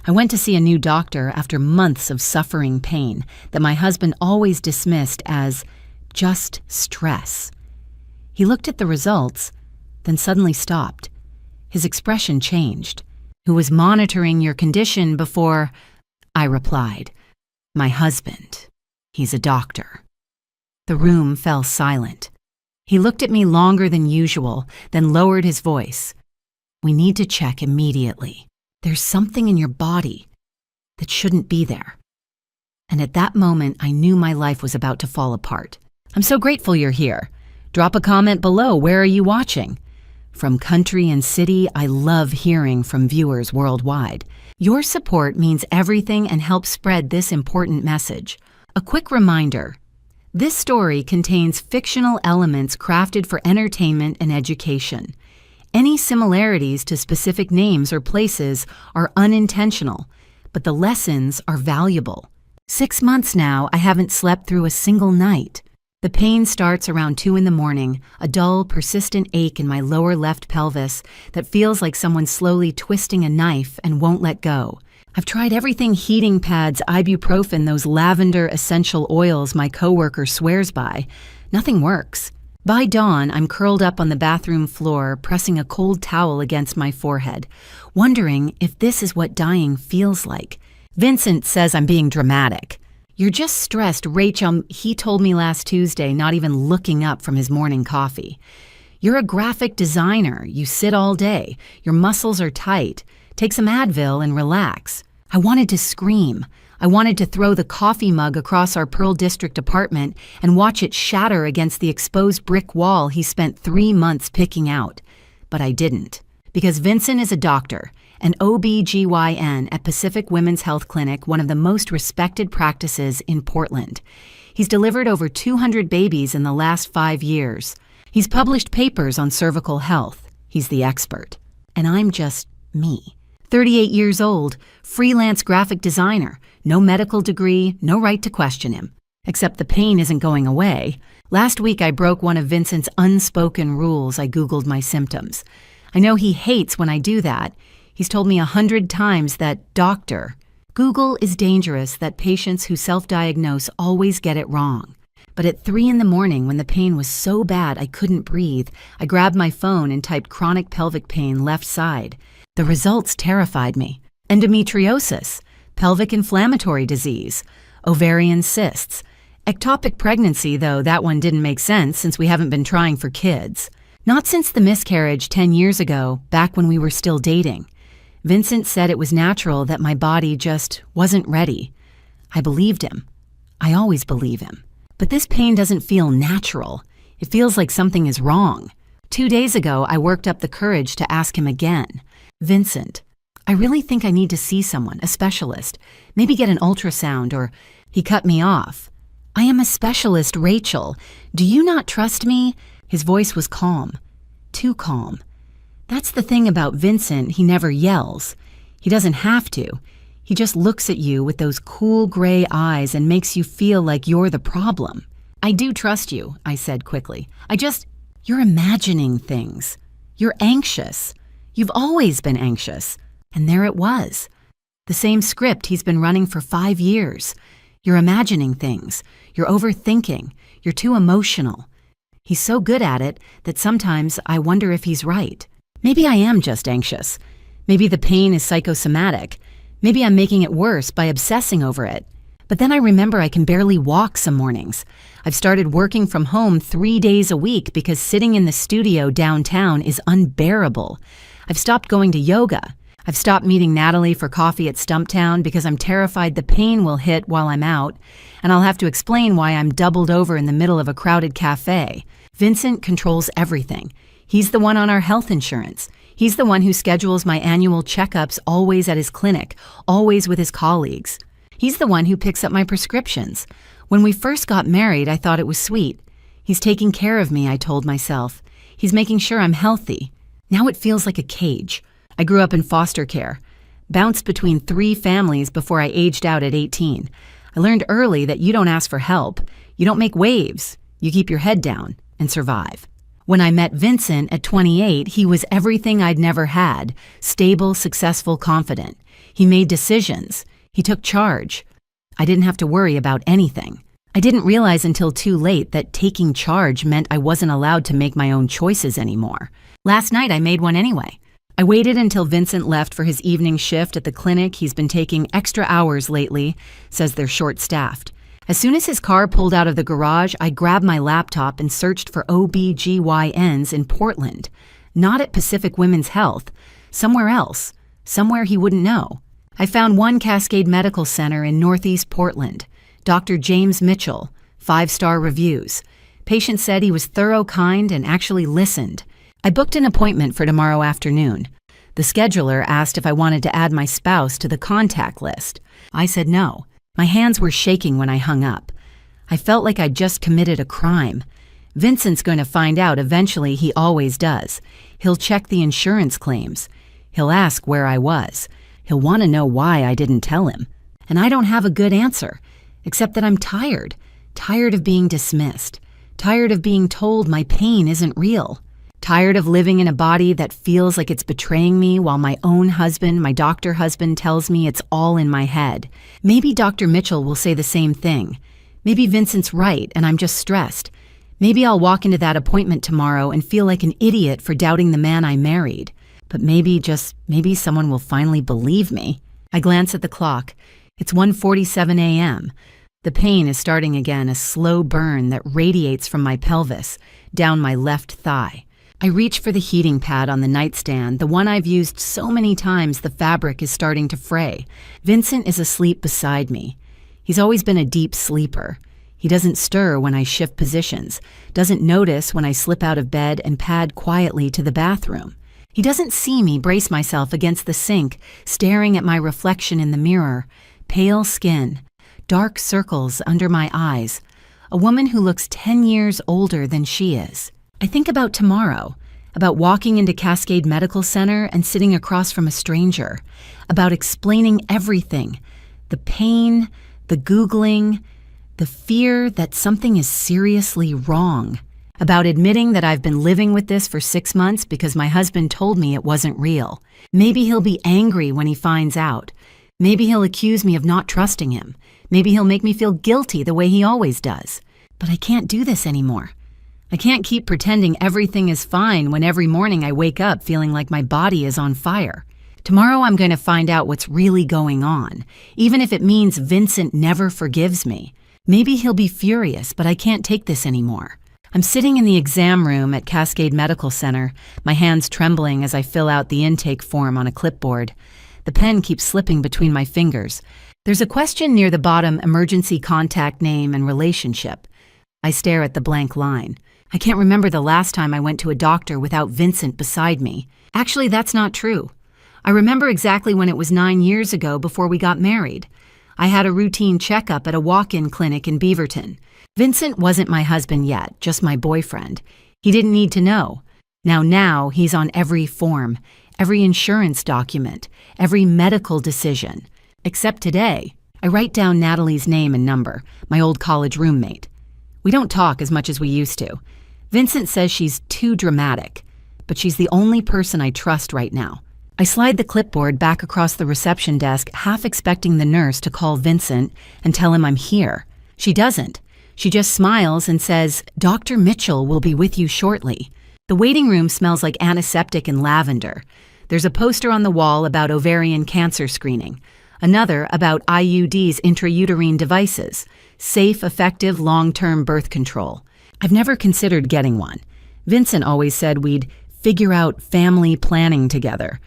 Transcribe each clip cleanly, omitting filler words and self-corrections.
I went to see a new doctor after months of suffering pain that my husband always dismissed as just stress. He looked at the results, then suddenly stopped. His expression changed. "Who was monitoring your condition before?" I replied, "My husband. He's a doctor." The room fell silent. He looked at me longer than usual, then lowered his voice. "We need to check immediately. There's something in your body that shouldn't be there." And at that moment, I knew my life was about to fall apart. I'm so grateful you're here. Drop a comment below. Where are you watching? From country and city, I love hearing from viewers worldwide. Your support means everything and helps spread this important message. A quick reminder. This story contains fictional elements crafted for entertainment and education. Any similarities to specific names or places are unintentional, but the lessons are valuable. 6 months now, I haven't slept through a single night. The pain starts around 2 in the morning, a dull, persistent ache in my lower left pelvis that feels like someone slowly twisting a knife and won't let go. I've tried everything: heating pads, ibuprofen, those lavender essential oils my coworker swears by. Nothing works. By dawn, I'm curled up on the bathroom floor, pressing a cold towel against my forehead, wondering if this is what dying feels like. Vincent says I'm being dramatic. "You're just stressed, Rachel," he told me last Tuesday, not even looking up from his morning coffee. "You're a graphic designer. You sit all day. Your muscles are tight. Take some Advil and relax." I wanted to scream. I wanted to throw the coffee mug across our Pearl District apartment and watch it shatter against the exposed brick wall he spent 3 months picking out. But I didn't. Because Vincent is a doctor, an OB/GYN at Pacific Women's Health Clinic, one of the most respected practices in Portland. He's delivered over 200 babies in the last 5 years. He's published papers on cervical health. He's the expert. And I'm just me. 38 years old, freelance graphic designer, no medical degree, no right to question him. Except the pain isn't going away. Last week I broke one of Vincent's unspoken rules. I Googled my symptoms. I know he hates when I do that. He's told me 100 times that, "Doctor, Google is dangerous, that patients who self-diagnose always get it wrong." But at 3 in the morning, when the pain was so bad I couldn't breathe, I grabbed my phone and typed "chronic pelvic pain left side." The results terrified me. Endometriosis, pelvic inflammatory disease, ovarian cysts. Ectopic pregnancy, though that one didn't make sense since we haven't been trying for kids. Not since the miscarriage 10 years ago, back when we were still dating. Vincent said it was natural, that my body just wasn't ready. I believed him. I always believe him. But this pain doesn't feel natural. It feels like something is wrong. 2 days ago, I worked up the courage to ask him again. "Vincent, I really think I need to see someone, a specialist. Maybe get an ultrasound," or he cut me off. "I am a specialist, Rachel. Do you not trust me?" His voice was calm. Too calm. That's the thing about Vincent, he never yells. He doesn't have to. He just looks at you with those cool gray eyes and makes you feel like you're the problem. "I do trust you," I said quickly. You're imagining things. You're anxious. You've always been anxious." And there it was. The same script he's been running for 5 years. You're imagining things. You're overthinking. You're too emotional. He's so good at it that sometimes I wonder if he's right. Maybe I am just anxious. Maybe the pain is psychosomatic. Maybe I'm making it worse by obsessing over it. But then I remember I can barely walk some mornings. I've started working from home 3 days a week because sitting in the studio downtown is unbearable. I've stopped going to yoga. I've stopped meeting Natalie for coffee at Stumptown because I'm terrified the pain will hit while I'm out, and I'll have to explain why I'm doubled over in the middle of a crowded cafe. Vincent controls everything. He's the one on our health insurance. He's the one who schedules my annual checkups, always at his clinic, always with his colleagues. He's the one who picks up my prescriptions. When we first got married, I thought it was sweet. He's taking care of me, I told myself. He's making sure I'm healthy. Now it feels like a cage. I grew up in foster care, bounced between 3 families before I aged out at 18. I learned early that you don't ask for help. You don't make waves. You keep your head down and survive. When I met Vincent at 28, he was everything I'd never had: stable, successful, confident. He made decisions. He took charge. I didn't have to worry about anything. I didn't realize until too late that taking charge meant I wasn't allowed to make my own choices anymore. Last night I made one anyway. I waited until Vincent left for his evening shift at the clinic. He's been taking extra hours lately, says they're short-staffed. As soon as his car pulled out of the garage, I grabbed my laptop and searched for OBGYNs in Portland. Not at Pacific Women's Health. Somewhere else. Somewhere he wouldn't know. I found one Cascade Medical Center in Northeast Portland. Dr. James Mitchell, 5-star reviews. Patient said he was thorough, kind, and actually listened. I booked an appointment for tomorrow afternoon. The scheduler asked if I wanted to add my spouse to the contact list. I said no. My hands were shaking when I hung up. I felt like I'd just committed a crime. Vincent's going to find out eventually. He always does. He'll check the insurance claims. He'll ask where I was. He'll want to know why I didn't tell him. And I don't have a good answer. Except that I'm tired. Tired of being dismissed. Tired of being told my pain isn't real. Tired of living in a body that feels like it's betraying me while my own husband, my doctor husband, tells me it's all in my head. Maybe Dr. Mitchell will say the same thing. Maybe Vincent's right and I'm just stressed. Maybe I'll walk into that appointment tomorrow and feel like an idiot for doubting the man I married. But maybe someone will finally believe me. I glance at the clock. It's 1:47 a.m. The pain is starting again, a slow burn that radiates from my pelvis, down my left thigh. I reach for the heating pad on the nightstand, the one I've used so many times the fabric is starting to fray. Vincent is asleep beside me. He's always been a deep sleeper. He doesn't stir when I shift positions, doesn't notice when I slip out of bed and pad quietly to the bathroom. He doesn't see me brace myself against the sink, staring at my reflection in the mirror. Pale skin, dark circles under my eyes, a woman who looks 10 years older than she is. I think about tomorrow, about walking into Cascade Medical Center and sitting across from a stranger, about explaining everything, the pain, the Googling, the fear that something is seriously wrong, about admitting that I've been living with this for 6 months because my husband told me it wasn't real. Maybe he'll be angry when he finds out. Maybe he'll accuse me of not trusting him. Maybe he'll make me feel guilty the way he always does. But I can't do this anymore. I can't keep pretending everything is fine when every morning I wake up feeling like my body is on fire. Tomorrow I'm going to find out what's really going on, even if it means Vincent never forgives me. Maybe he'll be furious, but I can't take this anymore. I'm sitting in the exam room at Cascade Medical Center, my hands trembling as I fill out the intake form on a clipboard. The pen keeps slipping between my fingers. There's a question near the bottom, emergency contact name and relationship. I stare at the blank line. I can't remember the last time I went to a doctor without Vincent beside me. Actually, that's not true. I remember exactly when it was 9 years ago before we got married. I had a routine checkup at a walk-in clinic in Beaverton. Vincent wasn't my husband yet, just my boyfriend. He didn't need to know. Now he's on every form, every insurance document, every medical decision. Except today, I write down Natalie's name and number, my old college roommate. We don't talk as much as we used to. Vincent says she's too dramatic, but she's the only person I trust right now. I slide the clipboard back across the reception desk, half expecting the nurse to call Vincent and tell him I'm here. She doesn't. She just smiles and says, "Dr. Mitchell will be with you shortly." The waiting room smells like antiseptic and lavender. There's a poster on the wall about ovarian cancer screening, another about IUDs, intrauterine devices, safe, effective, long-term birth control. I've never considered getting one. Vincent always said we'd figure out family planning together,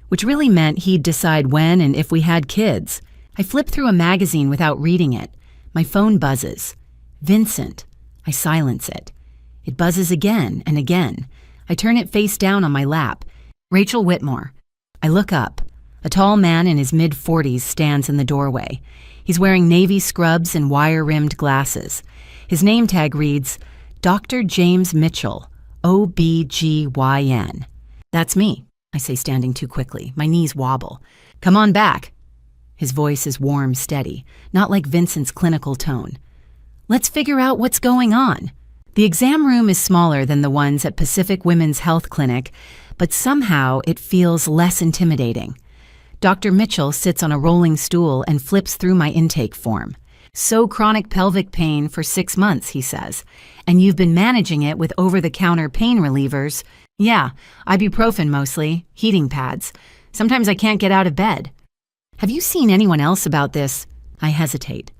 which really meant he'd decide when and if we had kids. I flip through a magazine without reading it. My phone buzzes. Vincent. I silence it. It buzzes again and again. I turn it face down on my lap. Rachel Whitmore. I look up. A tall man in his mid-40s stands in the doorway. He's wearing navy scrubs and wire-rimmed glasses. His name tag reads, Dr. James Mitchell, OBGYN. That's me, I say, standing too quickly. My knees wobble. Come on back. His voice is warm, steady, not like Vincent's clinical tone. Let's figure out what's going on. The exam room is smaller than the ones at Pacific Women's Health Clinic, but somehow it feels less intimidating. Dr. Mitchell sits on a rolling stool and flips through my intake form. So chronic pelvic pain for 6 months, he says. And you've been managing it with over-the-counter pain relievers. Yeah, ibuprofen mostly, heating pads. Sometimes I can't get out of bed. Have you seen anyone else about this? I hesitate.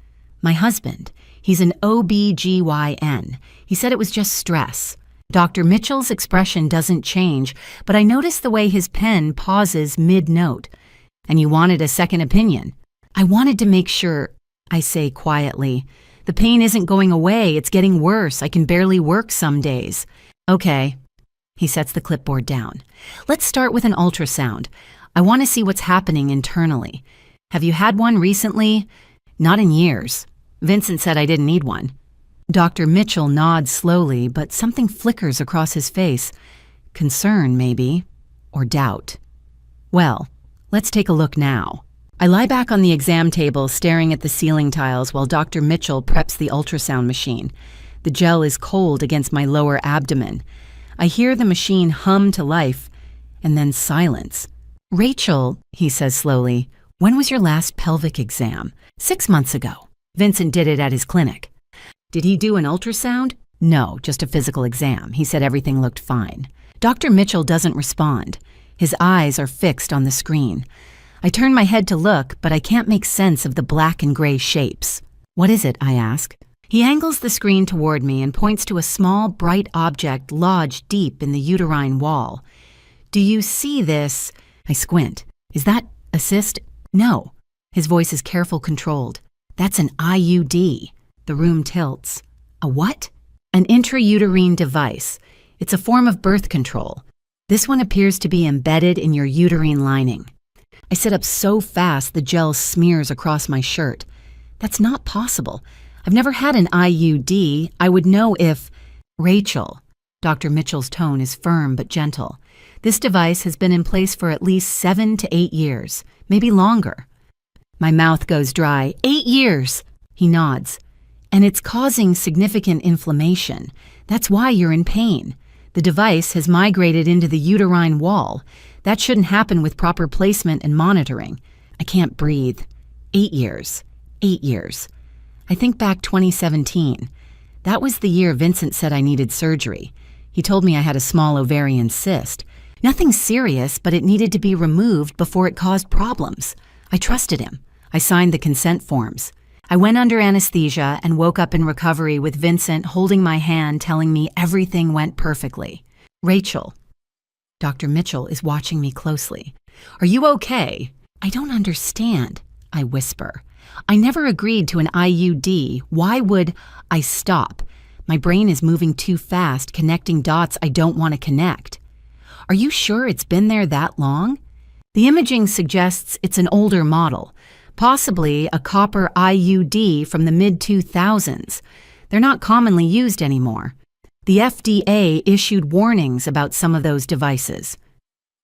My husband. He's an OB-GYN. He said it was just stress. Dr. Mitchell's expression doesn't change, but I notice the way his pen pauses mid-note. And you wanted a second opinion. I wanted to make sure, I say quietly. The pain isn't going away, it's getting worse. I can barely work some days. Okay. He sets the clipboard down. Let's start with an ultrasound. I want to see what's happening internally. Have you had one recently? Not in years. Vincent said I didn't need one. Dr. Mitchell nods slowly, but something flickers across his face. Concern, maybe, or doubt. Well, let's take a look now. I lie back on the exam table staring at the ceiling tiles while Dr. Mitchell preps the ultrasound machine. The gel is cold against my lower abdomen. I hear the machine hum to life, and then silence. Rachel, he says slowly, when was your last pelvic exam? 6 months ago. Vincent did it at his clinic. Did he do an ultrasound? No, just a physical exam. He said everything looked fine. Dr. Mitchell doesn't respond. His eyes are fixed on the screen. I turn my head to look, but I can't make sense of the black and gray shapes. What is it? I ask. He angles the screen toward me and points to a small, bright object lodged deep in the uterine wall. Do you see this? I squint. Is that a cyst? No. His voice is careful, controlled. That's an IUD. The room tilts. A what? An intrauterine device. It's a form of birth control. This one appears to be embedded in your uterine lining. I sit up so fast the gel smears across my shirt. That's not possible. I've never had an IUD. I would know if... Rachel. Dr. Mitchell's tone is firm but gentle. This device has been in place for at least 7 to 8 years, maybe longer. My mouth goes dry. 8 years! He nods. And it's causing significant inflammation. That's why you're in pain. The device has migrated into the uterine wall. That shouldn't happen with proper placement and monitoring. I can't breathe. 8 years. 8 years. I think back 2017. That was the year Vincent said I needed surgery. He told me I had a small ovarian cyst. Nothing serious, but it needed to be removed before it caused problems. I trusted him. I signed the consent forms. I went under anesthesia and woke up in recovery with Vincent holding my hand, telling me everything went perfectly. Rachel. Dr. Mitchell is watching me closely. Are you okay? I don't understand, I whisper. I never agreed to an IUD. Why would I stop? My brain is moving too fast, connecting dots I don't want to connect. Are you sure it's been there that long? The imaging suggests it's an older model. Possibly a copper IUD from the mid-2000s. They're not commonly used anymore. The FDA issued warnings about some of those devices.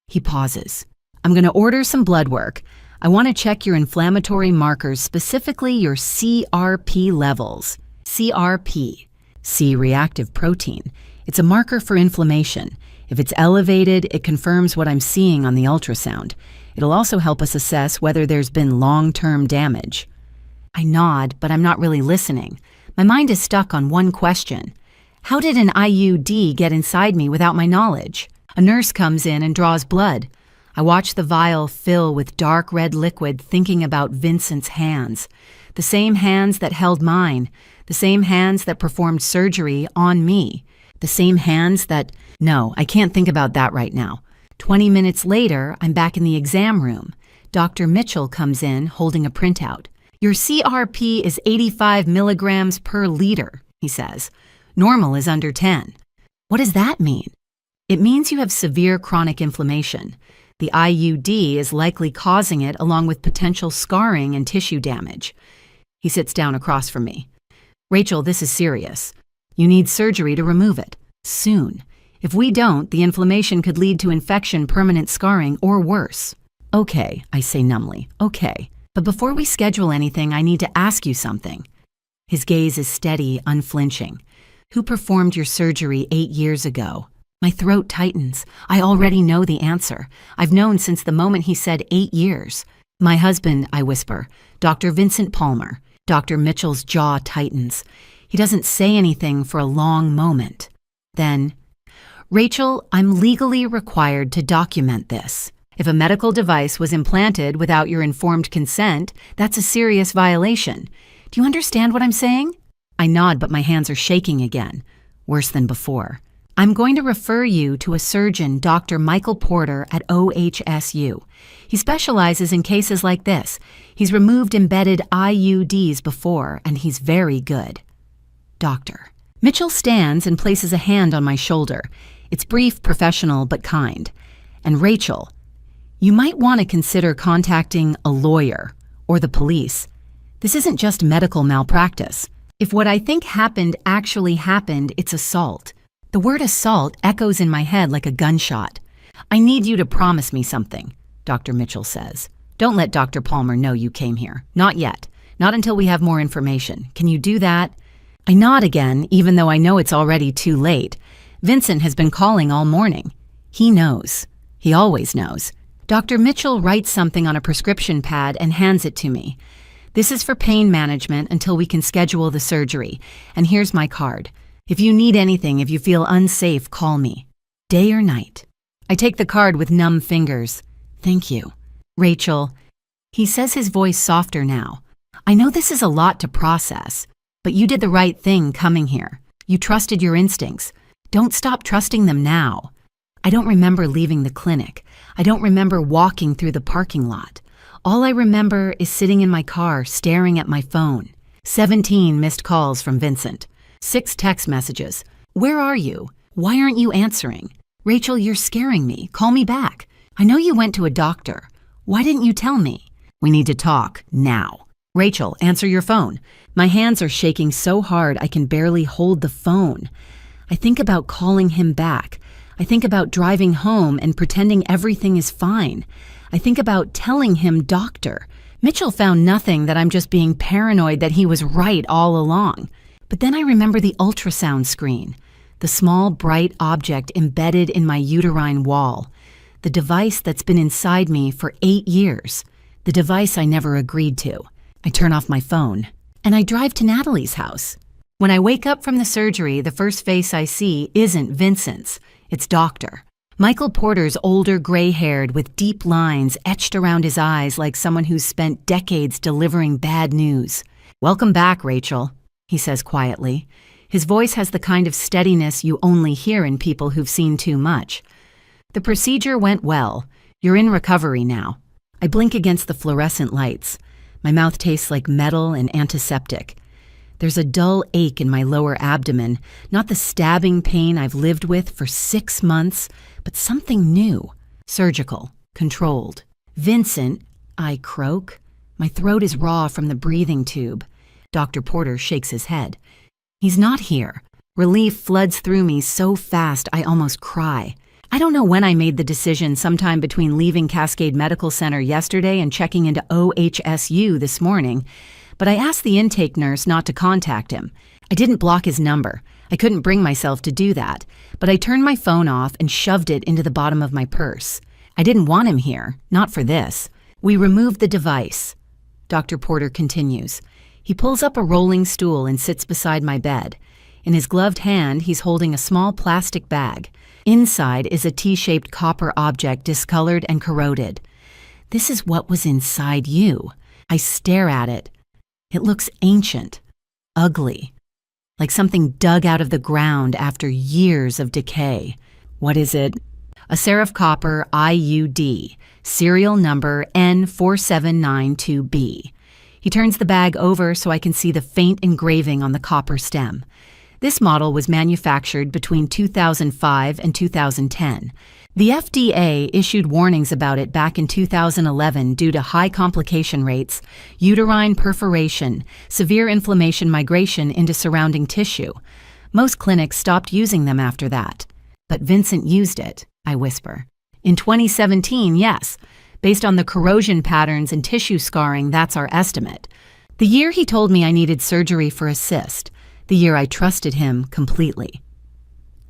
He pauses. I'm going to order some blood work. I want to check your inflammatory markers, specifically your CRP levels. CRP, C-reactive protein. It's a marker for inflammation. If it's elevated, it confirms what I'm seeing on the ultrasound. It'll also help us assess whether there's been long-term damage. I nod, but I'm not really listening. My mind is stuck on one question. How did an IUD get inside me without my knowledge? A nurse comes in and draws blood. I watch the vial fill with dark red liquid, thinking about Vincent's hands. The same hands that held mine. The same hands that performed surgery on me. The same hands that... No, I can't think about that right now. 20 minutes later, I'm back in the exam room. Dr. Mitchell comes in, holding a printout. Your CRP is 85 milligrams per liter, he says. Normal is under 10. What does that mean? It means you have severe chronic inflammation. The IUD is likely causing it, along with potential scarring and tissue damage. He sits down across from me. Rachel, this is serious. You need surgery to remove it. Soon. If we don't, the inflammation could lead to infection, permanent scarring, or worse. Okay, I say numbly. Okay. But before we schedule anything, I need to ask you something. His gaze is steady, unflinching. Who performed your surgery 8 years ago? My throat tightens. I already know the answer. I've known since the moment he said 8 years. My husband, I whisper. Dr. Vincent Palmer. Dr. Mitchell's jaw tightens. He doesn't say anything for a long moment. Then, Rachel, I'm legally required to document this. If a medical device was implanted without your informed consent, that's a serious violation. Do you understand what I'm saying? I nod, but my hands are shaking again. Worse than before. I'm going to refer you to a surgeon, Dr. Michael Porter at OHSU. He specializes in cases like this. He's removed embedded IUDs before, and he's very good. Doctor. Mitchell stands and places a hand on my shoulder. It's brief, professional, but kind. And Rachel, you might want to consider contacting a lawyer or the police. This isn't just medical malpractice. If what I think happened actually happened, it's assault. The word assault echoes in my head like a gunshot. I need you to promise me something, Dr. Mitchell says. Don't let Dr. Palmer know you came here. Not yet. Not until we have more information. Can you do that? I nod again, even though I know it's already too late. Vincent has been calling all morning. He knows. He always knows. Dr. Mitchell writes something on a prescription pad and hands it to me. This is for pain management until we can schedule the surgery. And here's my card. If you need anything, if you feel unsafe, call me. Day or night. I take the card with numb fingers. Thank you. Rachel. He says, his voice softer now. I know this is a lot to process, but you did the right thing coming here. You trusted your instincts. Don't stop trusting them now. I don't remember leaving the clinic. I don't remember walking through the parking lot. All I remember is sitting in my car, staring at my phone. 17 missed calls from Vincent. 6 text messages. Where are you? Why aren't you answering? Rachel, you're scaring me. Call me back. I know you went to a doctor. Why didn't you tell me? We need to talk now. Rachel, answer your phone. My hands are shaking so hard I can barely hold the phone. I think about calling him back. I think about driving home and pretending everything is fine. I think about telling him doctor. Mitchell found nothing, that I'm just being paranoid that he was right all along. But then I remember the ultrasound screen, the small bright object embedded in my uterine wall, the device that's been inside me for 8 years, the device I never agreed to. I turn off my phone, and I drive to Natalie's house. When I wake up from the surgery, the first face I see isn't Vincent's, it's Doctor. Michael Porter's older, gray-haired with deep lines etched around his eyes like someone who's spent decades delivering bad news. Welcome back, Rachel, he says quietly. His voice has the kind of steadiness you only hear in people who've seen too much. The procedure went well. You're in recovery now. I blink against the fluorescent lights. My mouth tastes like metal and antiseptic. There's a dull ache in my lower abdomen, not the stabbing pain I've lived with for 6 months, but something new. Surgical, controlled. Vincent, I croak. My throat is raw from the breathing tube. Dr. Porter shakes his head. He's not here. Relief floods through me so fast I almost cry. I don't know when I made the decision, sometime between leaving Cascade Medical Center yesterday and checking into OHSU this morning, but I asked the intake nurse not to contact him. I didn't block his number. I couldn't bring myself to do that, but I turned my phone off and shoved it into the bottom of my purse. I didn't want him here, not for this. We removed the device. Dr. Porter continues. He pulls up a rolling stool and sits beside my bed. In his gloved hand, he's holding a small plastic bag. Inside is a T-shaped copper object, discolored and corroded. This is what was inside you. I stare at it. It looks ancient, ugly, like something dug out of the ground after years of decay. What is it? A serif copper IUD, serial number N4792B. He turns the bag over so I can see the faint engraving on the copper stem. This model was manufactured between 2005 and 2010. The FDA issued warnings about it back in 2011 due to high complication rates, uterine perforation, severe inflammation migration into surrounding tissue. Most clinics stopped using them after that. But Vincent used it, I whisper. In 2017, yes. Based on the corrosion patterns and tissue scarring, that's our estimate. The year he told me I needed surgery for a cyst. The year I trusted him completely.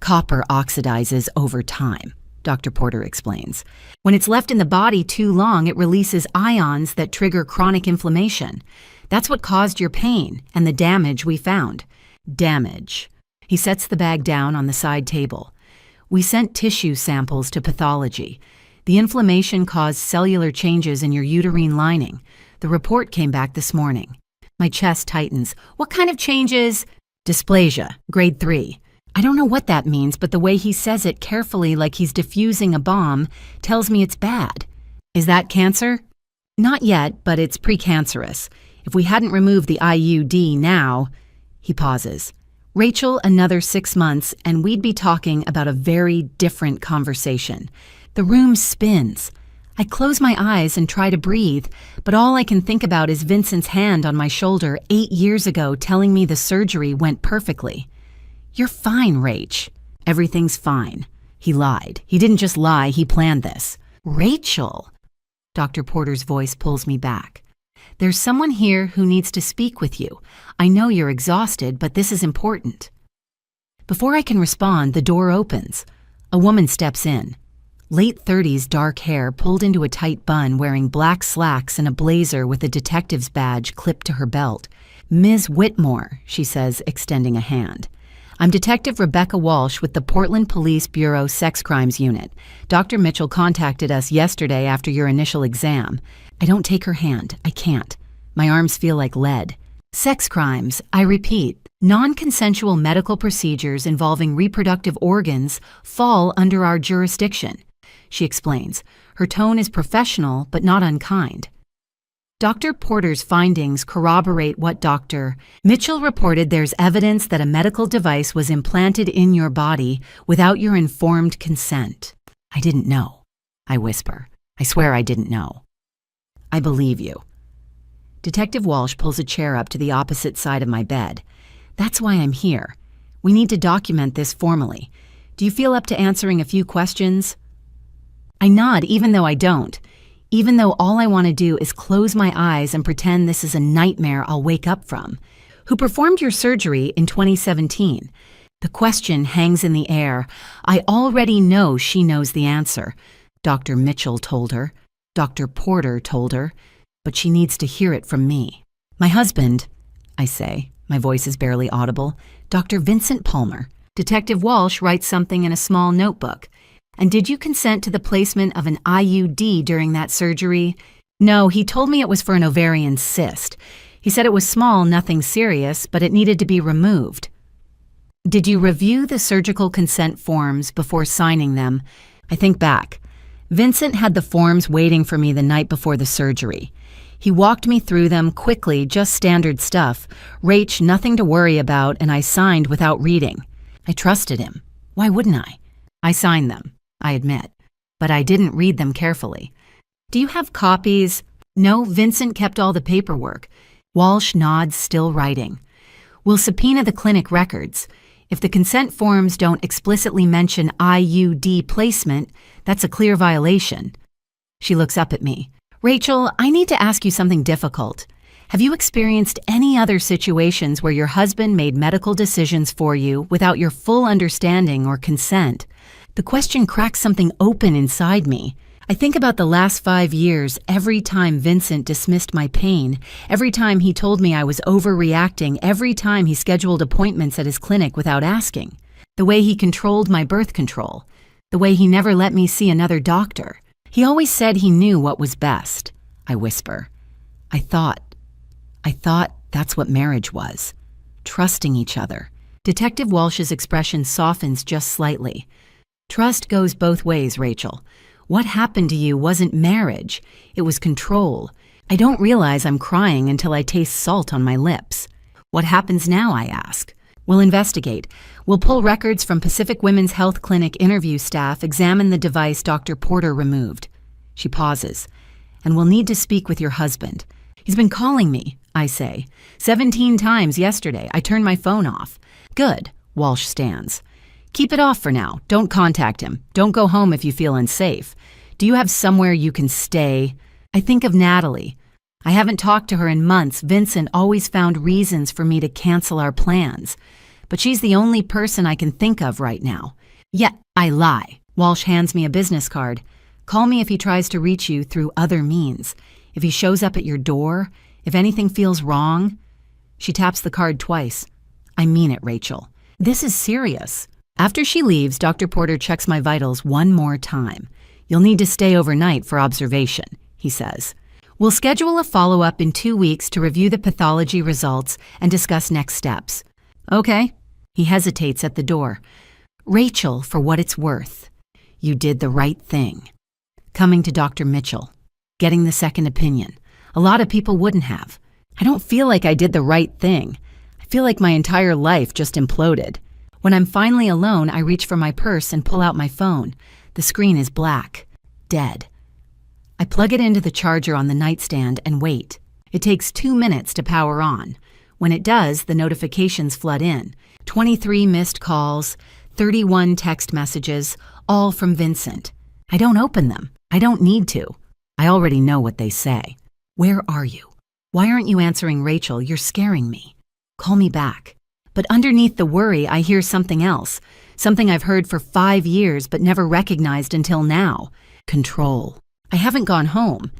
Copper oxidizes over time, Dr. Porter explains. When it's left in the body too long, it releases ions that trigger chronic inflammation. That's what caused your pain and the damage we found. Damage. He sets the bag down on the side table. We sent tissue samples to pathology. The inflammation caused cellular changes in your uterine lining. The report came back this morning. My chest tightens. What kind of changes? Dysplasia, grade 3. I don't know what that means, but the way he says it carefully like he's diffusing a bomb tells me it's bad. Is that cancer? Not yet, but it's precancerous. If we hadn't removed the IUD now... He pauses. Rachel, another 6 months, and we'd be talking about a very different conversation. The room spins. I close my eyes and try to breathe, but all I can think about is Vincent's hand on my shoulder 8 years ago telling me the surgery went perfectly. You're fine, Rach. Everything's fine. He lied. He didn't just lie, he planned this. Rachel! Dr. Porter's voice pulls me back. There's someone here who needs to speak with you. I know you're exhausted, but this is important. Before I can respond, the door opens. A woman steps in. Late 30s dark hair pulled into a tight bun, wearing black slacks and a blazer with a detective's badge clipped to her belt. Ms. Whitmore, she says, extending a hand. I'm Detective Rebecca Walsh with the Portland Police Bureau Sex Crimes Unit. Dr. Mitchell contacted us yesterday after your initial exam. I don't take her hand. I can't. My arms feel like lead. Sex crimes, I repeat, non-consensual medical procedures involving reproductive organs fall under our jurisdiction. She explains. Her tone is professional, but not unkind. Dr. Porter's findings corroborate what Dr. Mitchell reported. There's evidence that a medical device was implanted in your body without your informed consent. I didn't know, I whisper. I swear I didn't know. I believe you. Detective Walsh pulls a chair up to the opposite side of my bed. That's why I'm here. We need to document this formally. Do you feel up to answering a few questions? I nod, even though I don't. Even though all I want to do is close my eyes and pretend this is a nightmare I'll wake up from. Who performed your surgery in 2017? The question hangs in the air. I already know she knows the answer. Dr. Mitchell told her. Dr. Porter told her. But she needs to hear it from me. My husband, I say. My voice is barely audible. Dr. Vincent Palmer. Detective Walsh writes something in a small notebook. And did you consent to the placement of an IUD during that surgery? No, he told me it was for an ovarian cyst. He said it was small, nothing serious, but it needed to be removed. Did you review the surgical consent forms before signing them? I think back. Vincent had the forms waiting for me the night before the surgery. He walked me through them quickly, just standard stuff. Rach, nothing to worry about, and I signed without reading. I trusted him. Why wouldn't I? I signed them, I admit, but I didn't read them carefully. Do you have copies? No, Vincent kept all the paperwork. Walsh nods, still writing. We'll subpoena the clinic records. If the consent forms don't explicitly mention IUD placement, that's a clear violation. She looks up at me. Rachel, I need to ask you something difficult. Have you experienced any other situations where your husband made medical decisions for you without your full understanding or consent? The question cracks something open inside me. I think about the last 5 years, every time Vincent dismissed my pain, every time he told me I was overreacting, every time he scheduled appointments at his clinic without asking, the way he controlled my birth control, the way he never let me see another doctor. He always said he knew what was best, I whisper. I thought that's what marriage was. Trusting each other. Detective Walsh's expression softens just slightly. Trust goes both ways, Rachel. What happened to you wasn't marriage. It was control. I don't realize I'm crying until I taste salt on my lips. What happens now, I ask. We'll investigate. We'll pull records from Pacific Women's Health Clinic interview staff, examine the device Dr. Porter removed. She pauses. And we'll need to speak with your husband. He's been calling me, I say. 17 times yesterday. I turned my phone off. Good. Walsh stands. Keep it off for now. Don't contact him. Don't go home if you feel unsafe. Do you have somewhere you can stay? I think of Natalie. I haven't talked to her in months. Vincent always found reasons for me to cancel our plans. but she's the only person I can think of right now. Yet, I lie. Walsh hands me a business card. Call me if he tries to reach you through other means. If he shows up at your door, if anything feels wrong. She taps the card twice. I mean it, Rachel. This is serious. After she leaves, Dr. Porter checks my vitals one more time. You'll need to stay overnight for observation, he says. We'll schedule a follow-up in 2 weeks to review the pathology results and discuss next steps. Okay. He hesitates at the door. Rachel, for what it's worth, you did the right thing. Coming to Dr. Mitchell, getting the second opinion. A lot of people wouldn't have. I don't feel like I did the right thing. I feel like my entire life just imploded. When I'm finally alone, I reach for my purse and pull out my phone. The screen is black, dead. I plug it into the charger on the nightstand and wait. It takes 2 minutes to power on. When it does, the notifications flood in. 23 missed calls, 31 text messages, all from Vincent. I don't open them. I don't need to. I already know what they say. Where are you? Why aren't you answering, Rachel? You're scaring me. Call me back. But underneath the worry, I hear something else. Something I've heard for 5 years but never recognized until now. Control. I haven't gone home.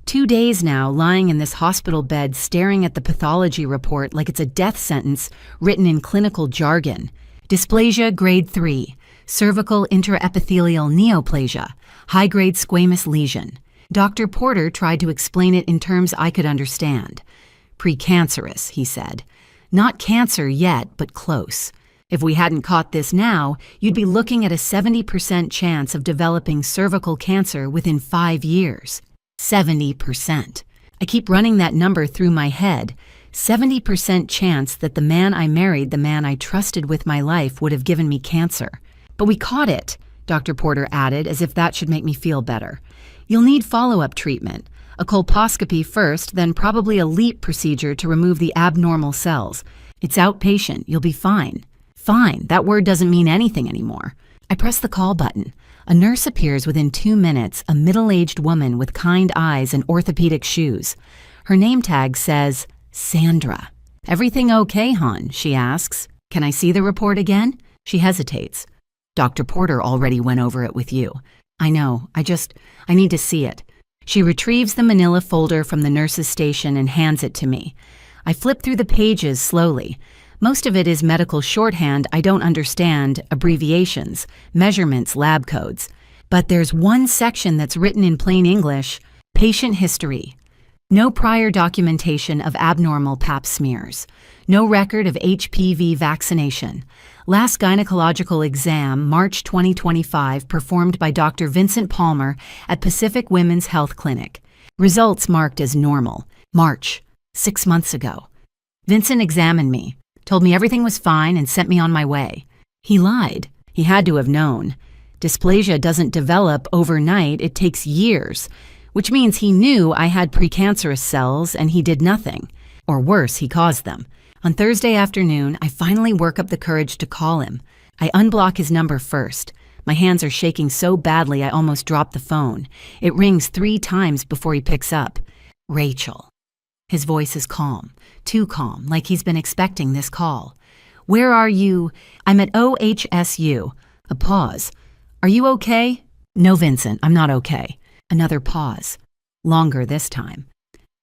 2 days now, lying in this hospital bed, staring at the pathology report like it's a death sentence written in clinical jargon. Dysplasia grade 3, cervical intraepithelial neoplasia, high-grade squamous lesion. Dr. Porter tried to explain it in terms I could understand. Precancerous, he said. Not cancer yet, but close. If we hadn't caught this now, you'd be looking at a 70% chance of developing cervical cancer within 5 years. 70%. I keep running that number through my head. 70% chance that the man I married, the man I trusted with my life, would have given me cancer. But we caught it, Dr. Porter added, as if that should make me feel better. You'll need follow-up treatment. A colposcopy first, then probably a LEEP procedure to remove the abnormal cells. It's outpatient. You'll be fine. Fine. That word doesn't mean anything anymore. I press the call button. A nurse appears within 2 minutes, a middle-aged woman with kind eyes and orthopedic shoes. Her name tag says, Sandra. Everything okay, hon? She asks. Can I see the report again? She hesitates. Dr. Porter already went over it with you. I know. I need to see it. She retrieves the manila folder from the nurse's station and hands it to me. I flip through the pages slowly. Most of it is medical shorthand I don't understand, abbreviations, measurements, lab codes. But there's one section that's written in plain English, patient history. No prior documentation of abnormal pap smears. No record of HPV vaccination. Last gynecological exam, March 2025, performed by Dr. Vincent Palmer at Pacific Women's Health Clinic. Results marked as normal. March, 6 months ago. Vincent examined me, told me everything was fine, and sent me on my way. He lied. He had to have known. Dysplasia doesn't develop overnight, it takes years, which means he knew I had precancerous cells and he did nothing. Or worse, he caused them. On Thursday afternoon, I finally work up the courage to call him. I unblock his number first. My hands are shaking so badly I almost drop the phone. It rings 3 times before he picks up. Rachel. His voice is calm, too calm, like he's been expecting this call. Where are you? I'm at OHSU. A pause. Are you okay? No, Vincent, I'm not okay. Another pause. Longer this time.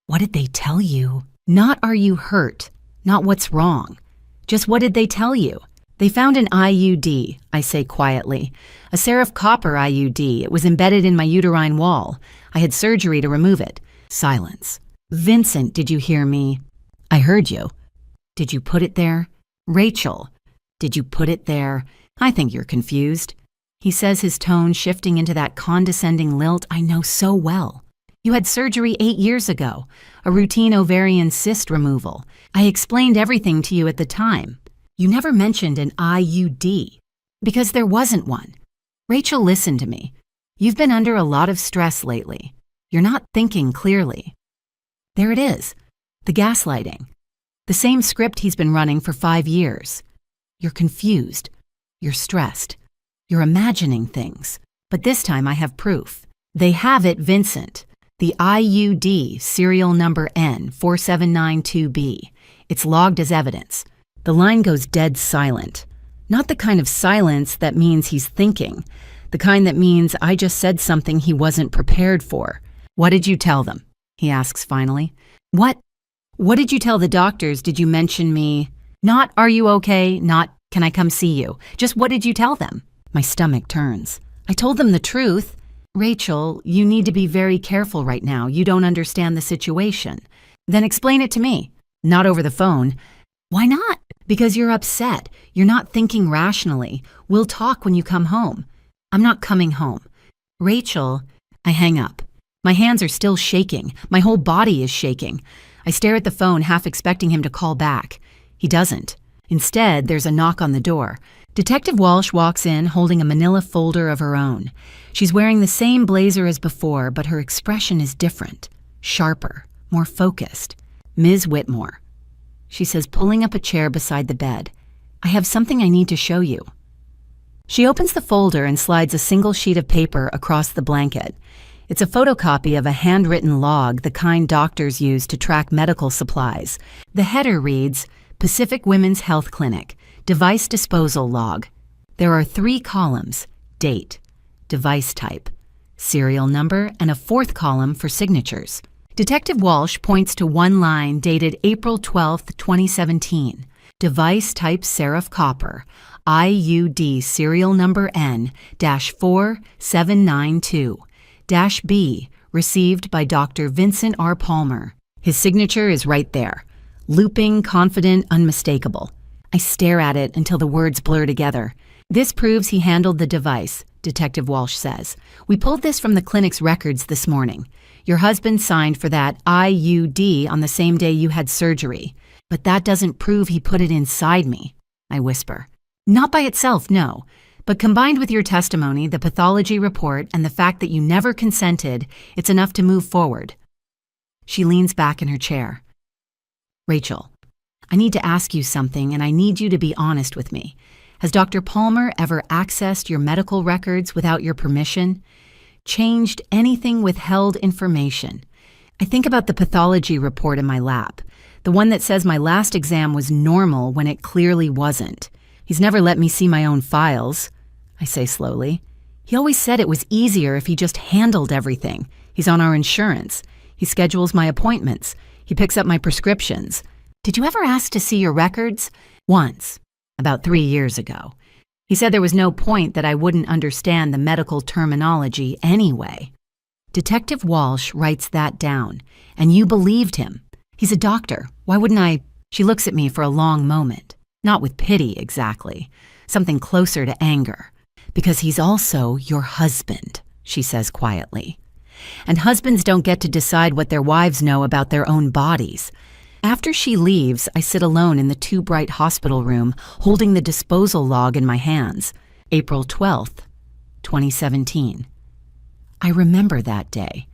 What did they tell you? Not are you hurt, not what's wrong. Just what did they tell you? They found an IUD, I say quietly. A Seraph copper IUD. It was embedded in my uterine wall. I had surgery to remove it. Silence. Vincent, did you hear me? I heard you. Did you put it there? Rachel, did you put it there? I think you're confused. He says, his tone shifting into that condescending lilt I know so well. You had surgery 8 years ago, a routine ovarian cyst removal. I explained everything to you at the time. You never mentioned an IUD, because there wasn't one. Rachel, listen to me. You've been under a lot of stress lately. You're not thinking clearly. There it is, the gaslighting. The same script he's been running for 5 years. You're confused. You're stressed. You're imagining things. But this time I have proof. They have it, Vincent. The IUD, serial number N4792B. It's logged as evidence. The line goes dead silent. Not the kind of silence that means he's thinking. The kind that means I just said something he wasn't prepared for. "What did you tell them?" he asks finally. What did you tell the doctors? Did you mention me? Not, "Are you okay?" Not, "Can I come see you?" Just, what did you tell them? My stomach turns. I told them the truth. "Rachel, you need to be very careful right now. You don't understand the situation." "Then explain it to me." "Not over the phone." "Why not?" "Because you're upset. You're not thinking rationally. We'll talk when you come home." "I'm not coming home." "Rachel," I hang up. My hands are still shaking. My whole body is shaking. I stare at the phone, half expecting him to call back. He doesn't. Instead, there's a knock on the door. Detective Walsh walks in holding a manila folder of her own. She's wearing the same blazer as before, but her expression is different, sharper, more focused. "Ms. Whitmore," she says, pulling up a chair beside the bed. "I have something I need to show you." She opens the folder and slides a single sheet of paper across the blanket. It's a photocopy of a handwritten log, the kind doctors use to track medical supplies. The header reads, "Pacific Women's Health Clinic, Device Disposal Log." There are 3 columns: date, device type, serial number, and a 4th column for signatures. Detective Walsh points to one line dated April 12, 2017. Device type serif copper, IUD serial number N-4792-B, received by Dr. Vincent R. Palmer. His signature is right there. Looping, confident, unmistakable. I stare at it until the words blur together. "This proves he handled the device," Detective Walsh says. "We pulled this from the clinic's records this morning. Your husband signed for that IUD on the same day you had surgery. But that doesn't prove he put it inside me," I whisper. "Not by itself, no. But combined with your testimony, the pathology report, and the fact that you never consented, it's enough to move forward." She leans back in her chair. "Rachel, I need to ask you something, and I need you to be honest with me. Has Dr. Palmer ever accessed your medical records without your permission? Changed anything, withheld information? I think about the pathology report in my lap, the one that says my last exam was normal when it clearly wasn't. He's never let me see my own files," I say slowly. "He always said it was easier if he just handled everything. He's on our insurance. He schedules my appointments. He picks up my prescriptions. Did you ever ask to see your records?" "Once, about 3 years ago. He said there was no point, that I wouldn't understand the medical terminology anyway." Detective Walsh writes that down. "And you believed him. He's a doctor. Why wouldn't I?" She looks at me for a long moment. Not with pity, exactly. Something closer to anger. "Because he's also your husband," she says quietly. "And husbands don't get to decide what their wives know about their own bodies." After she leaves, I sit alone in the too bright hospital room, holding the disposal log in my hands. April 12th, 2017. I remember that day.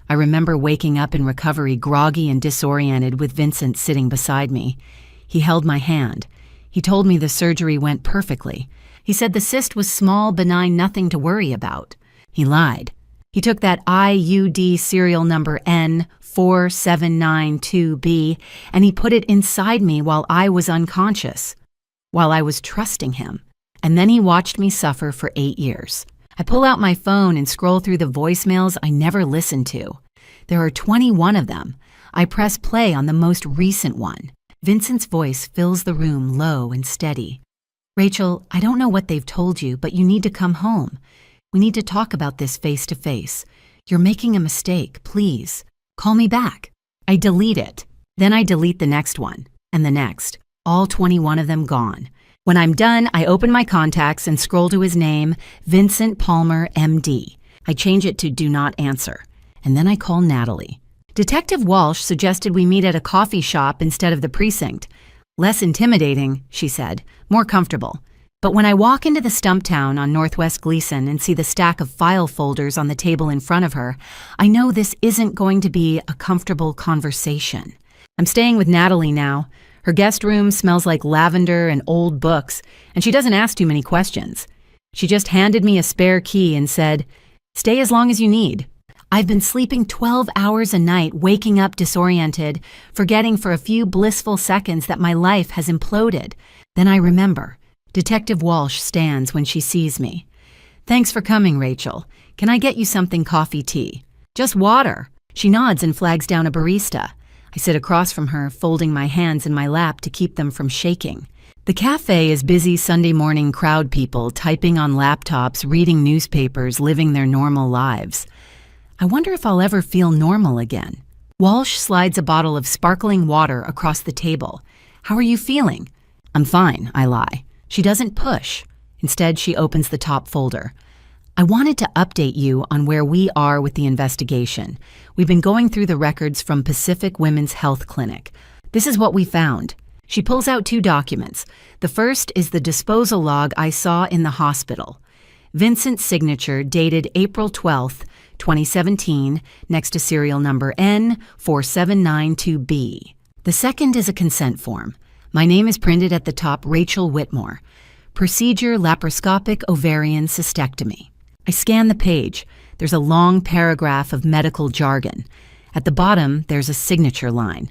I remember waking up in recovery, groggy and disoriented, with Vincent sitting beside me. He held my hand. He told me the surgery went perfectly. He said the cyst was small, benign, nothing to worry about. He lied. He took that IUD serial number N-4792-B and he put it inside me while I was unconscious, while I was trusting him. And then he watched me suffer for 8 years. I pull out my phone and scroll through the voicemails I never listened to. There are 21 of them. I press play on the most recent one. Vincent's voice fills the room, low and steady. "Rachel, I don't know what they've told you, but you need to come home. We need to talk about this face to face. You're making a mistake, please. Call me back." I delete it. Then I delete the next one, and the next. All 21 of them gone. When I'm done, I open my contacts and scroll to his name, Vincent Palmer, MD. I change it to Do Not Answer. And then I call Natalie. Detective Walsh suggested we meet at a coffee shop instead of the precinct. "Less intimidating," she said, "more comfortable." But when I walk into the Stumptown on Northwest Gleason and see the stack of file folders on the table in front of her, I know this isn't going to be a comfortable conversation. I'm staying with Natalie now. Her guest room smells like lavender and old books, and she doesn't ask too many questions. She just handed me a spare key and said, "Stay as long as you need." I've been sleeping 12 hours a night, waking up disoriented, forgetting for a few blissful seconds that my life has imploded. Then I remember. Detective Walsh stands when she sees me. "Thanks for coming, Rachel. Can I get you something coffee tea?" "Just water." She nods and flags down a barista. I sit across from her, folding my hands in my lap to keep them from shaking. The cafe is busy Sunday morning crowd people typing on laptops, reading newspapers, living their normal lives. I wonder if I'll ever feel normal again. Walsh slides a bottle of sparkling water across the table. "How are you feeling?" "I'm fine," I lie. She doesn't push. Instead, she opens the top folder. "I wanted to update you on where we are with the investigation. We've been going through the records from Pacific Women's Health Clinic. This is what we found." She pulls out 2 documents. The first is the disposal log I saw in the hospital. Vincent's signature dated April 12th, 2017, next to serial number N4792B. The second is a consent form. My name is printed at the top, Rachel Whitmore. Procedure laparoscopic ovarian cystectomy. I scan the page. There's a long paragraph of medical jargon. At the bottom, there's a signature line.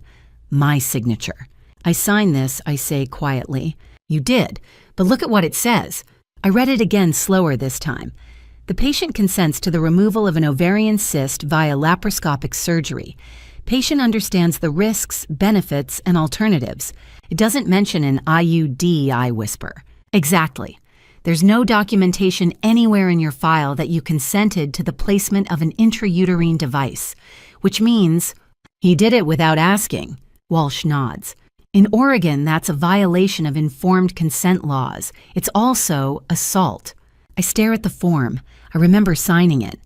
My signature. "I sign this," I say quietly. "You did, but look at what it says." I read it again, slower this time. "The patient consents to the removal of an ovarian cyst via laparoscopic surgery. Patient understands the risks, benefits, and alternatives. It doesn't mention an IUD, I whisper. Exactly. There's no documentation anywhere in your file that you consented to the placement of an intrauterine device, which means he did it without asking." Walsh nods. "In Oregon, that's a violation of informed consent laws. It's also assault." I stare at the form. I remember signing it.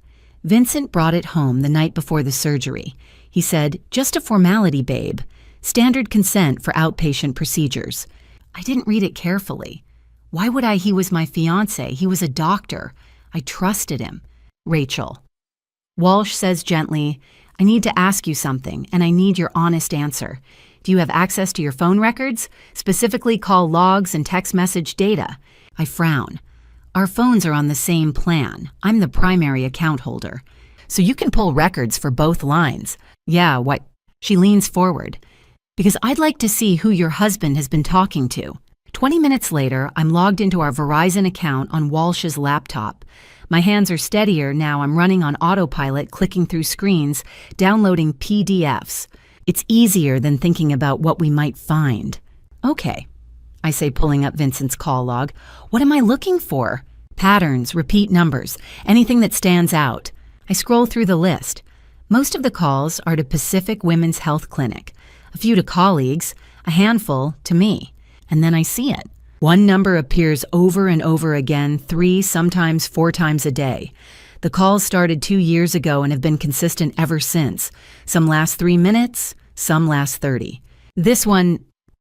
Vincent brought it home the night before the surgery. He said, "Just a formality, babe. Standard consent for outpatient procedures." I didn't read it carefully. Why would I? He was my fiancé. He was a doctor. I trusted him. "Rachel." Walsh says gently, "I need to ask you something, and I need your honest answer. Do you have access to your phone records, specifically call logs and text message data?" I frown. "Our phones are on the same plan. I'm the primary account holder. So you can pull records for both lines." "Yeah, what?" She leans forward. "Because I'd like to see who your husband has been talking to." 20 minutes later, I'm logged into our Verizon account on Walsh's laptop. My hands are steadier now. I'm running on autopilot, clicking through screens, downloading PDFs. It's easier than thinking about what we might find. "Okay," I say, pulling up Vincent's call log. "What am I looking for?" "Patterns, repeat numbers, anything that stands out." I scroll through the list. Most of the calls are to Pacific Women's Health Clinic, a few to colleagues, a handful to me. And then I see it. One number appears over and over again, 3, sometimes 4 times a day. The calls started 2 years ago and have been consistent ever since. Some last 3 minutes, some last 30. "This one,"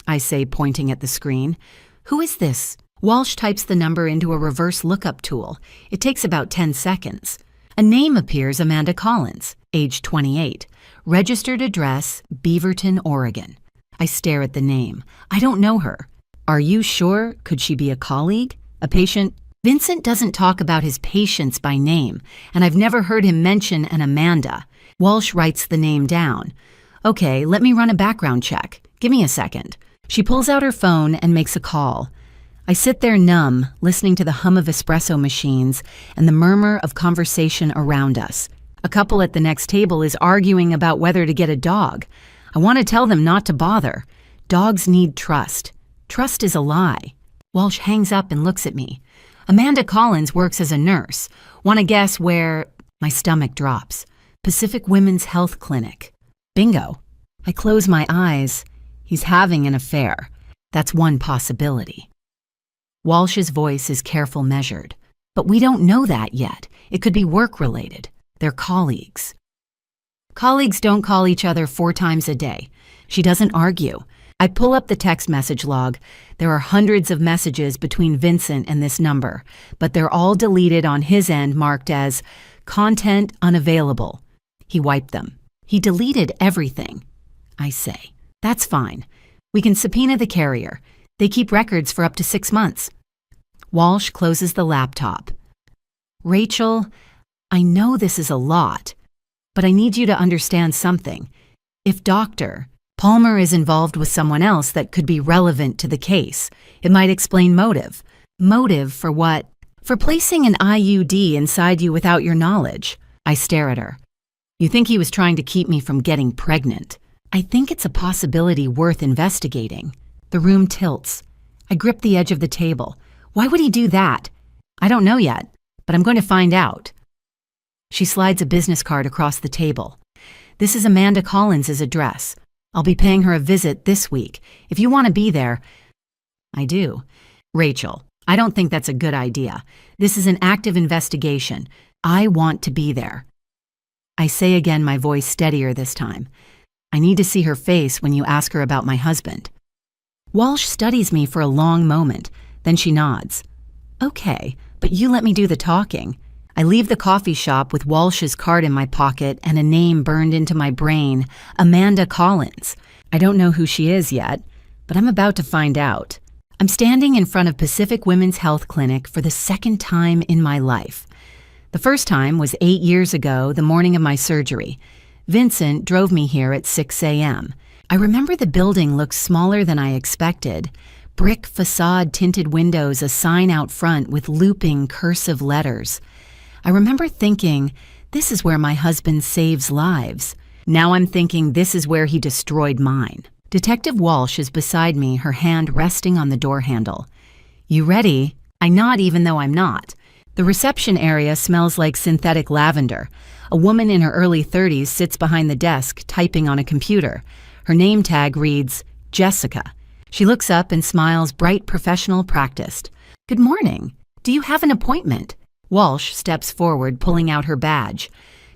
I say, pointing at the screen. "Who is this?" Walsh types the number into a reverse lookup tool. It takes about 10 seconds. A name appears, Amanda Collins, age 28. Registered address, Beaverton, Oregon. I stare at the name. I don't know her. "Are you sure? Could she be a colleague? A patient?" Vincent doesn't talk about his patients by name, and I've never heard him mention an Amanda. Walsh writes the name down. "Okay, let me run a background check. Give me a second." She pulls out her phone and makes a call. I sit there numb, listening to the hum of espresso machines and the murmur of conversation around us. A couple at the next table is arguing about whether to get a dog. I want to tell them not to bother. Dogs need trust. Trust is a lie. Walsh hangs up and looks at me. "Amanda Collins works as a nurse. Want to guess where?" My stomach drops. "Pacific Women's Health Clinic." Bingo. I close my eyes. He's having an affair. That's one possibility. Walsh's voice is careful, measured. "But we don't know that yet. It could be work-related. They're colleagues." "Colleagues don't call each other 4 times a day." She doesn't argue. I pull up the text message log. There are hundreds of messages between Vincent and this number, but they're all deleted on his end, marked as content unavailable. He wiped them. He deleted everything. I say, "That's fine. We can subpoena the carrier. They keep records for up to 6 months." Walsh closes the laptop. "Rachel, I know this is a lot. But I need you to understand something. If Dr. Palmer is involved with someone else that could be relevant to the case, it might explain motive. Motive for what? For placing an IUD inside you without your knowledge. I stare at her. You think he was trying to keep me from getting pregnant? I think it's a possibility worth investigating. The room tilts. I grip the edge of the table. Why would he do that? I don't know yet, but I'm going to find out. She slides a business card across the table. This is Amanda Collins' address. I'll be paying her a visit this week. If you want to be there, I do. Rachel, I don't think that's a good idea. This is an active investigation. I want to be there. I say again, my voice steadier this time. I need to see her face when you ask her about my husband. Walsh studies me for a long moment, then she nods. Okay, but you let me do the talking. I leave the coffee shop with Walsh's card in my pocket and a name burned into my brain, Amanda Collins. I don't know who she is yet, but I'm about to find out. I'm standing in front of Pacific Women's Health Clinic for the second time in my life. The first time was 8 years ago, the morning of my surgery. Vincent drove me here at 6 a.m. I remember the building looked smaller than I expected. Brick facade tinted windows, a sign out front with looping cursive letters. I remember thinking, this is where my husband saves lives. Now I'm thinking this is where he destroyed mine. Detective Walsh is beside me, her hand resting on the door handle. You ready? I nod even though I'm not. The reception area smells like synthetic lavender. A woman in her early 30s sits behind the desk, typing on a computer. Her name tag reads, Jessica. She looks up and smiles, bright, professional, practiced. Good morning. Do you have an appointment? Walsh steps forward, pulling out her badge.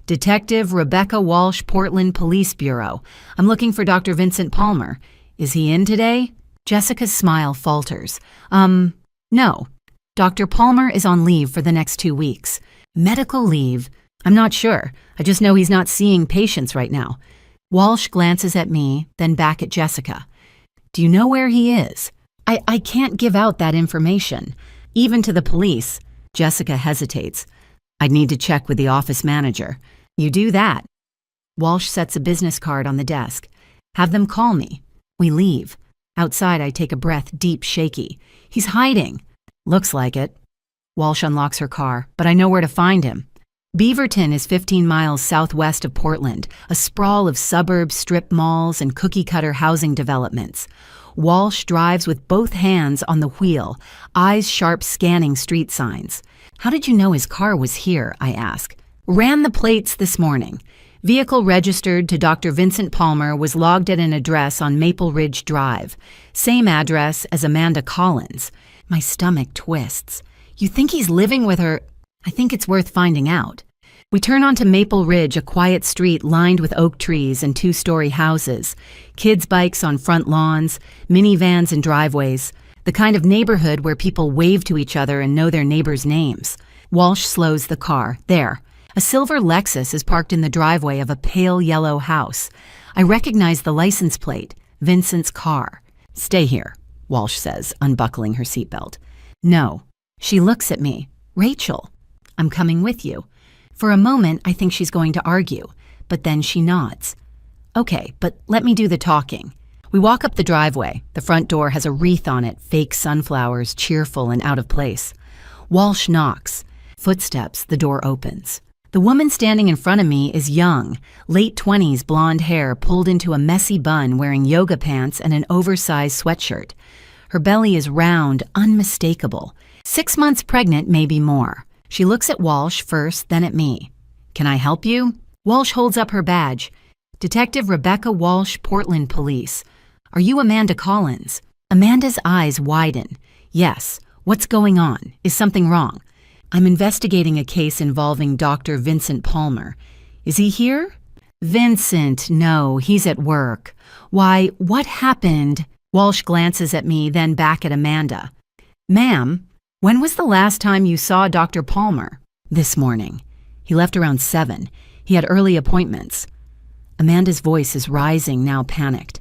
Detective Rebecca Walsh, Portland Police Bureau. I'm looking for Dr. Vincent Palmer. Is he in today? Jessica's smile falters. No. Dr. Palmer is on leave for the next 2 weeks. Medical leave? I'm not sure. I just know he's not seeing patients right now. Walsh glances at me, then back at Jessica. Do you know where he is? I can't give out that information, even to the police. Jessica hesitates. I'd need to check with the office manager. You do that. Walsh sets a business card on the desk. Have them call me. We leave. Outside, I take a breath, deep, shaky. He's hiding. Looks like it. Walsh unlocks her car, but I know where to find him. Beaverton is 15 miles southwest of Portland, a sprawl of suburbs, strip malls, and cookie-cutter housing developments. Walsh drives with both hands on the wheel, eyes sharp scanning street signs. How did you know his car was here, I ask. Ran the plates this morning. Vehicle registered to Dr. Vincent Palmer was logged at an address on Maple Ridge Drive. Same address as Amanda Collins. My stomach twists. You think he's living with her? I think it's worth finding out. We turn onto Maple Ridge, a quiet street lined with oak trees and 2-story houses. Kids' bikes on front lawns, minivans in driveways. The kind of neighborhood where people wave to each other and know their neighbors' names. Walsh slows the car. There. A silver Lexus is parked in the driveway of a pale yellow house. I recognize the license plate. Vincent's car. Stay here, Walsh says, unbuckling her seatbelt. No. She looks at me. Rachel, I'm coming with you. For a moment, I think she's going to argue, but then she nods. Okay, but let me do the talking. We walk up the driveway. The front door has a wreath on it, fake sunflowers, cheerful and out of place. Walsh knocks. Footsteps, the door opens. The woman standing in front of me is young, late 20s, blonde hair pulled into a messy bun, wearing yoga pants and an oversized sweatshirt. Her belly is round, unmistakable. 6 months pregnant, maybe more. She looks at Walsh first, then at me. Can I help you? Walsh holds up her badge. Detective Rebecca Walsh, Portland Police. Are you Amanda Collins? Amanda's eyes widen. Yes. What's going on? Is something wrong? I'm investigating a case involving Dr. Vincent Palmer. Is he here? Vincent, no, he's at work. Why, what happened? Walsh glances at me, then back at Amanda. Ma'am, when was the last time you saw Dr. Palmer? This morning. He left around 7. He had early appointments. Amanda's voice is rising, now panicked.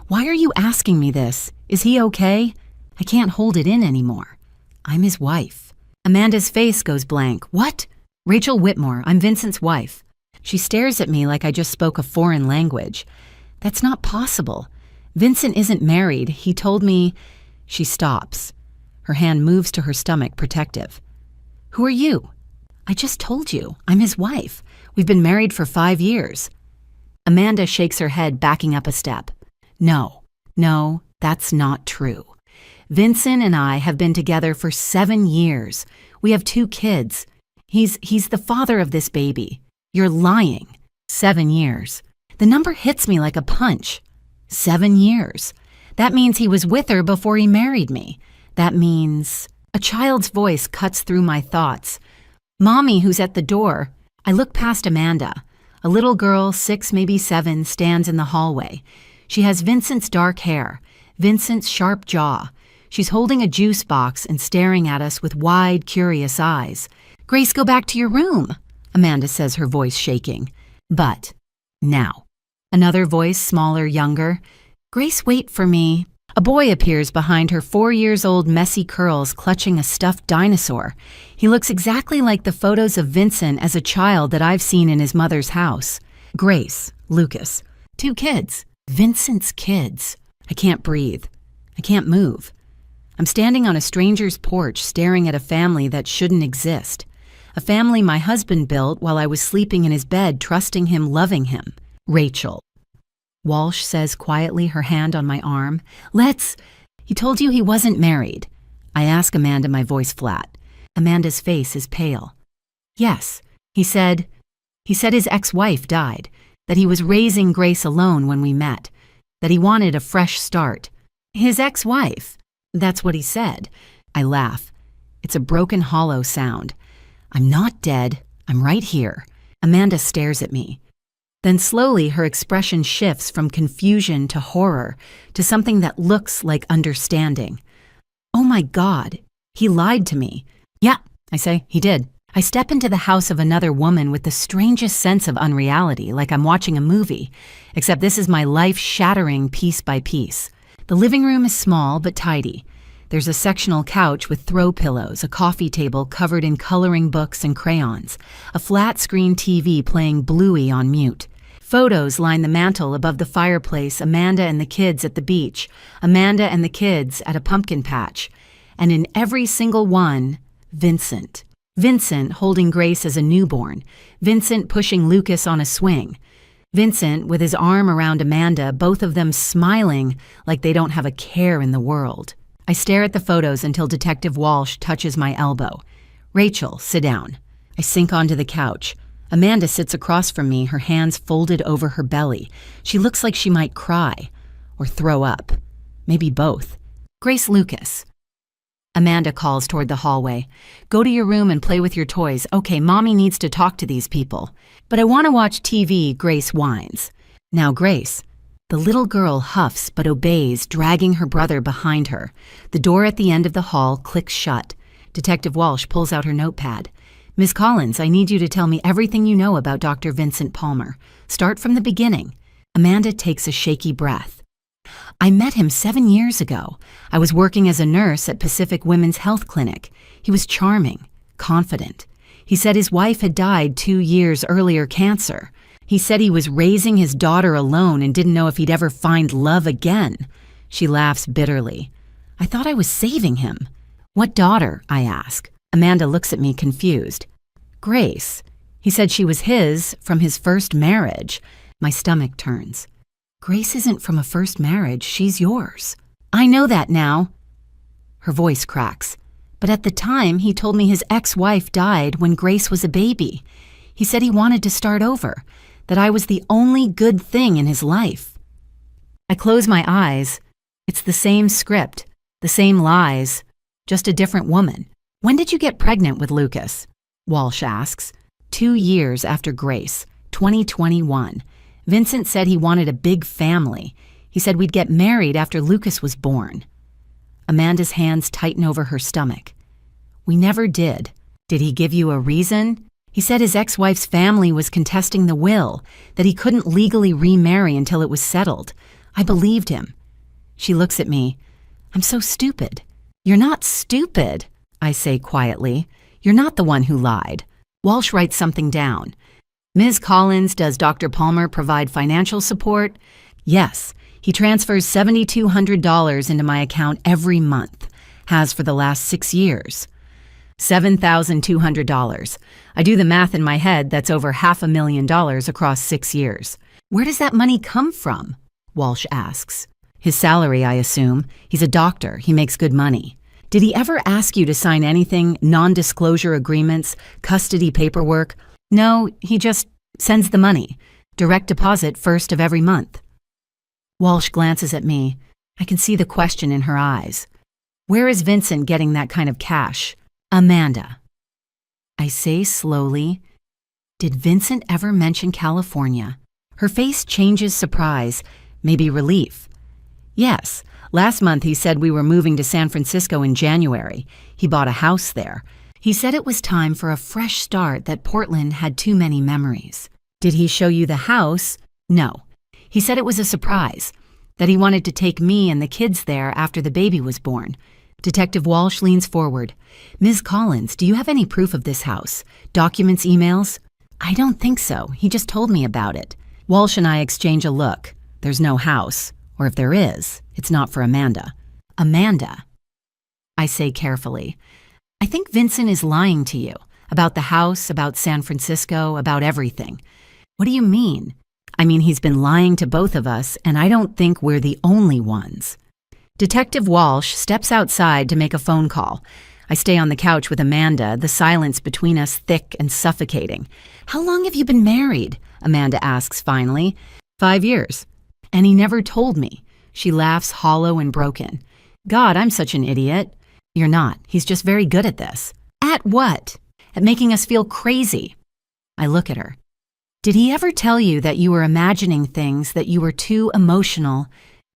Why are you asking me this? Is he okay? I can't hold it in anymore. I'm his wife. Amanda's face goes blank. What? Rachel Whitmore, I'm Vincent's wife. She stares at me like I just spoke a foreign language. That's not possible. Vincent isn't married. He told me. She stops. Her hand moves to her stomach, protective. Who are you? I just told you. I'm his wife. We've been married for 5 years. Amanda shakes her head, backing up a step. No, that's not true. Vincent and I have been together for 7 years. We have 2 kids. He's the father of this baby. You're lying. 7 years. The number hits me like a punch. 7 years. That means he was with her before he married me. That means... A child's voice cuts through my thoughts. Mommy, who's at the door. I look past Amanda. A little girl, 6, maybe 7, stands in the hallway. She has Vincent's dark hair, Vincent's sharp jaw. She's holding a juice box and staring at us with wide, curious eyes. Grace, go back to your room, Amanda says, her voice shaking. But, now. Another voice, smaller, younger. Grace, wait for me. A boy appears behind her, 4 years old, messy curls, clutching a stuffed dinosaur. He looks exactly like the photos of Vincent as a child that I've seen in his mother's house. Grace, Lucas, 2 kids. Vincent's kids. I can't breathe. I can't move. I'm standing on a stranger's porch staring at a family that shouldn't exist. A family my husband built while I was sleeping in his bed, trusting him, loving him. Rachel. Walsh says quietly, her hand on my arm. He told you he wasn't married. I ask Amanda, my voice flat. Amanda's face is pale. Yes, he said his ex-wife died, that he was raising Grace alone when we met, that he wanted a fresh start. His ex-wife? That's what he said. I laugh. It's a broken, hollow sound. I'm not dead. I'm right here. Amanda stares at me. Then slowly her expression shifts from confusion to horror to something that looks like understanding. Oh my God, he lied to me. Yeah, I say, he did. I step into the house of another woman with the strangest sense of unreality, like I'm watching a movie, except this is my life shattering piece by piece. The living room is small but tidy. There's a sectional couch with throw pillows, a coffee table covered in coloring books and crayons, a flat-screen TV playing Bluey on mute. Photos line the mantel above the fireplace, Amanda and the kids at the beach, Amanda and the kids at a pumpkin patch. And in every single one, Vincent. Vincent holding Grace as a newborn. Vincent pushing Lucas on a swing. Vincent with his arm around Amanda, both of them smiling like they don't have a care in the world. I stare at the photos until Detective Walsh touches my elbow. Rachel, sit down. I sink onto the couch. Amanda sits across from me, her hands folded over her belly. She looks like she might cry or throw up. Maybe both. Grace, Lucas. Amanda calls toward the hallway. Go to your room and play with your toys. Okay, Mommy needs to talk to these people. But I want to watch TV, Grace whines. Now, Grace. The little girl huffs but obeys, dragging her brother behind her. The door at the end of the hall clicks shut. Detective Walsh pulls out her notepad. Ms. Collins, I need you to tell me everything you know about Dr. Vincent Palmer. Start from the beginning. Amanda takes a shaky breath. I met him 7 years ago. I was working as a nurse at Pacific Women's Health Clinic. He was charming, confident. He said his wife had died 2 years earlier, cancer. He said he was raising his daughter alone and didn't know if he'd ever find love again. She laughs bitterly. I thought I was saving him. What daughter? I ask. Amanda looks at me confused. Grace. He said she was his from his first marriage. My stomach turns. Grace isn't from a first marriage. She's yours. I know that now. Her voice cracks. But at the time, he told me his ex-wife died when Grace was a baby. He said he wanted to start over, that I was the only good thing in his life. I close my eyes. It's the same script, the same lies, just a different woman. When did you get pregnant with Lucas? Walsh asks. 2 years after Grace, 2021. Vincent said he wanted a big family. He said we'd get married after Lucas was born. Amanda's hands tighten over her stomach. We never did. Did he give you a reason? He said his ex-wife's family was contesting the will, that he couldn't legally remarry until it was settled. I believed him. She looks at me. I'm so stupid. You're not stupid, I say quietly. You're not the one who lied. Walsh writes something down. Ms. Collins, does Dr. Palmer provide financial support? Yes. He transfers $7,200 into my account every month. Has for the last 6 years. $7,200. I do the math in my head, that's over $500,000 across 6 years. Where does that money come from? Walsh asks. His salary, I assume. He's a doctor. He makes good money. Did he ever ask you to sign anything, non-disclosure agreements, custody paperwork? No, he just sends the money. Direct deposit first of every month. Walsh glances at me. I can see the question in her eyes. Where is Vincent getting that kind of cash? Amanda. I say slowly, did Vincent ever mention California? Her face changes surprise, maybe relief. Yes, last month he said we were moving to San Francisco in January. He bought a house there. He said it was time for a fresh start, that Portland had too many memories. Did he show you the house? No. He said it was a surprise, that he wanted to take me and the kids there after the baby was born. Detective Walsh leans forward. Ms. Collins, do you have any proof of this house? Documents, emails? I don't think so. He just told me about it. Walsh and I exchange a look. There's no house. Or if there is, it's not for Amanda. Amanda? I say carefully. I think Vincent is lying to you. About the house, about San Francisco, about everything. What do you mean? I mean, he's been lying to both of us, and I don't think we're the only ones. Detective Walsh steps outside to make a phone call. I stay on the couch with Amanda, the silence between us thick and suffocating. How long have you been married? Amanda asks finally. 5 years. And he never told me. She laughs hollow and broken. God, I'm such an idiot. You're not. He's just very good at this. At what? At making us feel crazy. I look at her. Did he ever tell you that you were imagining things, that you were too emotional?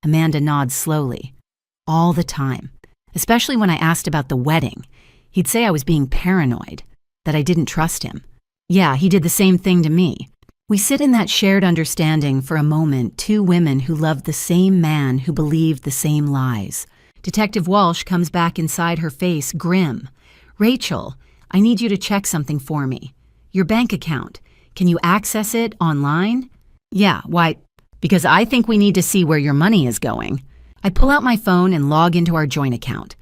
Amanda nods slowly. All the time. Especially when I asked about the wedding. He'd say I was being paranoid, that I didn't trust him. Yeah, he did the same thing to me. We sit in that shared understanding for a moment, two women who loved the same man, who believed the same lies. Detective Walsh comes back inside her face, grim. Rachel, I need you to check something for me. Your bank account. Can you access it online? Yeah, why? Because I think we need to see where your money is going. I pull out my phone and log into our joint account.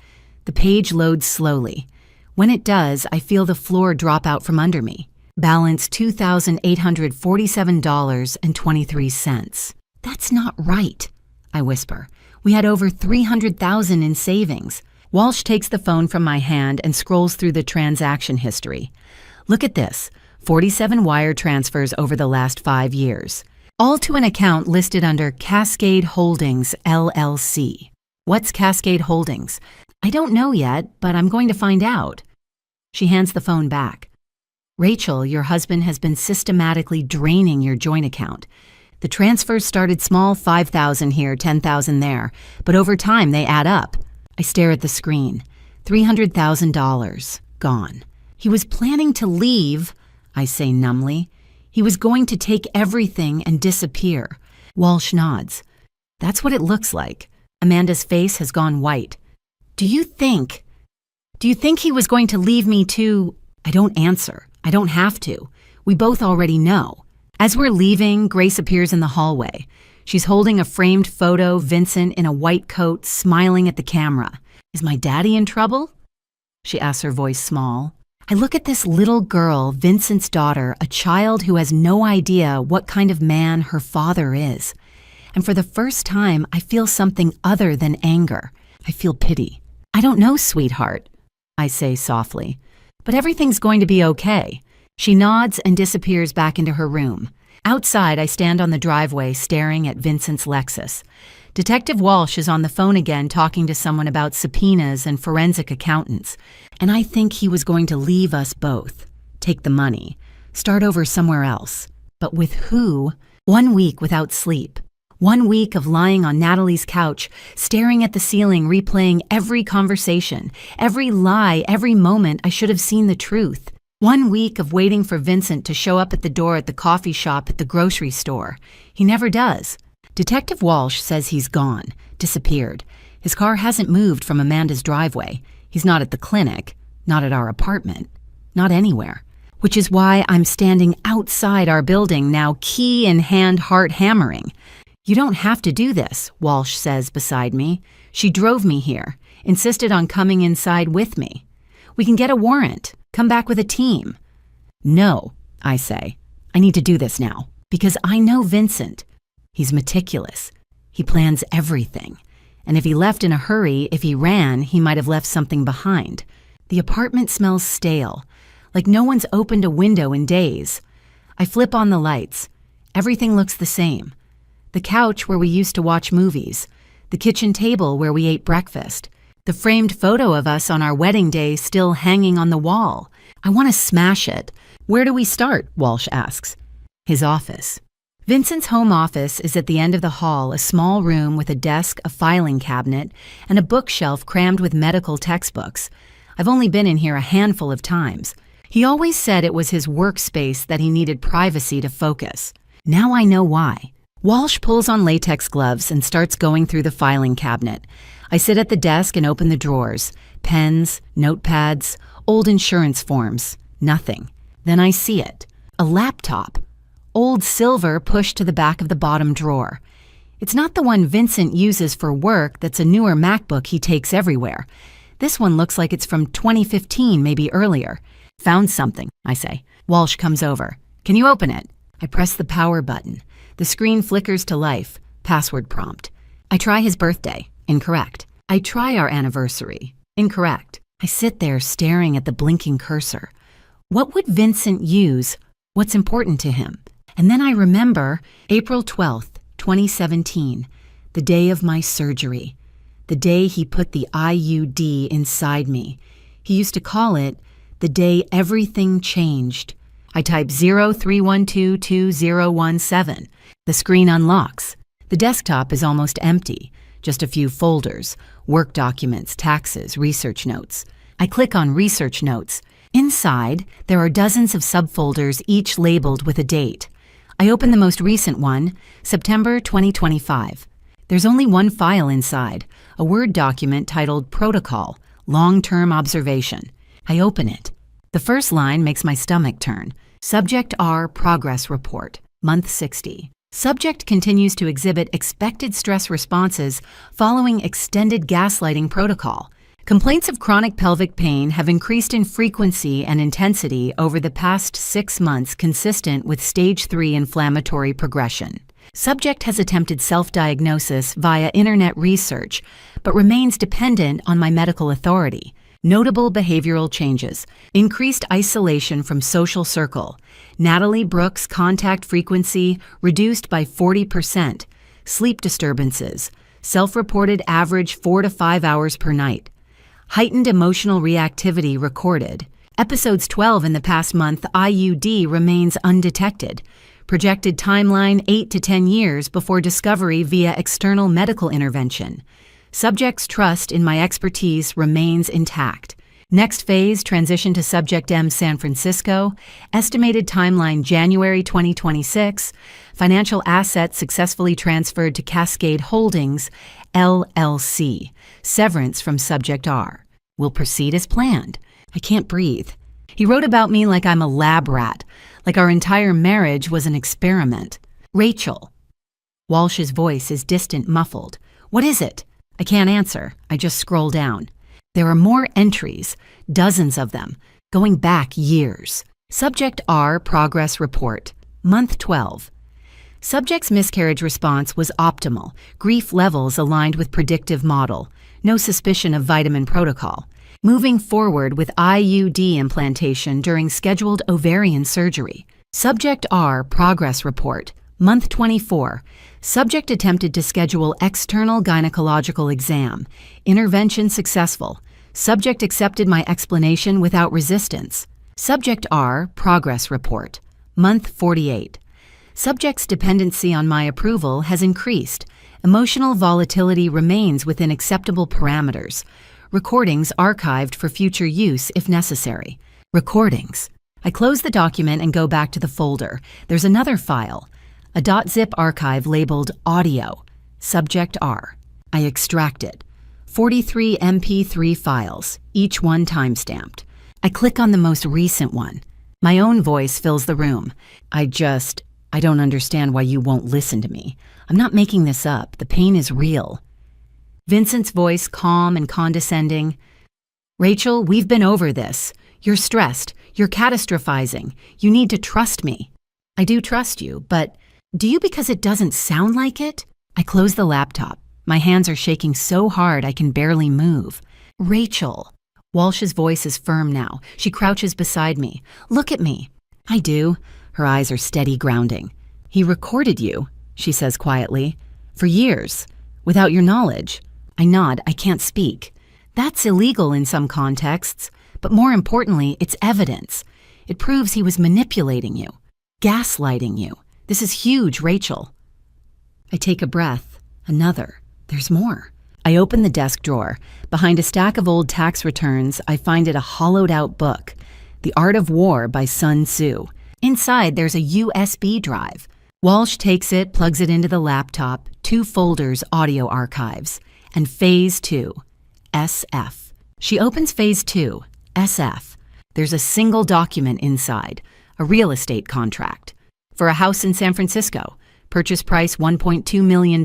The page loads slowly. When it does, I feel the floor drop out from under me. Balance $2,847.23. That's not right, I whisper. We had over $300,000 in savings. Walsh takes the phone from my hand and scrolls through the transaction history. Look at this, 47 wire transfers over the last 5 years. All to an account listed under Cascade Holdings, LLC. What's Cascade Holdings? I don't know yet, but I'm going to find out. She hands the phone back. Rachel, your husband has been systematically draining your joint account. The transfers started small, $5,000 here, $10,000 there, but over time they add up. I stare at the screen. $300,000 gone. He was planning to leave, I say numbly. He was going to take everything and disappear. Walsh nods. That's what it looks like. Amanda's face has gone white. Do you think he was going to leave me too? I don't answer. I don't have to. We both already know. As we're leaving, Grace appears in the hallway. She's holding a framed photo, Vincent in a white coat, smiling at the camera. Is my daddy in trouble? She asks, her voice small. I look at this little girl, Vincent's daughter, a child who has no idea what kind of man her father is. And for the first time, I feel something other than anger. I feel pity. I don't know, sweetheart, I say softly. But everything's going to be okay. She nods and disappears back into her room. Outside, I stand on the driveway staring at Vincent's Lexus. Detective Walsh is on the phone again talking to someone about subpoenas and forensic accountants. And I think he was going to leave us both. Take the money. Start over somewhere else. But with who? 1 week without sleep. 1 week of lying on Natalie's couch, staring at the ceiling, replaying every conversation, every lie, every moment I should have seen the truth. 1 week of waiting for Vincent to show up at the door at the coffee shop at the grocery store. He never does. Detective Walsh says he's gone, disappeared. His car hasn't moved from Amanda's driveway. He's not at the clinic, not at our apartment, not anywhere. which is why I'm standing outside our building now, key in hand, heart hammering. You don't have to do this, Walsh says beside me. She drove me here, insisted on coming inside with me. We can get a warrant, come back with a team. No, I say. I need to do this now, because I know Vincent. He's meticulous. He plans everything. And if he left in a hurry, if he ran, he might have left something behind. The apartment smells stale, like no one's opened a window in days. I flip on the lights. Everything looks the same. The couch where we used to watch movies, the kitchen table where we ate breakfast, the framed photo of us on our wedding day still hanging on the wall. I want to smash it. Where do we start? Walsh asks. His office. Vincent's home office is at the end of the hall, a small room with a desk, a filing cabinet, and a bookshelf crammed with medical textbooks. I've only been in here a handful of times. He always said it was his workspace, that he needed privacy to focus. Now I know why. Walsh pulls on latex gloves and starts going through the filing cabinet. I sit at the desk and open the drawers. Pens, notepads, old insurance forms. Nothing. Then I see it. A laptop. Old silver pushed to the back of the bottom drawer. It's not the one Vincent uses for work. That's a newer MacBook he takes everywhere. This one looks like it's from 2015, maybe earlier. Found something, I say. Walsh comes over. Can you open it? I press the power button. The screen flickers to life. Password prompt. I try his birthday. Incorrect. I try our anniversary. Incorrect. I sit there staring at the blinking cursor. What would Vincent use? What's important to him? And then I remember April 12th, 2017, the day of my surgery, the day he put the IUD inside me. He used to call it the day everything changed. I type 03122017. The screen unlocks. The desktop is almost empty, just a few folders, work documents, taxes, research notes. I click on research notes. Inside, there are dozens of subfolders, each labeled with a date. I open the most recent one, September 2025. There's only one file inside, a Word document titled Protocol, Long-Term Observation. I open it. The first line makes my stomach turn. Subject R Progress Report, Month 60. Subject continues to exhibit expected stress responses following extended gaslighting protocol. Complaints of chronic pelvic pain have increased in frequency and intensity over the past 6 months, consistent with stage 3 inflammatory progression. Subject has attempted self-diagnosis via internet research, but remains dependent on my medical authority. Notable behavioral changes. Increased isolation from social circle. Natalie Brooks' contact frequency reduced by 40%. Sleep disturbances. Self-reported average 4 to 5 hours per night. Heightened emotional reactivity recorded. Episodes 12 in the past month, IUD remains undetected. Projected timeline 8 to 10 years before discovery via external medical intervention. Subject's trust in my expertise remains intact. Next phase, transition to Subject M San Francisco. Estimated timeline January 2026. Financial assets successfully transferred to Cascade Holdings, LLC. Severance from Subject R. Will proceed as planned. I can't breathe. He wrote about me like I'm a lab rat, like our entire marriage was an experiment. Rachel. Walsh's voice is distant, muffled. What is it? I can't answer. I just scroll down. There are more entries, dozens of them, going back years. Subject R Progress Report, Month 12. Subject's miscarriage response was optimal, grief levels aligned with predictive model, no suspicion of vitamin protocol. Moving forward with IUD implantation during scheduled ovarian surgery. Subject R Progress Report, Month 24. Subject attempted to schedule external gynecological exam. Intervention successful. Subject accepted my explanation without resistance. Subject R Progress Report, Month 48. Subject's dependency on my approval has increased. Emotional volatility remains within acceptable parameters. Recordings archived for future use if necessary. Recordings. I close the document and go back to the folder. There's another file, a .zip archive labeled Audio, Subject R. I extract it. 43 MP3 files, each one timestamped. I click on the most recent one. My own voice fills the room. I don't understand why you won't listen to me. I'm not making this up. The pain is real. Vincent's voice, calm and condescending. Rachel, we've been over this. You're stressed. You're catastrophizing. You need to trust me. I do trust you, but do you because it doesn't sound like it? I close the laptop. My hands are shaking so hard I can barely move. Rachel. Walsh's voice is firm now. She crouches beside me. Look at me. I do. Her eyes are steady grounding. He recorded you, she says quietly. For years. Without your knowledge. I nod. I can't speak. That's illegal in some contexts. But more importantly, it's evidence. It proves he was manipulating you. Gaslighting you. This is huge, Rachel. I take a breath. Another. There's more. I open the desk drawer. Behind a stack of old tax returns, I find it a hollowed-out book, The Art of War by Sun Tzu. Inside, there's a USB drive. Walsh takes it, plugs it into the laptop, 2 folders, audio archives, and Phase 2, SF. She opens Phase 2, SF. There's a single document inside, a real estate contract. For a house in San Francisco, purchase price $1.2 million,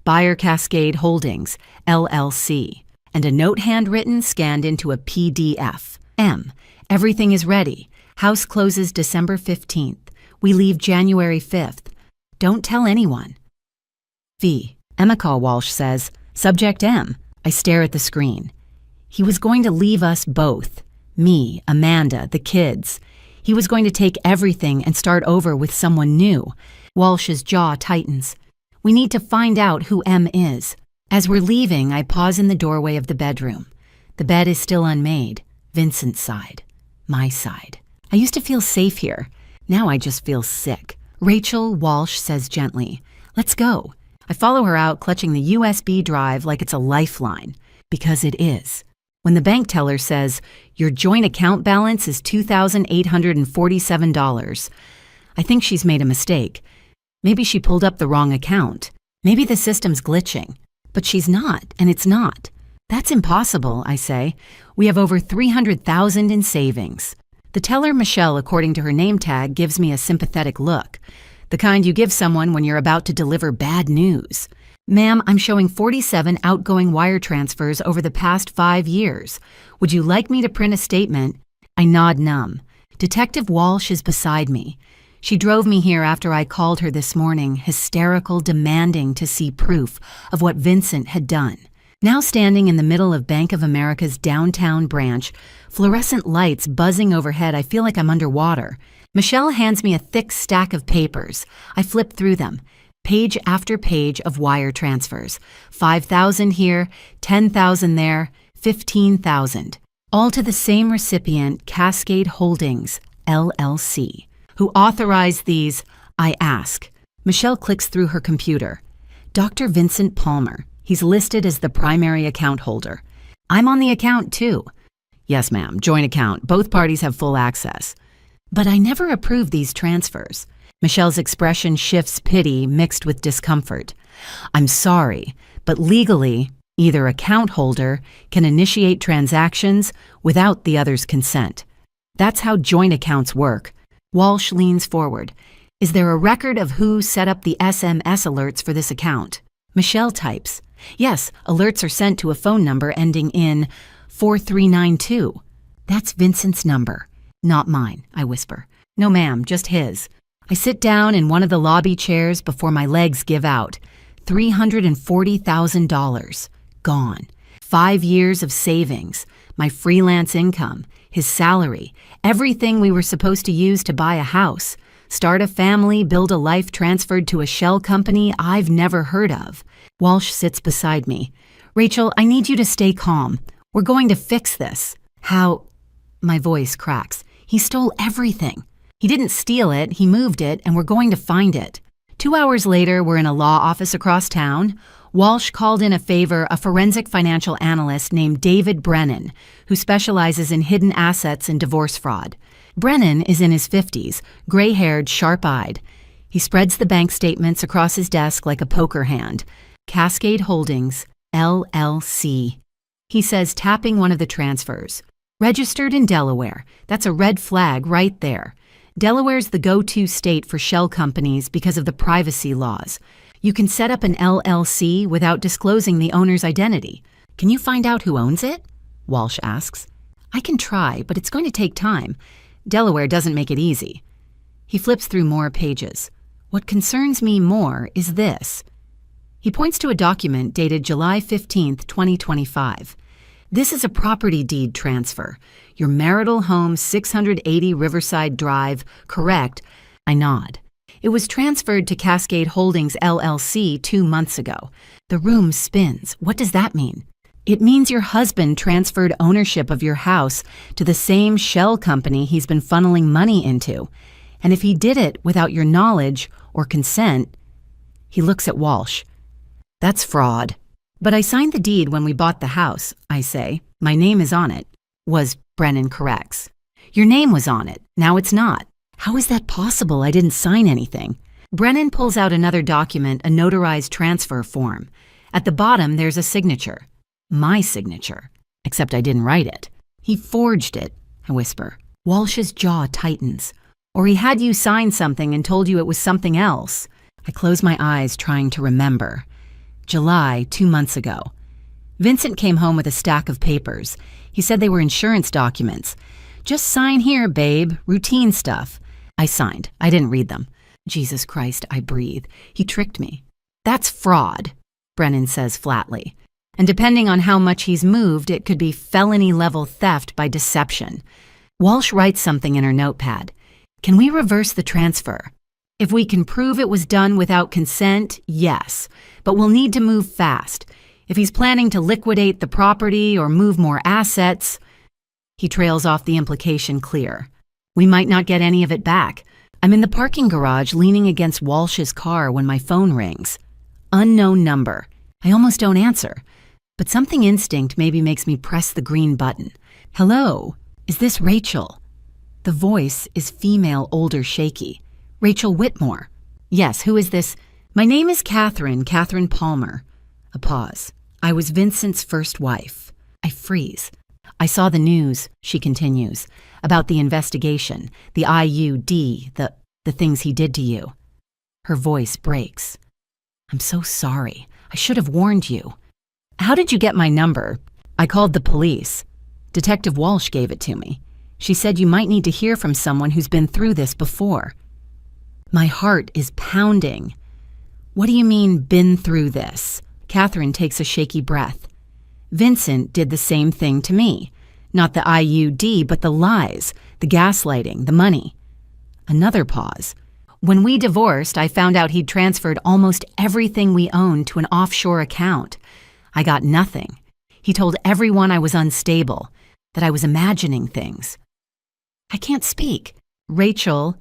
buyer Cascade Holdings, LLC, and a note handwritten scanned into a PDF. M. Everything is ready. House closes December 15th. We leave January 5th. Don't tell anyone. V. Emeka, Walsh says. Subject M. I stare at the screen. He was going to leave us both. Me, Amanda, the kids. He was going to take everything and start over with someone new. Walsh's jaw tightens. We need to find out who M is. As we're leaving, I pause in the doorway of the bedroom. The bed is still unmade. Vincent's side. My side. I used to feel safe here. Now I just feel sick. Rachel, Walsh says gently, let's go. I follow her out, clutching the USB drive like it's a lifeline. Because it is. When the bank teller says, your joint account balance is $2,847, I think she's made a mistake. Maybe she pulled up the wrong account. Maybe the system's glitching. But she's not, and it's not. That's impossible, I say. We have over $300,000 in savings. The teller, Michelle, according to her name tag, gives me a sympathetic look. The kind you give someone when you're about to deliver bad news. Ma'am, I'm showing 47 outgoing wire transfers over the past 5 years. Would you like me to print a statement? I nod numb. Detective Walsh is beside me. She drove me here after I called her this morning, hysterical, demanding to see proof of what Vincent had done. Now standing in the middle of Bank of America's downtown branch, fluorescent lights buzzing overhead, I feel like I'm underwater. Michelle hands me a thick stack of papers. I flip through them. Page after page of wire transfers. 5,000 here, 10,000 there, 15,000. All to the same recipient, Cascade Holdings, LLC. Who authorized these? I ask. Michelle clicks through her computer. Dr. Vincent Palmer. He's listed as the primary account holder. I'm on the account too. Yes, ma'am, joint account. Both parties have full access. But I never approved these transfers. Michelle's expression shifts pity mixed with discomfort. I'm sorry, but legally, either account holder can initiate transactions without the other's consent. That's how joint accounts work. Walsh leans forward. Is there a record of who set up the SMS alerts for this account? Michelle types. Yes, alerts are sent to a phone number ending in 4392. That's Vincent's number. Not mine, I whisper. No, ma'am, just his. I sit down in one of the lobby chairs before my legs give out. $340,000. Gone. 5 years of savings. My freelance income. His salary. Everything we were supposed to use to buy a house. Start a family, build a life transferred to a shell company I've never heard of. Walsh sits beside me. Rachel, I need you to stay calm. We're going to fix this. How? My voice cracks. He stole everything. He didn't steal it, he moved it, and we're going to find it. 2 hours later, we're in a law office across town. Walsh called in a favor a forensic financial analyst named David Brennan, who specializes in hidden assets and divorce fraud. Brennan is in his 50s, gray-haired, sharp-eyed. He spreads the bank statements across his desk like a poker hand. Cascade Holdings, LLC. He says, tapping one of the transfers. Registered in Delaware. That's a red flag right there. Delaware's the go-to state for shell companies because of the privacy laws. You can set up an LLC without disclosing the owner's identity. Can you find out who owns it? Walsh asks. I can try, but it's going to take time. Delaware doesn't make it easy. He flips through more pages. What concerns me more is this. He points to a document dated July 15, 2025. This is a property deed transfer. Your marital home, 680 Riverside Drive, correct? I nod. It was transferred to Cascade Holdings LLC 2 months ago. The room spins. What does that mean? It means your husband transferred ownership of your house to the same shell company he's been funneling money into. And if he did it without your knowledge or consent, he looks at Walsh. That's fraud. But I signed the deed when we bought the house, I say. My name is on it. Brennan corrects. Your name was on it. Now it's not. How is that possible? I didn't sign anything. Brennan pulls out another document, a notarized transfer form. At the bottom, there's a signature. My signature. Except I didn't write it. He forged it, I whisper. Walsh's jaw tightens. Or he had you sign something and told you it was something else. I close my eyes, trying to remember. July, 2 months ago. Vincent came home with a stack of papers. He said they were insurance documents. Just sign here, babe. Routine stuff. I signed. I didn't read them. Jesus Christ, I breathe. He tricked me. That's fraud, Brennan says flatly. And depending on how much he's moved, it could be felony-level theft by deception. Walsh writes something in her notepad. Can we reverse the transfer? If we can prove it was done without consent, yes. But we'll need to move fast. If he's planning to liquidate the property or move more assets, he trails off the implication clear. We might not get any of it back. I'm in the parking garage leaning against Walsh's car when my phone rings. Unknown number. I almost don't answer. But something instinct maybe makes me press the green button. Hello, is this Rachel? The voice is female, older, shaky. Rachel Whitmore. Yes, who is this? My name is Catherine Palmer. A pause. I was Vincent's first wife. I freeze. I saw the news, she continues, about the investigation, the IUD, the things he did to you. Her voice breaks. I'm so sorry. I should have warned you. How did you get my number? I called the police. Detective Walsh gave it to me. She said you might need to hear from someone who's been through this before. My heart is pounding. What do you mean, been through this? Catherine takes a shaky breath. Vincent did the same thing to me. Not the IUD, but the lies, the gaslighting, the money. Another pause. When we divorced, I found out he'd transferred almost everything we owned to an offshore account. I got nothing. He told everyone I was unstable, that I was imagining things. I can't speak. Rachel,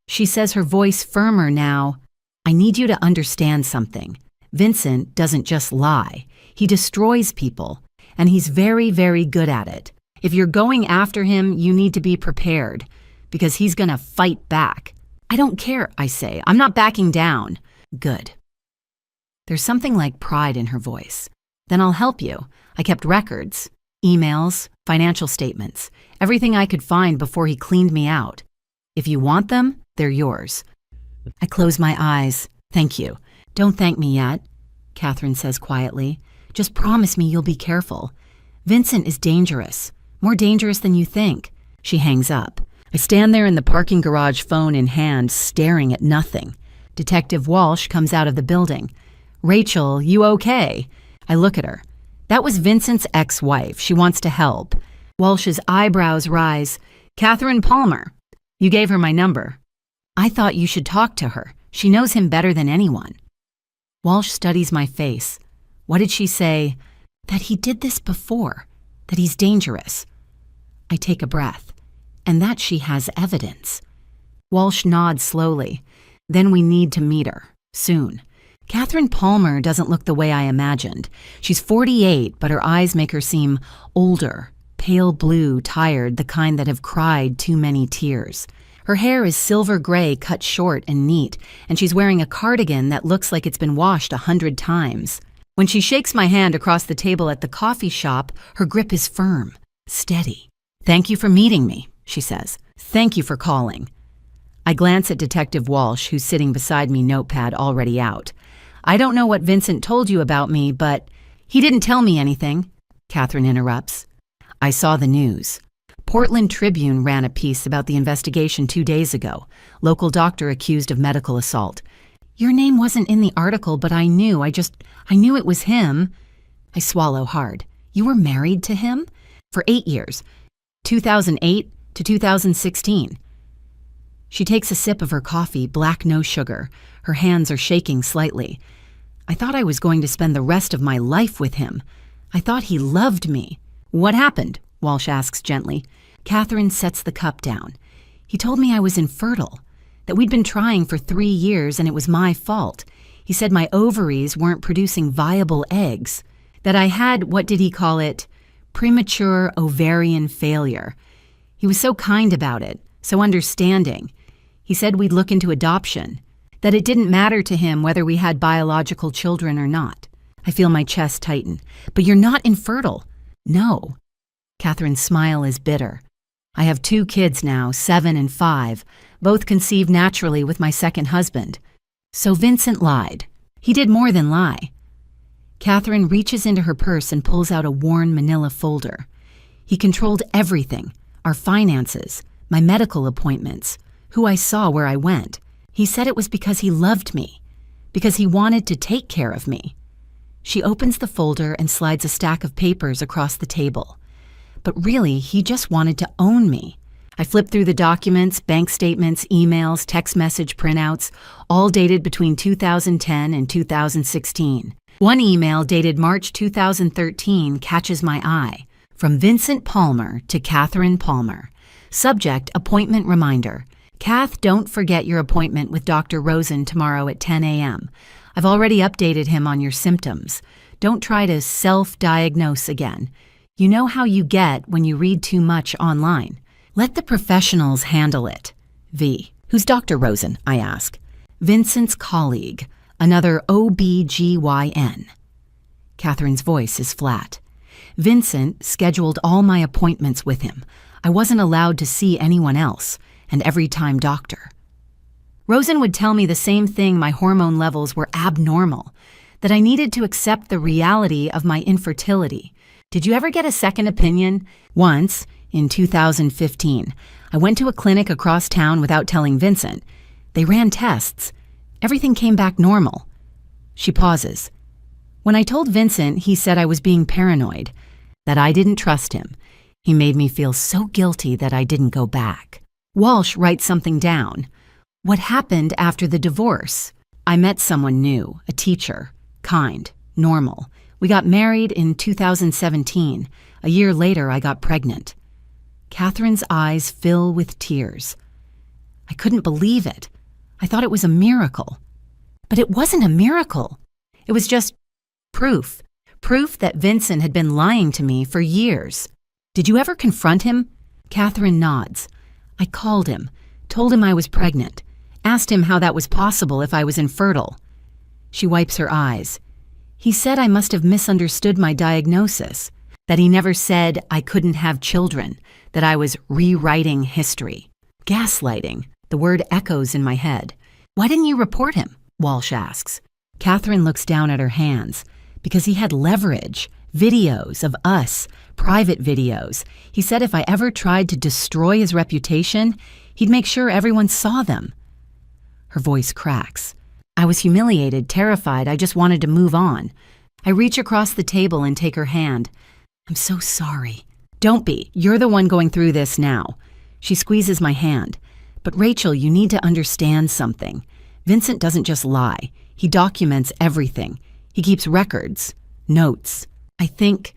she says, her voice firmer now. I need you to understand something. Vincent doesn't just lie. He destroys people, and he's very, very good at it. If you're going after him, you need to be prepared, because he's gonna fight back. I don't care, I say. I'm not backing down. Good. There's something like pride in her voice. Then I'll help you. I kept records, emails, financial statements, everything I could find before he cleaned me out. If you want them, they're yours. I close my eyes. Thank you. Don't thank me yet, Catherine says quietly. Just promise me you'll be careful. Vincent is dangerous. More dangerous than you think. She hangs up. I stand there in the parking garage, phone in hand, staring at nothing. Detective Walsh comes out of the building. Rachel, you okay? I look at her. That was Vincent's ex-wife. She wants to help. Walsh's eyebrows rise. Catherine Palmer. You gave her my number. I thought you should talk to her. She knows him better than anyone. Walsh studies my face. What did she say? That he did this before. That he's dangerous. I take a breath. And that she has evidence. Walsh nods slowly. Then we need to meet her. Soon. Catherine Palmer doesn't look the way I imagined. She's 48, but her eyes make her seem older, pale blue, tired, the kind that have cried too many tears. Her hair is silver gray, cut short and neat, and she's wearing a cardigan that looks like it's been washed 100 times. When she shakes my hand across the table at the coffee shop, her grip is firm, steady. "Thank you for meeting me," she says. "Thank you for calling." I glance at Detective Walsh, who's sitting beside me, notepad already out. "I don't know what Vincent told you about me, but—" "He didn't tell me anything," Catherine interrupts. "I saw the news. Portland Tribune ran a piece about the investigation 2 days ago. Local doctor accused of medical assault. Your name wasn't in the article, but I knew it was him." I swallow hard. "You were married to him? For 8 years. 2008 to 2016. She takes a sip of her coffee, black, no sugar. Her hands are shaking slightly. "I thought I was going to spend the rest of my life with him. I thought he loved me." "What happened?" Walsh asks gently. Catherine sets the cup down. "He told me I was infertile, that we'd been trying for 3 years and it was my fault. He said my ovaries weren't producing viable eggs, that I had, what did he call it, premature ovarian failure. He was so kind about it, so understanding. He said we'd look into adoption, that it didn't matter to him whether we had biological children or not." I feel my chest tighten. "But you're not infertile." "No." Catherine's smile is bitter. "I have 2 kids now, 7 and 5, both conceived naturally with my second husband. So Vincent lied. He did more than lie." Catherine reaches into her purse and pulls out a worn manila folder. "He controlled everything, our finances, my medical appointments, who I saw where I went. He said it was because he loved me, because he wanted to take care of me." She opens the folder and slides a stack of papers across the table. "But really, he just wanted to own me." I flip through the documents, bank statements, emails, text message printouts, all dated between 2010 and 2016. One email dated March 2013 catches my eye. From Vincent Palmer to Catherine Palmer. Subject, appointment reminder. "Kath, don't forget your appointment with Dr. Rosen tomorrow at 10 a.m. I've already updated him on your symptoms. Don't try to self-diagnose again. You know how you get when you read too much online. Let the professionals handle it. V." "Who's Dr. Rosen?" I ask. "Vincent's colleague, another OB-GYN. Catherine's voice is flat. "Vincent scheduled all my appointments with him. I wasn't allowed to see anyone else, and every-time doctor. Rosen would tell me the same thing, my hormone levels were abnormal, that I needed to accept the reality of my infertility. Did you ever get a second opinion? Once, in 2015, I went to a clinic across town without telling Vincent. They ran tests. Everything came back normal." She pauses. "When I told Vincent, he said I was being paranoid, that I didn't trust him. He made me feel so guilty that I didn't go back." Walsh writes something down. "What happened after the divorce? I met someone new, a teacher, kind, normal. We got married in 2017. A year later, I got pregnant." Catherine's eyes fill with tears. "I couldn't believe it. I thought it was a miracle." "But it wasn't a miracle. It was just proof that Vincent had been lying to me for years." "Did you ever confront him?" Catherine nods. "I called him, told him I was pregnant, asked him how that was possible if I was infertile." She wipes her eyes. "He said I must have misunderstood my diagnosis, that he never said I couldn't have children, that I was rewriting history." Gaslighting. The word echoes in my head. "Why didn't you report him?" Walsh asks. Catherine looks down at her hands. "Because he had leverage, videos of us, private videos. He said if I ever tried to destroy his reputation, he'd make sure everyone saw them." Her voice cracks. I was humiliated, terrified. I just wanted to move on. I reach across the table and take her hand. "I'm so sorry." "Don't be. You're the one going through this now." She squeezes my hand. "But Rachel, you need to understand something. Vincent doesn't just lie. He documents everything. He keeps records, notes. I think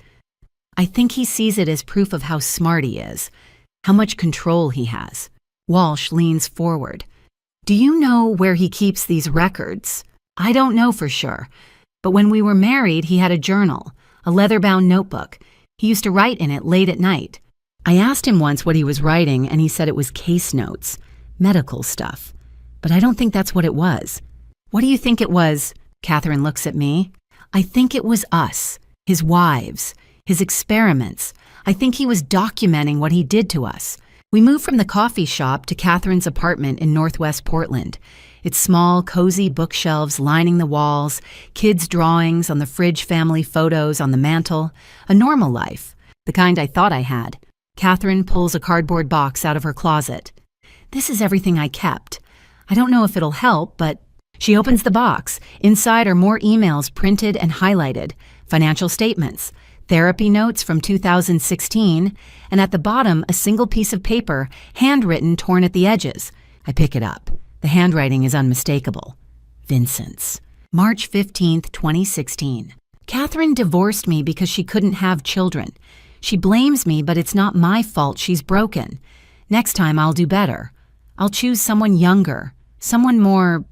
he sees it as proof of how smart he is, how much control he has." Walsh leans forward. "Do you know where he keeps these records?" "I don't know for sure. But when we were married, he had a journal, a leather-bound notebook. He used to write in it late at night. I asked him once what he was writing, and he said it was case notes, medical stuff. But I don't think that's what it was." "What do you think it was?" Catherine looks at me. "I think it was us, his wives. His experiments. I think he was documenting what he did to us. We moved from the coffee shop to Catherine's apartment in Northwest Portland. Its small, cozy bookshelves lining the walls, kids' drawings on the fridge, family photos on the mantel. A normal life, the kind I thought I had. Catherine pulls a cardboard box out of her closet. This is everything I kept. I don't know if it'll help, but she opens the box. Inside are more emails printed and highlighted, financial statements, therapy notes from 2016, and at the bottom, a single piece of paper, handwritten, torn at the edges. I pick it up. The handwriting is unmistakable. Vincent's. March 15th, 2016. Catherine divorced me because she couldn't have children. She blames me, but it's not my fault she's broken. Next time I'll do better. I'll choose someone younger, someone more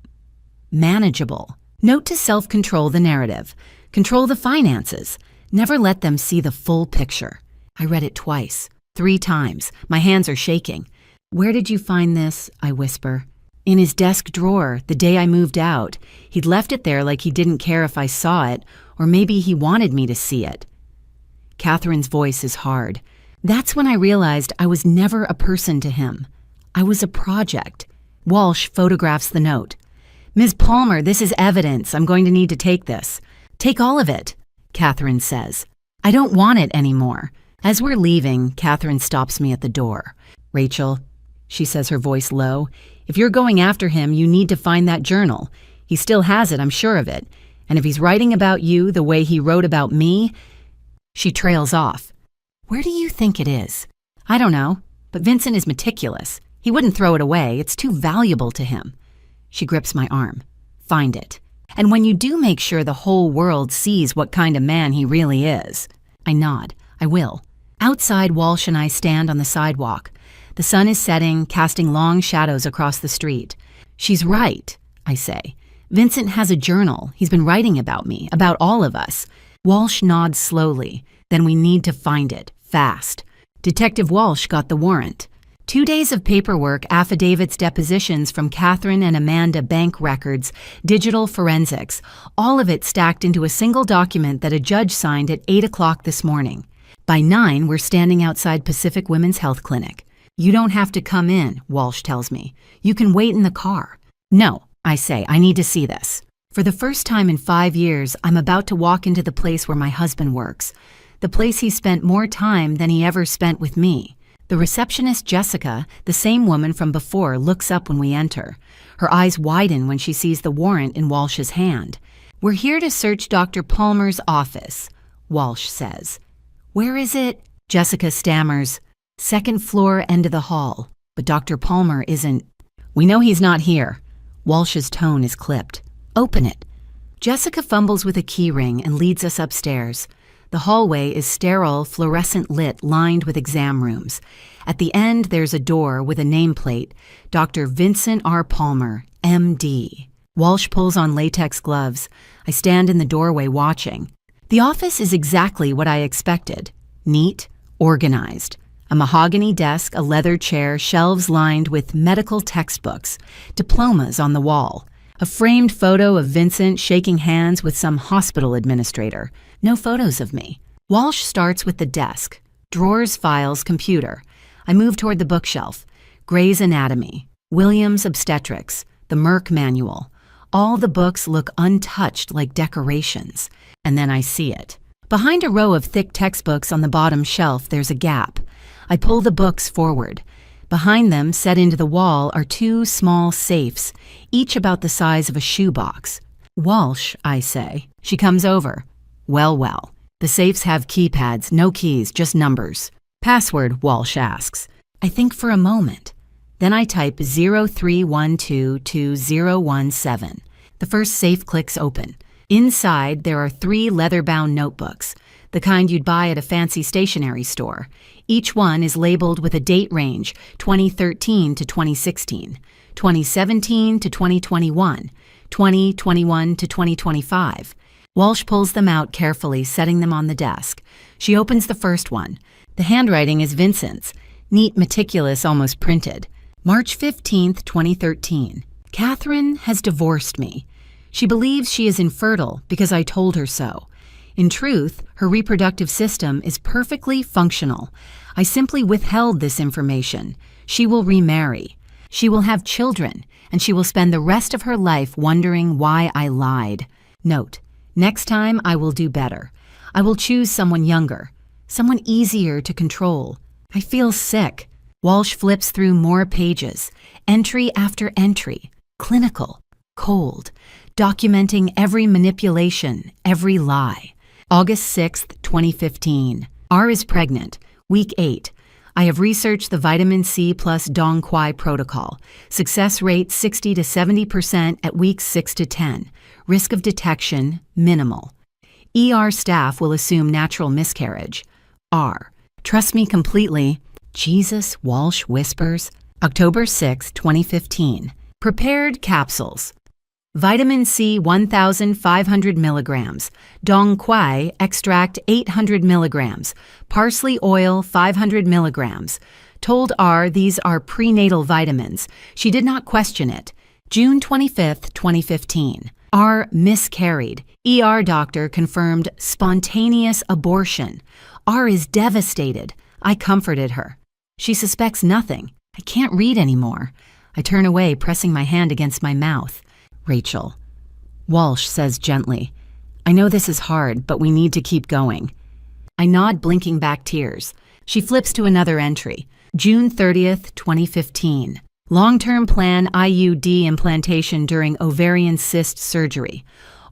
manageable. Note to self-control the narrative. Control the finances. Never let them see the full picture. I read it twice, 3 times. My hands are shaking. Where did you find this? I whisper. In his desk drawer, the day I moved out. He'd left it there like he didn't care if I saw it, or maybe he wanted me to see it. Catherine's voice is hard. That's when I realized I was never a person to him. I was a project. Walsh photographs the note. Ms. Palmer, this is evidence. I'm going to need to take this. Take all of it, Catherine says. I don't want it anymore. As we're leaving, Catherine stops me at the door. Rachel, she says, her voice low, if you're going after him, you need to find that journal. He still has it, I'm sure of it. And if he's writing about you the way he wrote about me... She trails off. Where do you think it is? I don't know, but Vincent is meticulous. He wouldn't throw it away. It's too valuable to him. She grips my arm. Find it. And when you do, make sure the whole world sees what kind of man he really is. I nod. I will. Outside, Walsh and I stand on the sidewalk. The sun is setting, casting long shadows across the street. She's right, I say. Vincent has a journal. He's been writing about me, about all of us. Walsh nods slowly. Then we need to find it, fast. Detective Walsh got the warrant. 2 days of paperwork, affidavits, depositions from Catherine and Amanda, bank records, digital forensics, all of it stacked into a single document that a judge signed at 8 o'clock this morning. By 9, we're standing outside Pacific Women's Health Clinic. You don't have to come in, Walsh tells me. You can wait in the car. No, I say, I need to see this. For the first time in 5 years, I'm about to walk into the place where my husband works, the place he spent more time than he ever spent with me. The receptionist, Jessica, the same woman from before, looks up when we enter. Her eyes widen when she sees the warrant in Walsh's hand. We're here to search Dr. Palmer's office, Walsh says. Where is it? Jessica stammers. 2nd floor, end of the hall. But Dr. Palmer isn't. We know he's not here. Walsh's tone is clipped. Open it. Jessica fumbles with a key ring and leads us upstairs. The hallway is sterile, fluorescent lit, lined with exam rooms. At the end, there's a door with a nameplate, Dr. Vincent R. Palmer, M.D. Walsh pulls on latex gloves. I stand in the doorway watching. The office is exactly what I expected. Neat, organized. A mahogany desk, a leather chair, shelves lined with medical textbooks, diplomas on the wall. A framed photo of Vincent shaking hands with some hospital administrator. No photos of me. Walsh starts with the desk. Drawers, files, computer. I move toward the bookshelf. Gray's Anatomy, Williams Obstetrics, the Merck Manual. All the books look untouched like decorations. And then I see it. Behind a row of thick textbooks on the bottom shelf, there's a gap. I pull the books forward. Behind them, set into the wall, are 2 small safes, each about the size of a shoebox. Walsh, I say. She comes over. Well. The safes have keypads, no keys, just numbers. Password, Walsh asks. I think for a moment. Then I type 03122017. The first safe clicks open. Inside, there are 3 leather-bound notebooks, the kind you'd buy at a fancy stationery store. Each one is labeled with a date range, 2013 to 2016, 2017 to 2021, 2021 to 2025. Walsh pulls them out carefully, setting them on the desk. She opens the first one. The handwriting is Vincent's, neat, meticulous, almost printed. March 15th, 2013. Catherine has divorced me. She believes she is infertile because I told her so. In truth, her reproductive system is perfectly functional. I simply withheld this information. She will remarry. She will have children, and she will spend the rest of her life wondering why I lied. Note: next time I will do better. I will choose someone younger, someone easier to control. I feel sick. Walsh flips through more pages, entry after entry, clinical, cold, documenting every manipulation, every lie. August 6th, 2015. R is pregnant. Week 8. I have researched the vitamin C plus Dong Quai protocol. Success rate 60 to 70% at weeks 6 to 10. Risk of detection minimal. ER staff will assume natural miscarriage. R. Trust me completely. Jesus, Walsh whispers. October 6, 2015. Prepared capsules. Vitamin C 1,500 milligrams. Dong Quai extract 800 milligrams. Parsley oil 500 milligrams. Told R these are prenatal vitamins. She did not question it. June 25, 2015. R miscarried. ER doctor confirmed spontaneous abortion. R is devastated. I comforted her. She suspects nothing. I can't read anymore. I turn away, pressing my hand against my mouth. Rachel. Walsh says gently, I know this is hard, but we need to keep going. I nod, blinking back tears. She flips to another entry. June 30th, 2015. Long-term plan IUD implantation during ovarian cyst surgery.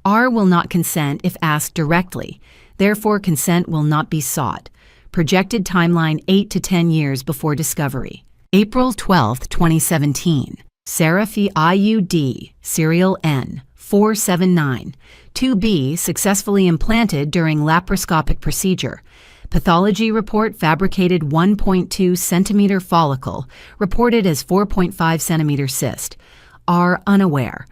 R will not consent if asked directly. Therefore, consent will not be sought. Projected timeline 8 to 10 years before discovery. April 12, 2017. Seraphy IUD, serial N, 479. 2B successfully implanted during laparoscopic procedure. Pathology report fabricated 1.2 centimeter follicle, reported as 4.5 centimeter cyst. R unaware.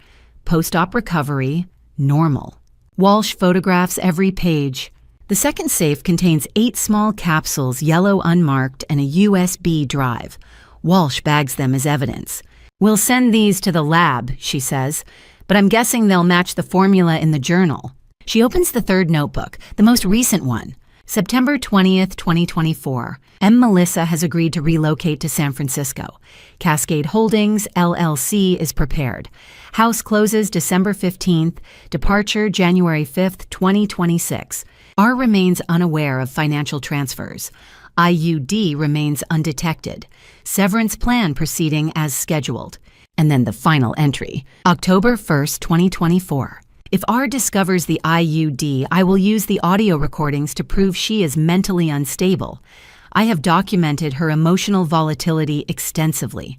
Post-op recovery, normal. Walsh photographs every page. The second safe contains 8 small capsules, yellow unmarked, and a USB drive. Walsh bags them as evidence. We'll send these to the lab, she says, but I'm guessing they'll match the formula in the journal. She opens the third notebook, the most recent one. September 20th, 2024. M. Melissa has agreed to relocate to San Francisco. Cascade Holdings, LLC is prepared. House closes December 15th. Departure January 5th, 2026. R remains unaware of financial transfers. IUD remains undetected. Severance plan proceeding as scheduled. And then the final entry, October 1st, 2024. If R discovers the IUD, I will use the audio recordings to prove she is mentally unstable. I have documented her emotional volatility extensively.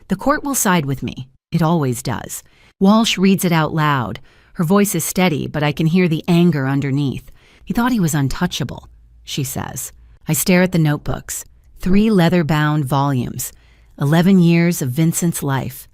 The court will side with me. It always does. Walsh reads it out loud. Her voice is steady, but I can hear the anger underneath. He thought he was untouchable, she says. I stare at the notebooks. 3 leather-bound volumes. 11 years of Vincent's life.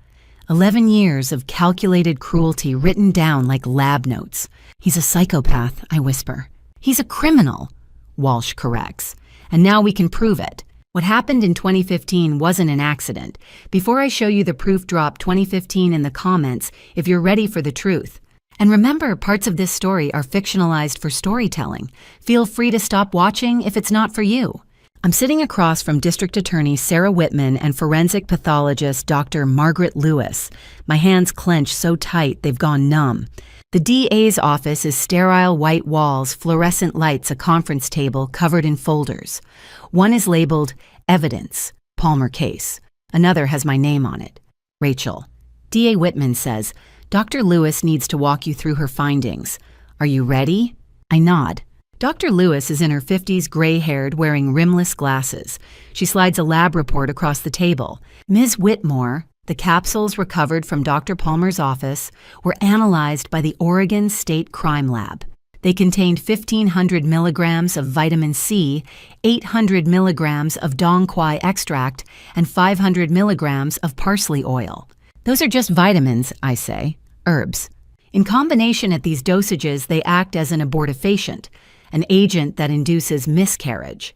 11 years of calculated cruelty written down like lab notes. He's a psychopath, I whisper. He's a criminal, Walsh corrects. And now we can prove it. What happened in 2015 wasn't an accident. Before I show you the proof, drop 2015 in the comments if you're ready for the truth. And remember, parts of this story are fictionalized for storytelling. Feel free to stop watching if it's not for you. I'm sitting across from District Attorney Sarah Whitman and forensic pathologist Dr. Margaret Lewis. My hands clench so tight they've gone numb. The DA's office is sterile white walls, fluorescent lights, a conference table covered in folders. One is labeled Evidence, Palmer Case. Another has my name on it, Rachel. DA Whitman says, Dr. Lewis needs to walk you through her findings. Are you ready? I nod. Dr. Lewis is in her 50s, gray-haired, wearing rimless glasses. She slides a lab report across the table. Ms. Whitmore, the capsules recovered from Dr. Palmer's office were analyzed by the Oregon State Crime Lab. They contained 1,500 milligrams of vitamin C, 800 milligrams of Dong Quai extract, and 500 milligrams of parsley oil. Those are just vitamins, I say, herbs. In combination at these dosages, they act as an abortifacient, an agent that induces miscarriage.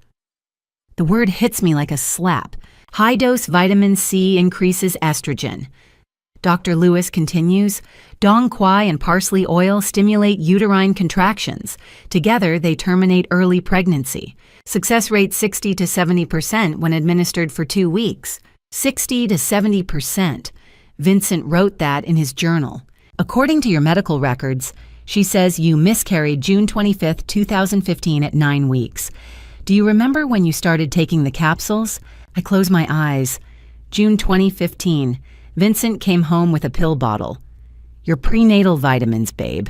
The word hits me like a slap. High-dose vitamin C increases estrogen. Dr. Lewis continues, Dong Quai and parsley oil stimulate uterine contractions. Together, they terminate early pregnancy. Success rate 60 to 70% when administered for 2 weeks. 60 to 70%. Vincent wrote that in his journal. According to your medical records, she says you miscarried June 25, 2015 at 9 weeks. Do you remember when you started taking the capsules? I close my eyes. June 2015. Vincent came home with a pill bottle. Your prenatal vitamins, babe.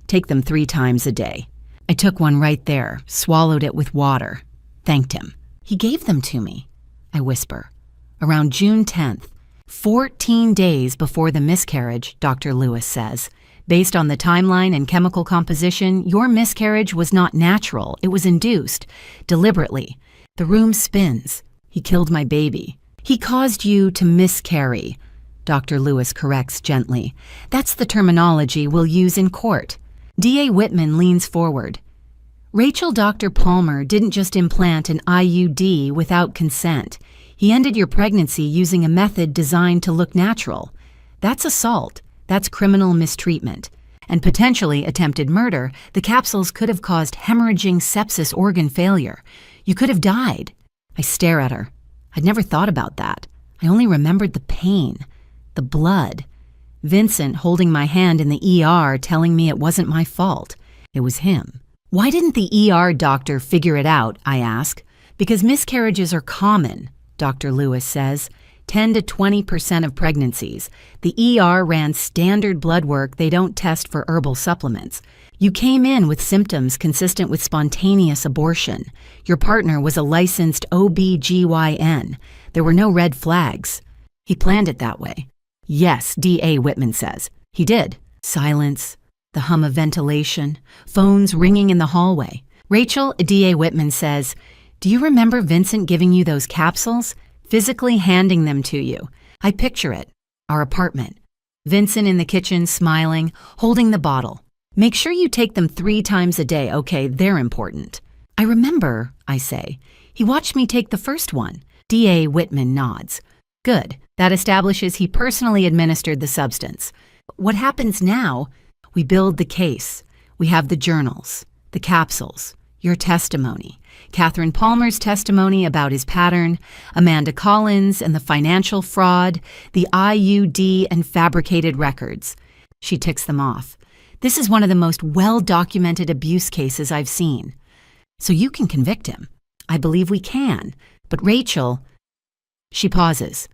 Take them 3 times a day. I took one right there, swallowed it with water. Thanked him. He gave them to me, I whisper. Around June 10th, 14 days before the miscarriage, Dr. Lewis says. Based on the timeline and chemical composition, your miscarriage was not natural. It was induced, deliberately. The room spins. He killed my baby. He caused you to miscarry. Dr. Lewis corrects gently. That's the terminology we'll use in court. D.A. Whitman leans forward. Rachel, Dr. Palmer didn't just implant an IUD without consent. He ended your pregnancy using a method designed to look natural. That's assault. That's criminal mistreatment. And potentially attempted murder. The capsules could have caused hemorrhaging sepsis organ failure. You could have died. I stare at her. I'd never thought about that. I only remembered the pain. The blood. Vincent holding my hand in the ER telling me it wasn't my fault. It was him. Why didn't the ER doctor figure it out, I ask. Because miscarriages are common, Dr. Lewis says. 10 to 20% of pregnancies. The ER ran standard blood work. They don't test for herbal supplements. You came in with symptoms consistent with spontaneous abortion. Your partner was a licensed OB/GYN. There were no red flags. He planned it that way. Yes, D.A. Whitman says. He did. Silence, the hum of ventilation, phones ringing in the hallway. Rachel, D.A. Whitman says, do you remember Vincent giving you those capsules? Physically handing them to you. I picture it. Our apartment. Vincent in the kitchen smiling, holding the bottle. Make sure you take them 3 times a day, okay? They're important. I remember, I say. He watched me take the first one. D.A. Whitman nods. Good. That establishes he personally administered the substance. What happens now? We build the case. We have the journals, the capsules, your testimony, Catherine Palmer's testimony about his pattern, Amanda Collins and the financial fraud, the IUD and fabricated records. She ticks them off. This is one of the most well-documented abuse cases I've seen. So you can convict him. I believe we can. But Rachel... She pauses.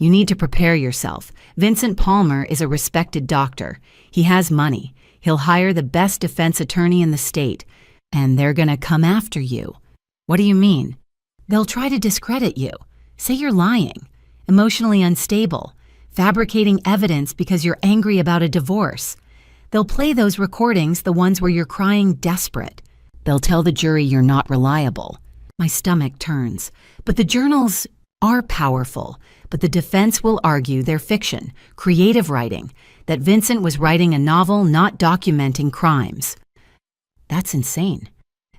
You need to prepare yourself. Vincent Palmer is a respected doctor. He has money. He'll hire the best defense attorney in the state. And they're gonna come after you. What do you mean? They'll try to discredit you. Say you're lying, emotionally unstable, fabricating evidence because you're angry about a divorce. They'll play those recordings, the ones where you're crying desperate. They'll tell the jury you're not reliable. My stomach turns. But the journals are powerful. But the defense will argue they're fiction, creative writing, that Vincent was writing a novel not documenting crimes. That's insane.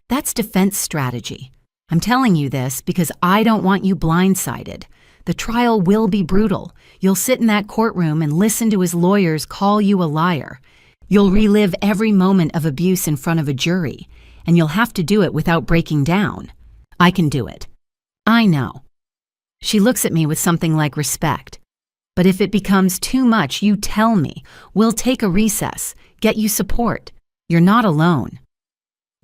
That's defense strategy. I'm telling you this because I don't want you blindsided. The trial will be brutal. You'll sit in that courtroom and listen to his lawyers call you a liar. You'll relive every moment of abuse in front of a jury, and you'll have to do it without breaking down. I can do it. I know. She looks at me with something like respect. But if it becomes too much, you tell me. We'll take a recess, get you support. You're not alone.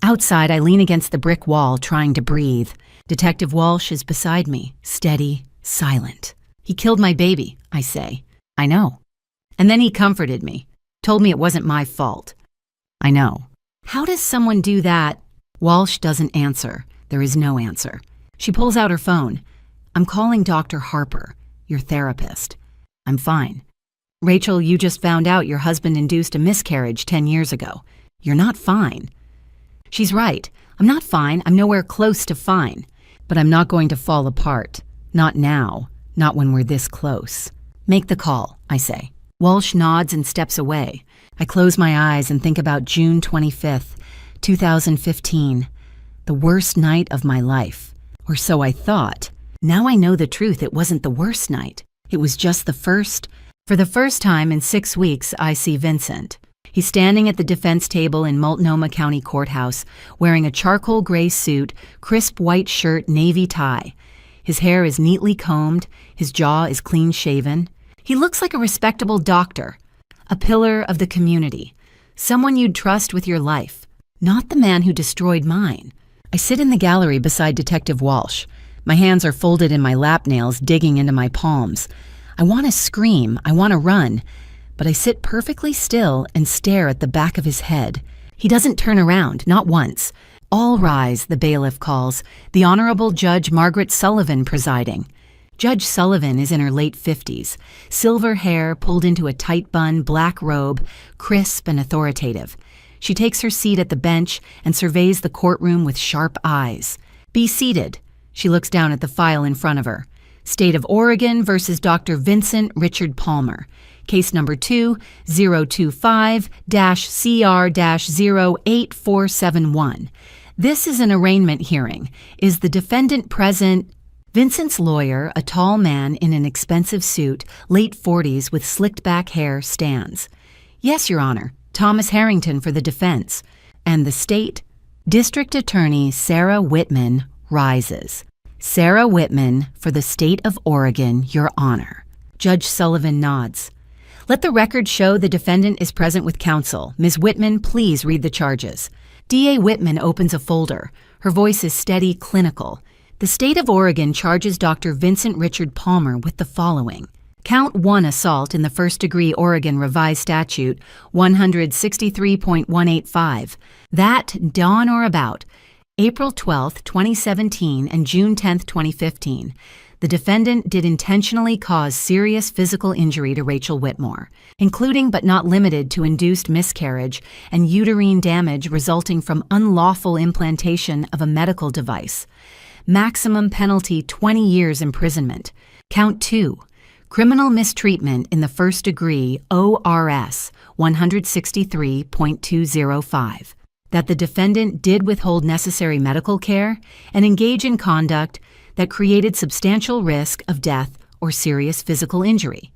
Outside, I lean against the brick wall, trying to breathe. Detective Walsh is beside me, steady, silent. He killed my baby, I say. I know. And then he comforted me, told me it wasn't my fault. I know. How does someone do that? Walsh doesn't answer. There is no answer. She pulls out her phone. I'm calling Dr. Harper, your therapist. I'm fine. Rachel, you just found out your husband induced a miscarriage 10 years ago. You're not fine. She's right. I'm not fine. I'm nowhere close to fine. But I'm not going to fall apart. Not now. Not when we're this close. Make the call, I say. Walsh nods and steps away. I close my eyes and think about June 25th, 2015. The worst night of my life. Or so I thought. Now I know the truth. It wasn't the worst night. It was just the first For the first time in 6 weeks, I see Vincent. He's standing at the defense table in Multnomah County Courthouse, wearing a charcoal gray suit, crisp white shirt, navy tie. His hair is neatly combed, his jaw is clean-shaven. He looks like a respectable doctor, a pillar of the community, someone you'd trust with your life, not the man who destroyed mine. I sit in the gallery beside Detective Walsh. My hands are folded in my lap nails, digging into my palms. I want to scream, I want to run, but I sit perfectly still and stare at the back of his head. He doesn't turn around, not once. All rise, the bailiff calls, the Honorable Judge Margaret Sullivan presiding. Judge Sullivan is in her late 50s, silver hair pulled into a tight bun, black robe, crisp and authoritative. She takes her seat at the bench and surveys the courtroom with sharp eyes. "Be seated." She looks down at the file in front of her. State of Oregon versus Dr. Vincent Richard Palmer. Case number 2025-CR-08471. This is an arraignment hearing. Is the defendant present? Vincent's lawyer, a tall man in an expensive suit, late 40s with slicked back hair, stands. "Yes, Your Honor. Thomas Harrington for the defense." And the state? District Attorney Sarah Whitman rises. "Sarah Whitman for the state of Oregon, Your Honor." Judge Sullivan nods. "Let the record show the defendant is present with counsel. Ms. Whitman, please read the charges." DA Whitman opens a folder. Her voice is steady, clinical. The state of Oregon charges Dr. Vincent Richard Palmer with the following. Count 1 assault in the first-degree Oregon Revised Statute 163.185. That, on or about April 12, 2017 and June 10, 2015. The defendant did intentionally cause serious physical injury to Rachel Whitmore, including but not limited to induced miscarriage and uterine damage resulting from unlawful implantation of a medical device. Maximum penalty 20 years imprisonment. Count 2. Criminal mistreatment in the first degree ORS 163.205. That the defendant did withhold necessary medical care and engage in conduct that created substantial risk of death or serious physical injury.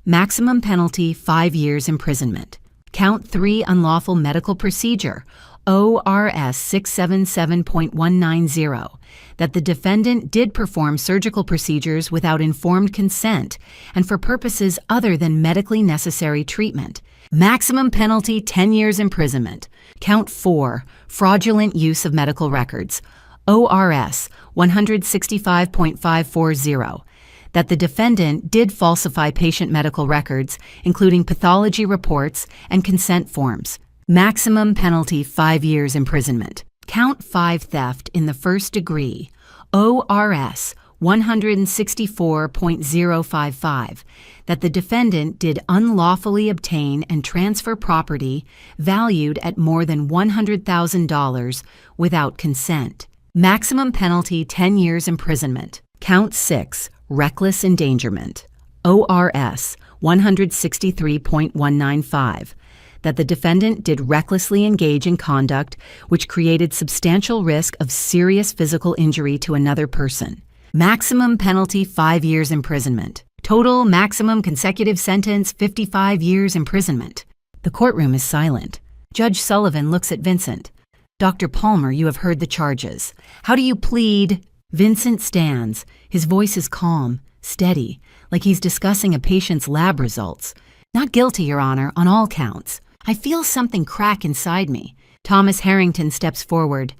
Maximum penalty 5 years imprisonment. Count 3 unlawful medical procedure ORS 677.190. That the defendant did perform surgical procedures without informed consent and for purposes other than medically necessary treatment. Maximum penalty 10 years imprisonment. Count 4 fraudulent use of medical records ORS 165.540. That the defendant did falsify patient medical records, including pathology reports and consent forms. Maximum penalty 5 years imprisonment. Count 5 theft in the first degree ORS 164.055. That the defendant did unlawfully obtain and transfer property valued at more than $100,000 without consent. Maximum penalty 10 years imprisonment. Count 6 reckless endangerment ORS 163.195. That the defendant did recklessly engage in conduct which created substantial risk of serious physical injury to another person. Maximum penalty 5 years imprisonment. Total maximum consecutive sentence 55 years imprisonment. The courtroom is silent. Judge Sullivan looks at Vincent. "Dr. Palmer, you have heard the charges. How do you plead?" Vincent stands. His voice is calm, steady, like he's discussing a patient's lab results. "Not guilty, Your Honor, on all counts." I feel something crack inside me. Thomas Harrington steps forward.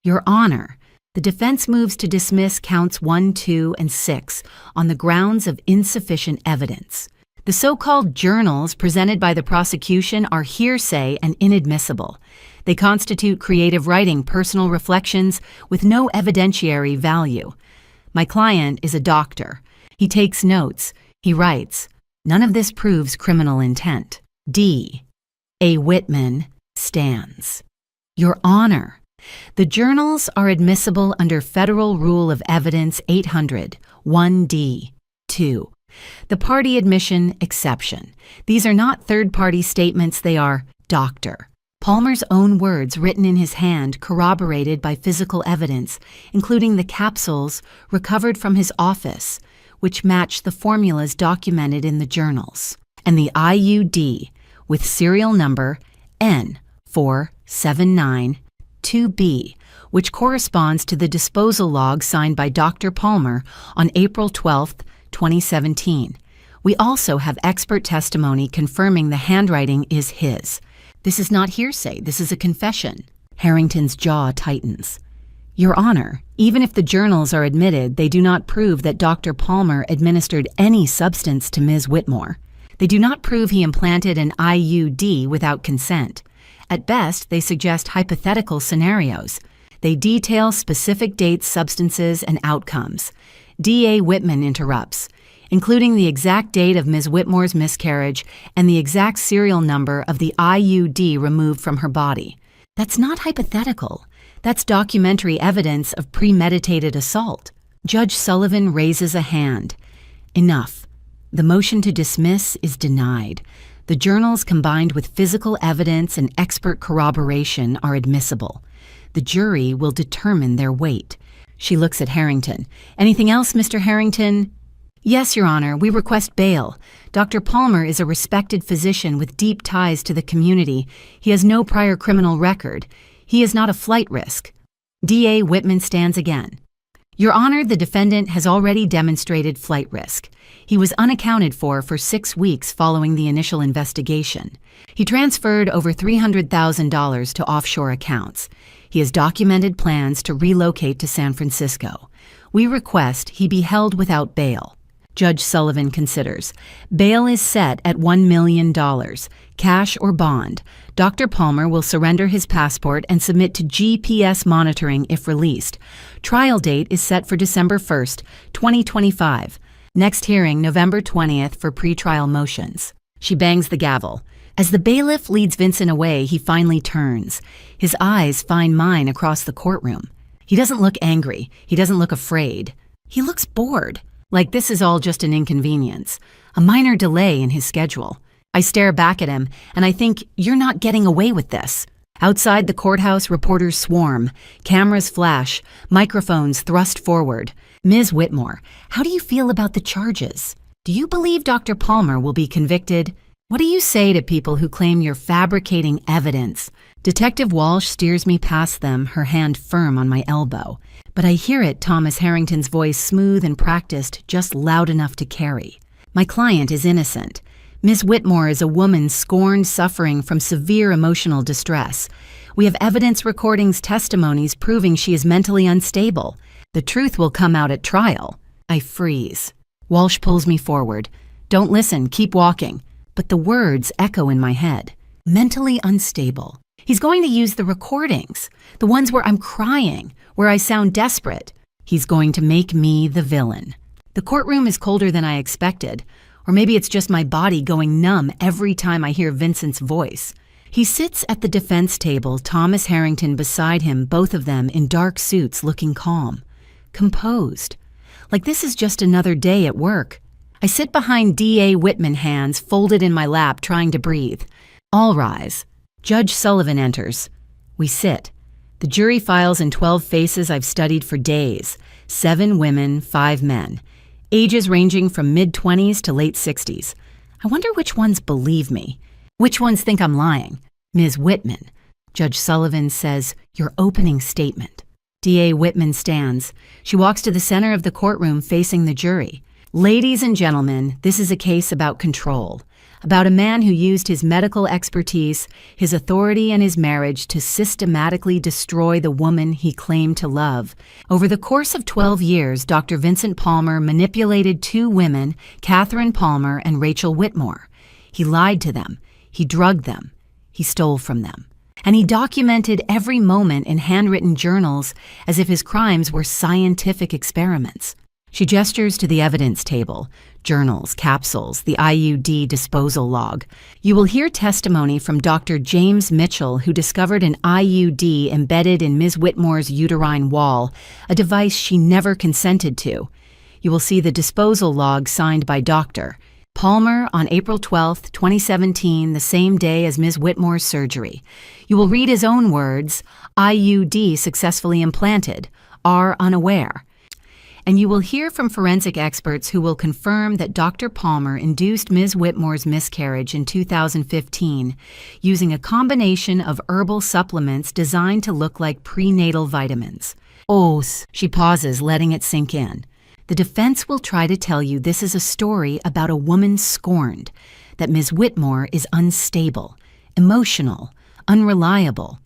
"Your Honor." The defense moves to dismiss counts 1, 2, and 6 on the grounds of insufficient evidence. The so-called journals presented by the prosecution are hearsay and inadmissible. They constitute creative writing, personal reflections with no evidentiary value. My client is a doctor. He takes notes. He writes. None of this proves criminal intent. D. A. Whitman stands. Your Honor, the journals are admissible under Federal Rule of Evidence 800, 1D, 2. The party admission exception. These are not third-party statements, they are doctor. Palmer's own words written in his hand corroborated by physical evidence, including the capsules recovered from his office, which match the formulas documented in the journals, and the IUD with serial number N4792B, which corresponds to the disposal log signed by Dr. Palmer on April 12, 2017. We also have expert testimony confirming the handwriting is his. This is not hearsay, this is a confession. Harrington's jaw tightens. Your Honor, even if the journals are admitted, they do not prove that Dr. Palmer administered any substance to Ms. Whitmore. They do not prove he implanted an IUD without consent. At best, they suggest hypothetical scenarios. They detail specific dates, substances, and outcomes. D.A. Whitman interrupts, including the exact date of Ms. Whitmore's miscarriage and the exact serial number of the IUD removed from her body. That's not hypothetical. That's documentary evidence of premeditated assault. Judge Sullivan raises a hand. Enough. The motion to dismiss is denied. The journals combined with physical evidence and expert corroboration are admissible. The jury will determine their weight. She looks at Harrington. Anything else, Mr. Harrington? Yes, Your Honor, we request bail. Dr. Palmer is a respected physician with deep ties to the community. He has no prior criminal record. He is not a flight risk. D.A. Whitman stands again. Your Honor, the defendant has already demonstrated flight risk. He was unaccounted for 6 weeks following the initial investigation. He transferred over $300,000 to offshore accounts. He has documented plans to relocate to San Francisco. We request he be held without bail. Judge Sullivan considers. Bail is set at $1 million, cash or bond. Dr. Palmer will surrender his passport and submit to GPS monitoring if released. Trial date is set for December 1st, 2025. Next hearing, November 20th for pretrial motions. She bangs the gavel. As the bailiff leads Vincent away, he finally turns. His eyes find mine across the courtroom. He doesn't look angry. He doesn't look afraid. He looks bored. Like this is all just an inconvenience, a minor delay in his schedule. I stare back at him, and I think, you're not getting away with this. Outside the courthouse, reporters swarm. Cameras flash. Microphones thrust forward. Ms. Whitmore, how do you feel about the charges? Do you believe Dr. Palmer will be convicted? What do you say to people who claim you're fabricating evidence? Detective Walsh steers me past them, her hand firm on my elbow. But I hear it, Thomas Harrington's voice smooth and practiced, just loud enough to carry. My client is innocent. Ms. Whitmore is a woman scorned, suffering from severe emotional distress. We have evidence recordings, testimonies proving she is mentally unstable. The truth will come out at trial. I freeze. Walsh pulls me forward. Don't listen, keep walking. But the words echo in my head. Mentally unstable. He's going to use the recordings, the ones where I'm crying, where I sound desperate. He's going to make me the villain. The courtroom is colder than I expected, or maybe it's just my body going numb every time I hear Vincent's voice. He sits at the defense table, Thomas Harrington beside him, both of them in dark suits looking calm, composed. Like this is just another day at work. I sit behind D.A. Whitman, hands folded in my lap, trying to breathe. All rise. Judge Sullivan enters. We sit. The jury files in 12 faces I've studied for days. 7 women, 5 men. Ages ranging from mid-20s to late 60s. I wonder which ones believe me. Which ones think I'm lying? Ms. Whitman. Judge Sullivan says, your opening statement. D.A. Whitman stands. She walks to the center of the courtroom facing the jury. Ladies and gentlemen, this is a case about control. About a man who used his medical expertise, his authority, and his marriage to systematically destroy the woman he claimed to love. Over the course of 12 years, Dr. Vincent Palmer manipulated 2 women, Catherine Palmer and Rachel Whitmore. He lied to them. He drugged them. He stole from them. And he documented every moment in handwritten journals as if his crimes were scientific experiments. She gestures to the evidence table, journals, capsules, the IUD disposal log. You will hear testimony from Dr. James Mitchell, who discovered an IUD embedded in Ms. Whitmore's uterine wall, a device she never consented to. You will see the disposal log signed by Dr. Palmer on April 12, 2017, the same day as Ms. Whitmore's surgery. You will read his own words, IUD successfully implanted, are unaware. and you will hear from forensic experts who will confirm that Dr. Palmer induced Ms. Whitmore's miscarriage in 2015 using a combination of herbal supplements designed to look like prenatal vitamins. She pauses, letting it sink in. The defense will try to tell you this is a story about a woman scorned, that Ms. Whitmore is unstable, emotional, unreliable.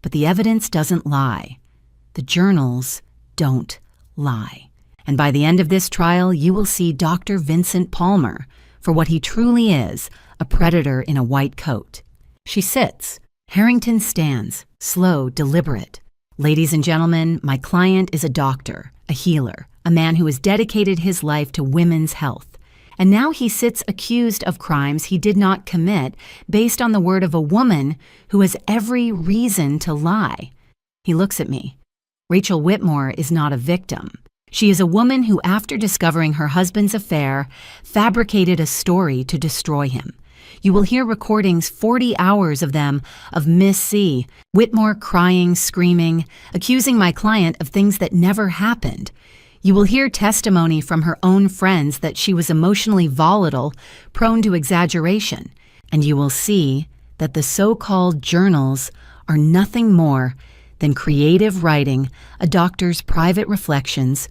But the evidence doesn't lie. The journals don't lie. And by the end of this trial, you will see Dr. Vincent Palmer for what he truly is, a predator in a white coat. She sits. Harrington stands, slow, deliberate. Ladies and gentlemen, my client is a doctor, a healer, a man who has dedicated his life to women's health. And now he sits accused of crimes he did not commit based on the word of a woman who has every reason to lie. He looks at me. Rachel Whitmore is not a victim. She is a woman who, after discovering her husband's affair, fabricated a story to destroy him. You will hear recordings, 40 hours of them, of Miss C. Whitmore crying, screaming, accusing my client of things that never happened. You will hear testimony from her own friends that she was emotionally volatile, prone to exaggeration. And you will see that the so-called journals are nothing more than creative writing, a doctor's private reflections,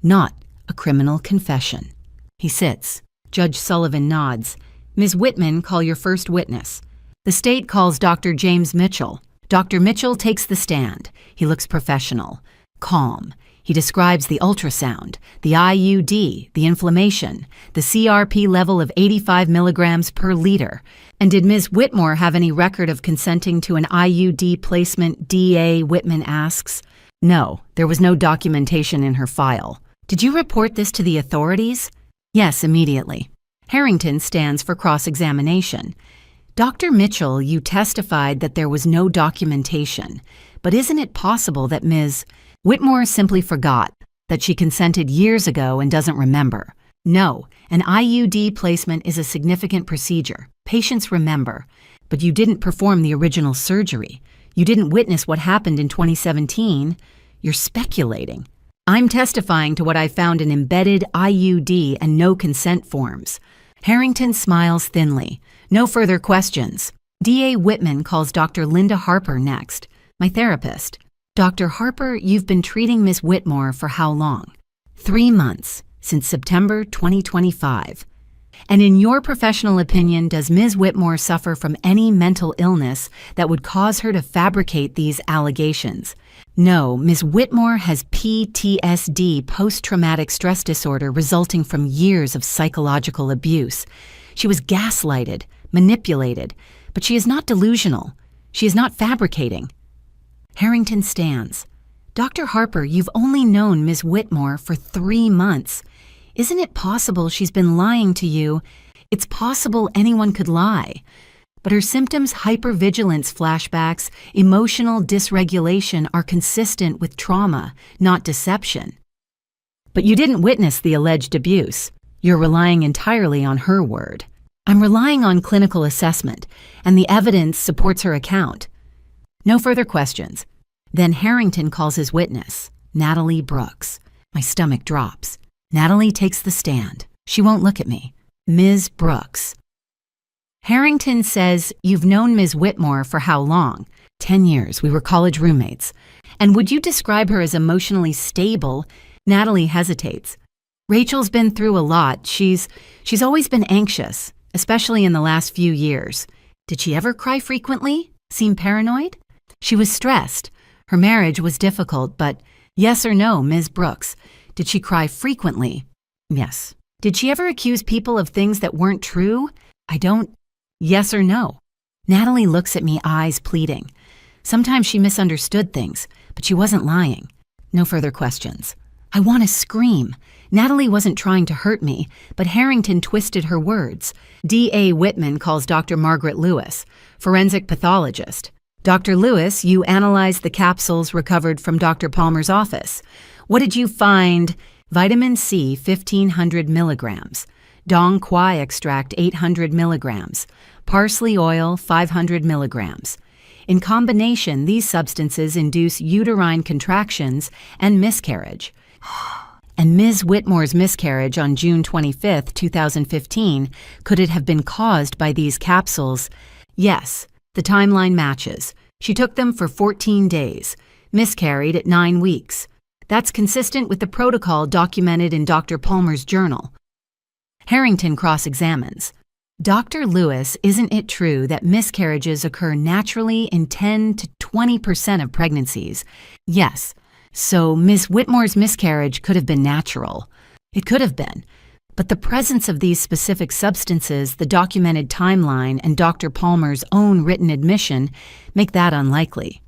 not a criminal confession. He sits. Judge Sullivan nods. Ms. Whitman, call your first witness. The state calls Dr. James Mitchell. Dr. Mitchell takes the stand. He looks professional, calm. He describes the ultrasound, the IUD, the inflammation, the CRP level of 85 milligrams per liter. And did Ms. Whitmore have any record of consenting to an IUD placement? D.A. Whitman asks. No, there was no documentation in her file. Did you report this to the authorities? Yes, immediately. Harrington stands for cross-examination. Dr. Mitchell, you testified that there was no documentation, but isn't it possible that Ms. Whitmore simply forgot, that she consented years ago and doesn't remember? No, an IUD placement is a significant procedure. Patients remember, but you didn't perform the original surgery. You didn't witness what happened in 2017. You're speculating. I'm testifying to what I found in embedded IUD and no consent forms. Harrington smiles thinly. No further questions. D.A. Whitman calls Dr. Linda Harper next, my therapist. Dr. Harper, you've been treating Ms. Whitmore for how long? 3 months, since September 2025. And in your professional opinion, does Ms. Whitmore suffer from any mental illness that would cause her to fabricate these allegations? No, Ms. Whitmore has PTSD, post-traumatic stress disorder, resulting from years of psychological abuse. She was gaslighted, manipulated, but she is not delusional. She is not fabricating. Harrington stands. Dr. Harper, you've only known Ms. Whitmore for 3 months. Isn't it possible she's been lying to you? It's possible anyone could lie. But her symptoms, hypervigilance flashbacks, emotional dysregulation are consistent with trauma, not deception. But you didn't witness the alleged abuse. You're relying entirely on her word. I'm relying on clinical assessment, and the evidence supports her account. No further questions. Then Harrington calls his witness, Natalie Brooks. My stomach drops. Natalie takes the stand. She won't look at me. Ms. Brooks. Harrington says, you've known Ms. Whitmore for how long? 10 years. We were college roommates. And would you describe her as emotionally stable? Natalie hesitates. Rachel's been through a lot. She's always been anxious, especially in the last few years. Did she ever cry frequently? Seem paranoid? She was stressed. Her marriage was difficult, but yes or no, Ms. Brooks. Did she cry frequently? Yes. Did she ever accuse people of things that weren't true? I don't. Yes or no? Natalie looks at me, eyes pleading. Sometimes she misunderstood things, but she wasn't lying. No further questions. I want to scream. Natalie wasn't trying to hurt me, but Harrington twisted her words. D.A. Whitman calls Dr. Margaret Lewis, forensic pathologist. Dr. Lewis, you analyzed the capsules recovered from Dr. Palmer's office. What did you find? Vitamin C, 1,500 milligrams. Dong Quai extract, 800 milligrams. Parsley oil, 500 milligrams. In combination, these substances induce uterine contractions and miscarriage. And Ms. Whitmore's miscarriage on June 25, 2015, could it have been caused by these capsules? Yes, the timeline matches. She took them for 14 days, miscarried at 9 weeks. That's consistent with the protocol documented in Dr. Palmer's journal. Harrington cross-examines. Dr. Lewis, isn't it true that miscarriages occur naturally in 10 to 20% of pregnancies? Yes. So Ms. Whitmore's miscarriage could have been natural. It could have been. But the presence of these specific substances, the documented timeline, and Dr. Palmer's own written admission make that unlikely.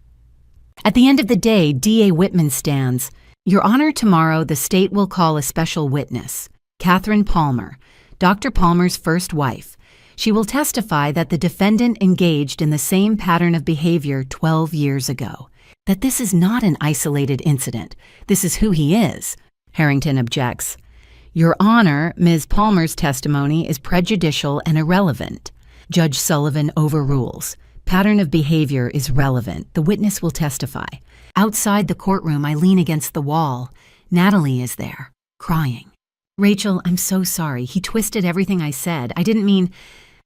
At the end of the day, D.A. Whitman stands. Your Honor, tomorrow the state will call a special witness, Catherine Palmer, Dr. Palmer's first wife. She will testify that the defendant engaged in the same pattern of behavior 12 years ago, that this is not an isolated incident. This is who he is. Harrington objects. Your Honor, Ms. Palmer's testimony is prejudicial and irrelevant. Judge Sullivan overrules. Pattern of behavior is relevant. The witness will testify. Outside the courtroom, I lean against the wall. Natalie is there, crying. Rachel, I'm so sorry. He twisted everything I said. I didn't mean...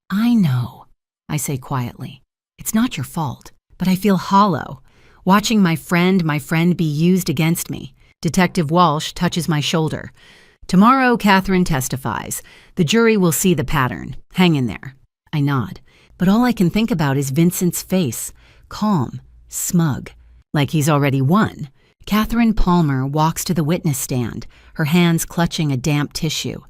I know, I say quietly. It's not your fault, but I feel hollow, watching my friend be used against me. Detective Walsh touches my shoulder. Tomorrow, Catherine testifies. The jury will see the pattern. Hang in there. I nod. But all I can think about is Vincent's face, calm, smug, like he's already won. Catherine Palmer walks to the witness stand, her hands clutching a damp tissue.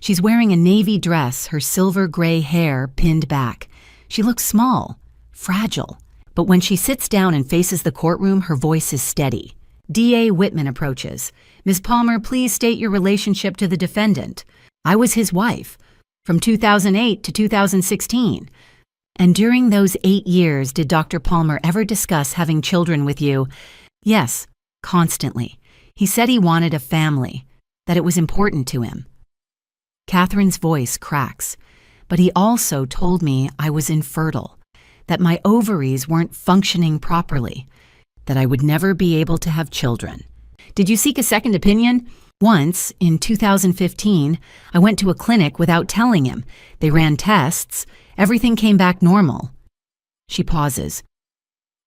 She's wearing a navy dress, her silver gray hair pinned back. She looks small, fragile. But when she sits down and faces the courtroom, her voice is steady. D.A. Whitman approaches. Ms. Palmer, please state your relationship to the defendant. I was his wife, from 2008 to 2016. And during those 8 years, did Dr. Palmer ever discuss having children with you? Yes, constantly. He said he wanted a family, that it was important to him. Catherine's voice cracks, but he also told me I was infertile, that my ovaries weren't functioning properly, that I would never be able to have children. Did you seek a second opinion? Once, in 2015, I went to a clinic without telling him. They ran tests. Everything came back normal. She pauses.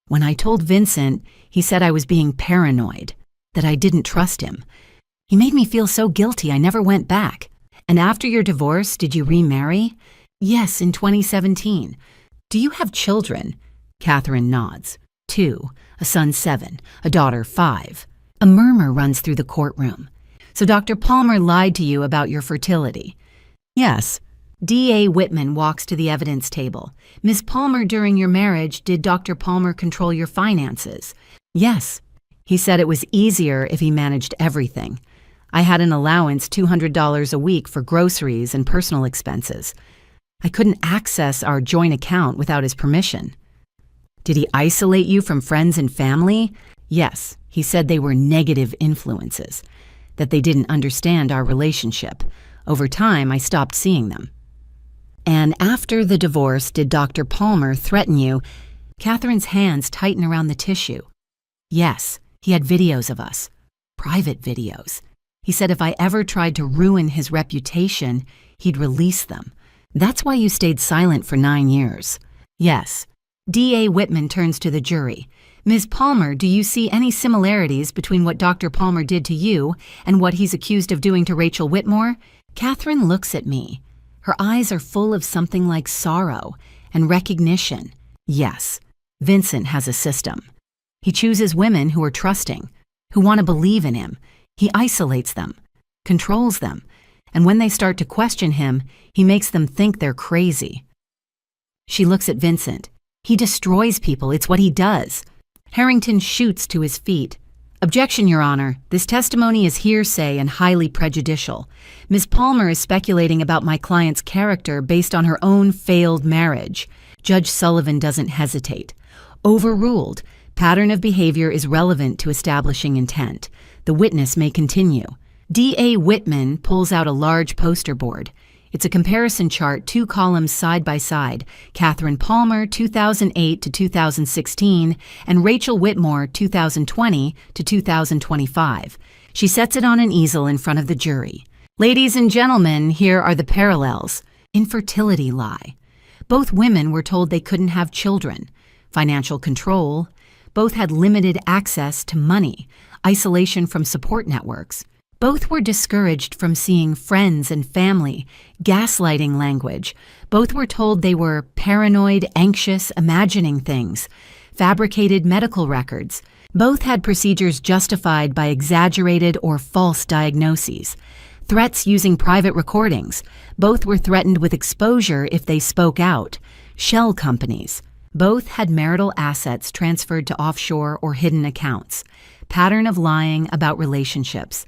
When I told Vincent, he said I was being paranoid, that I didn't trust him. He made me feel so guilty I never went back. And after your divorce, did you remarry? Yes, in 2017. Do you have children? Catherine nods. 2, a son 7, a daughter 5. A murmur runs through the courtroom. So Dr. Palmer lied to you about your fertility? Yes. D.A. Whitman walks to the evidence table. Ms. Palmer, during your marriage, did Dr. Palmer control your finances? Yes. He said it was easier if he managed everything. I had an allowance $200 a week for groceries and personal expenses. I couldn't access our joint account without his permission. Did he isolate you from friends and family? Yes. He said they were negative influences, that they didn't understand our relationship. Over time, I stopped seeing them. And after the divorce, did Dr. Palmer threaten you? Catherine's hands tighten around the tissue. Yes, he had videos of us, private videos. He said if I ever tried to ruin his reputation, he'd release them. That's why you stayed silent for 9 years. Yes. D.A. Whitman turns to the jury. Ms. Palmer, do you see any similarities between what Dr. Palmer did to you and what he's accused of doing to Rachel Whitmore? Catherine looks at me. Her eyes are full of something like sorrow and recognition. Yes, Vincent has a system. He chooses women who are trusting, who want to believe in him. He isolates them, controls them, and when they start to question him, he makes them think they're crazy. She looks at Vincent. He destroys people. It's what he does. Harrington shoots to his feet. Objection, Your Honor. This testimony is hearsay and highly prejudicial. Ms. Palmer is speculating about my client's character based on her own failed marriage. Judge Sullivan doesn't hesitate. Overruled. Pattern of behavior is relevant to establishing intent. The witness may continue. D.A. Whitman pulls out a large poster board. It's a comparison chart, 2 columns side by side. Catherine Palmer, 2008 to 2016, and Rachel Whitmore, 2020 to 2025. She sets it on an easel in front of the jury. Ladies and gentlemen, here are the parallels. Infertility lie. Both women were told they couldn't have children. Financial control. Both had limited access to money. Isolation from support networks. Both were discouraged from seeing friends and family. Gaslighting language. Both were told they were paranoid, anxious, imagining things. Fabricated medical records. Both had procedures justified by exaggerated or false diagnoses. Threats using private recordings. Both were threatened with exposure if they spoke out. Shell companies. Both had marital assets transferred to offshore or hidden accounts. Pattern of lying about relationships.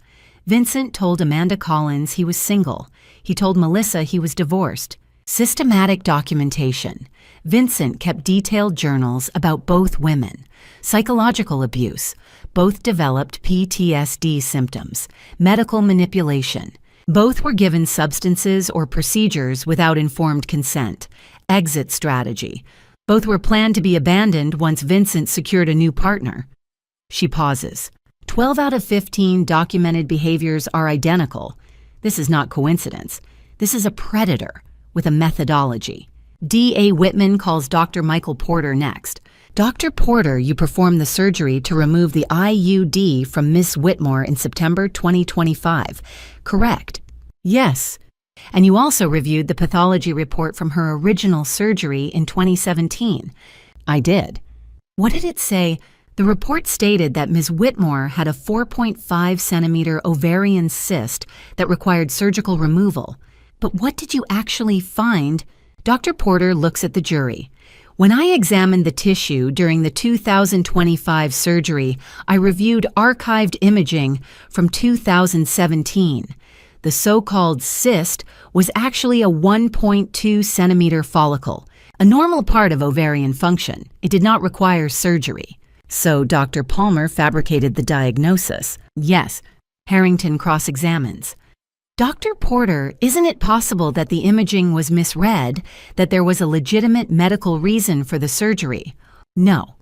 Vincent told Amanda Collins he was single. He told Melissa he was divorced. Systematic documentation. Vincent kept detailed journals about both women. Psychological abuse. Both developed PTSD symptoms. Medical manipulation. Both were given substances or procedures without informed consent. Exit strategy. Both were planned to be abandoned once Vincent secured a new partner. She pauses. 12 out of 15 documented behaviors are identical. This is not coincidence. This is a predator with a methodology. D.A. Whitman calls Dr. Michael Porter next. Dr. Porter, you performed the surgery to remove the IUD from Miss Whitmore in September 2025. Correct. Yes. And you also reviewed the pathology report from her original surgery in 2017. I did. What did it say? The report stated that Ms. Whitmore had a 4.5 centimeter ovarian cyst that required surgical removal. But what did you actually find? Dr. Porter looks at the jury. When I examined the tissue during the 2025 surgery, I reviewed archived imaging from 2017. The so-called cyst was actually a 1.2 centimeter follicle, a normal part of ovarian function. It did not require surgery. So Dr. Palmer fabricated the diagnosis. Yes, Harrington cross-examines. Dr. Porter, isn't it possible that the imaging was misread, that there was a legitimate medical reason for the surgery? No.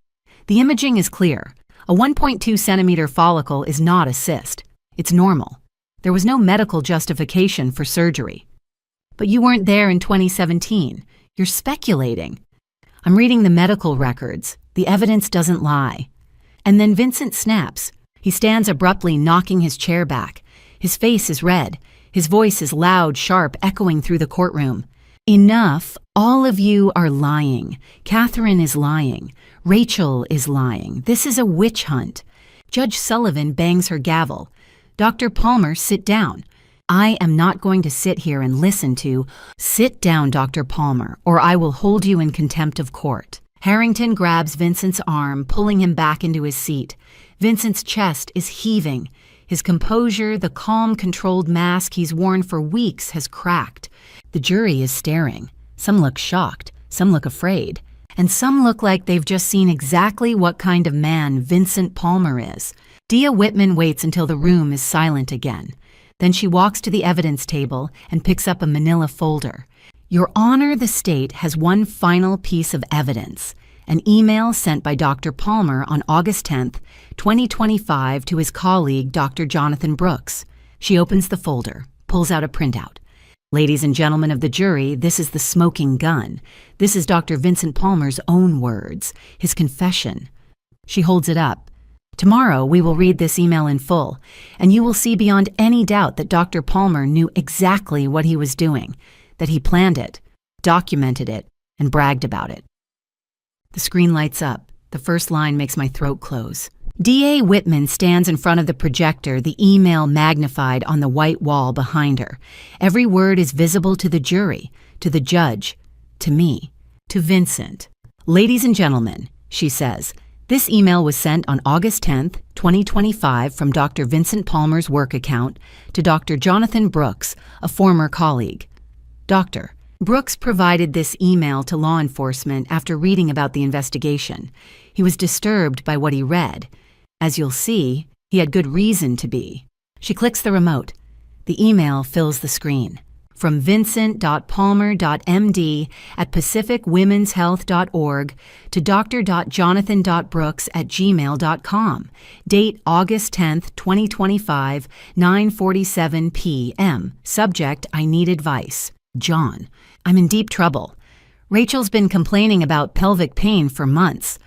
The imaging is clear. A 1.2 centimeter follicle is not a cyst. It's normal. There was no medical justification for surgery. But you weren't there in 2017. You're speculating. I'm reading the medical records. The evidence doesn't lie. And then Vincent snaps. He stands abruptly, knocking his chair back. His face is red. His voice is loud, sharp, echoing through the courtroom. Enough. All of you are lying. Catherine is lying. Rachel is lying. This is a witch hunt. Judge Sullivan bangs her gavel. Dr. Palmer, sit down. I am not going to sit here and listen to. Sit down, Dr. Palmer, or I will hold you in contempt of court. Harrington grabs Vincent's arm, pulling him back into his seat. Vincent's chest is heaving. His composure, the calm, controlled mask he's worn for weeks, has cracked. The jury is staring. Some look shocked, some look afraid, and some look like they've just seen exactly what kind of man Vincent Palmer is. Dia Whitman waits until the room is silent again. Then she walks to the evidence table and picks up a manila folder. Your Honor, the state has one final piece of evidence. An email sent by Dr. Palmer on August 10th, 2025 to his colleague, Dr. Jonathan Brooks. She opens the folder, pulls out a printout. Ladies and gentlemen of the jury, this is the smoking gun. This is Dr. Vincent Palmer's own words, his confession. She holds it up. Tomorrow we will read this email in full, and you will see beyond any doubt that Dr. Palmer knew exactly what he was doing, that he planned it, documented it, and bragged about it. The screen lights up. The first line makes my throat close. D.A. Whitman stands in front of the projector, the email magnified on the white wall behind her. Every word is visible to the jury, to the judge, to me, to Vincent. Ladies and gentlemen, she says, this email was sent on August 10th, 2025 from Dr. Vincent Palmer's work account to Dr. Jonathan Brooks, a former colleague. Doctor, Brooks provided this email to law enforcement after reading about the investigation. He was disturbed by what he read. As you'll see, he had good reason to be. She clicks the remote. The email fills the screen. from vincent.palmer.md@pacificwomenshealth.org to dr.jonathan.brooks@gmail.com. Date August 10th, 2025, 9:47 p.m. Subject, I need advice. John. I'm in deep trouble. Rachel's been complaining about pelvic pain for months.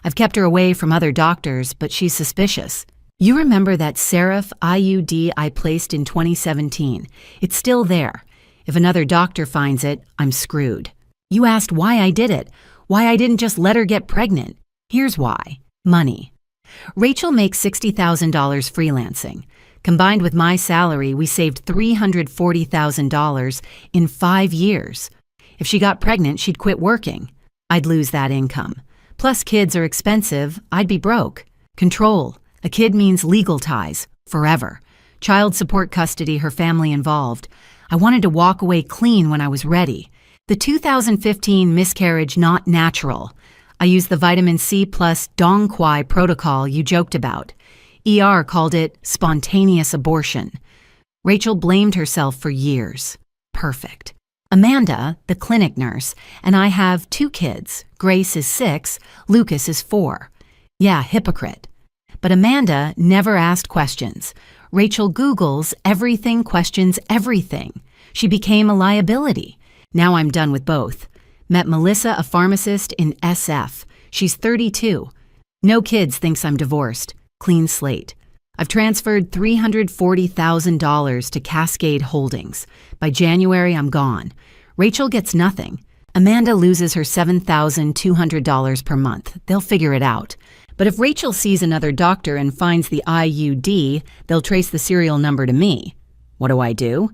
I've kept her away from other doctors, but she's suspicious. You remember that Seraph IUD I placed in 2017? It's still there. If another doctor finds it, I'm screwed. You asked why I did it, why I didn't just let her get pregnant. Here's why. Money. Rachel makes $60,000 freelancing. Combined with my salary, we saved $340,000 in 5 years. If she got pregnant, she'd quit working. I'd lose that income. Plus, kids are expensive. I'd be broke. Control. A kid means legal ties. Forever. Child support custody, her family involved. I wanted to walk away clean when I was ready. The 2015 miscarriage not natural. I used the vitamin C plus Dong Quai protocol you joked about. ER called it spontaneous abortion. Rachel blamed herself for years. Perfect. Amanda, the clinic nurse, and I have 2 kids. Grace is 6, Lucas is 4. Yeah, hypocrite. But Amanda never asked questions. Rachel Googles everything, questions everything. She became a liability. Now I'm done with both. Met Melissa, a pharmacist in SF. She's 32. No kids, thinks I'm divorced. Clean slate. I've transferred $340,000 to Cascade Holdings. By January, I'm gone. Rachel gets nothing. Amanda loses her $7,200 per month. They'll figure it out. But if Rachel sees another doctor and finds the IUD, they'll trace the serial number to me. What do I do?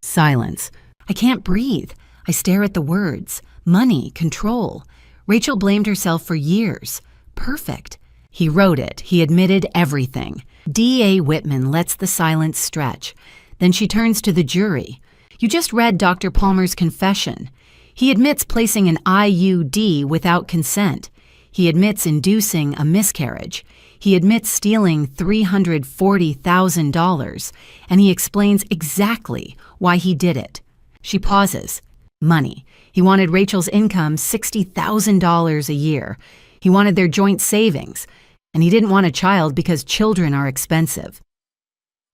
Silence. I can't breathe. I stare at the words. Money, control. Rachel blamed herself for years. Perfect. He wrote it. He admitted everything. D.A. Whitman lets the silence stretch. Then she turns to the jury. You just read Dr. Palmer's confession. He admits placing an IUD without consent. He admits inducing a miscarriage. He admits stealing $340,000, and he explains exactly why he did it. She pauses. Money. He wanted Rachel's income $60,000 a year. He wanted their joint savings, and he didn't want a child because children are expensive.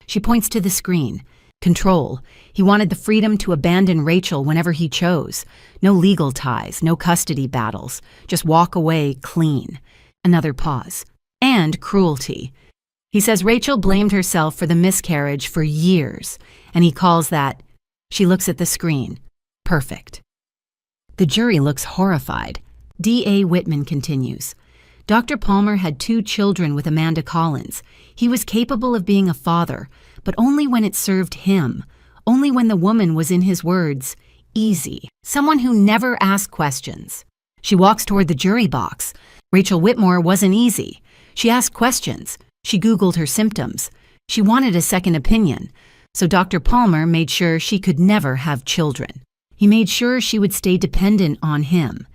She points to the screen. Control. He wanted the freedom to abandon Rachel whenever he chose. No legal ties, no custody battles. Just walk away clean. Another pause. And cruelty. He says Rachel blamed herself for the miscarriage for years, and he calls that. She looks at the screen. Perfect. The jury looks horrified. D.A. Whitman continues. Dr. Palmer had 2 children with Amanda Collins. He was capable of being a father, but only when it served him, only when the woman was, in his words, easy, someone who never asked questions. She walks toward the jury box. Rachel Whitmore wasn't easy. She asked questions. She Googled her symptoms. She wanted a second opinion, so Dr. Palmer made sure she could never have children. He made sure she would stay dependent on him.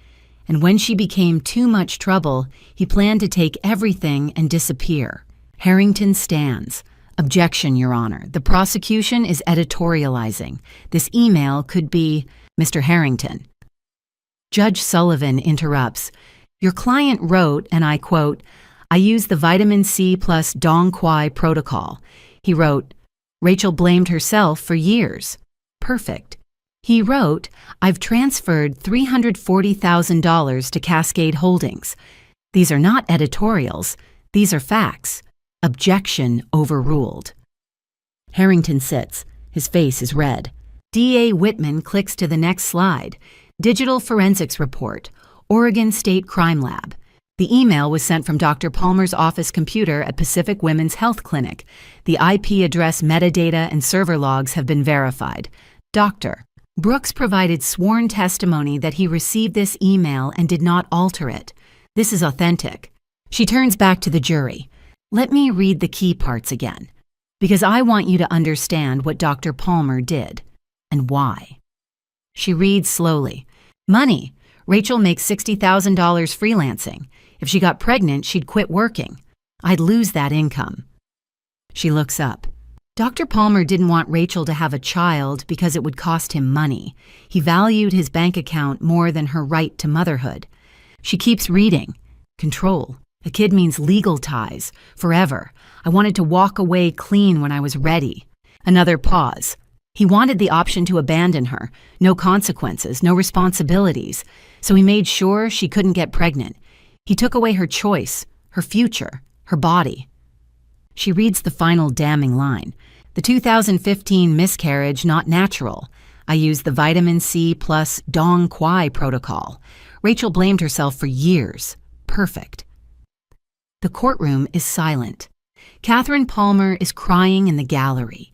And when she became too much trouble, he planned to take everything and disappear. Harrington stands. Objection, Your Honor. The prosecution is editorializing. This email could be Mr. Harrington. Judge Sullivan interrupts. Your client wrote, and I quote, I used the vitamin C plus Dong Quai protocol. He wrote, Rachel blamed herself for years. Perfect. He wrote, I've transferred $340,000 to Cascade Holdings. These are not editorials. These are facts. Objection overruled. Harrington sits. His face is red. D.A. Whitman clicks to the next slide. Digital Forensics Report, Oregon State Crime Lab. The email was sent from Dr. Palmer's office computer at Pacific Women's Health Clinic. The IP address metadata and server logs have been verified. Dr. Brooks provided sworn testimony that he received this email and did not alter it. This is authentic. She turns back to the jury. Let me read the key parts again, because I want you to understand what Dr. Palmer did and why. She reads slowly. Money. Rachel makes $60,000 freelancing. If she got pregnant, she'd quit working. I'd lose that income. She looks up. Dr. Palmer didn't want Rachel to have a child because it would cost him money. He valued his bank account more than her right to motherhood. She keeps reading. Control. A kid means legal ties. Forever. I wanted to walk away clean when I was ready. Another pause. He wanted the option to abandon her. No consequences, no responsibilities. So he made sure she couldn't get pregnant. He took away her choice, her future, her body. She reads the final damning line. The 2015 miscarriage not natural. I used the vitamin C plus Dong Quai protocol. Rachel blamed herself for years. Perfect. The courtroom is silent. Catherine Palmer is crying in the gallery.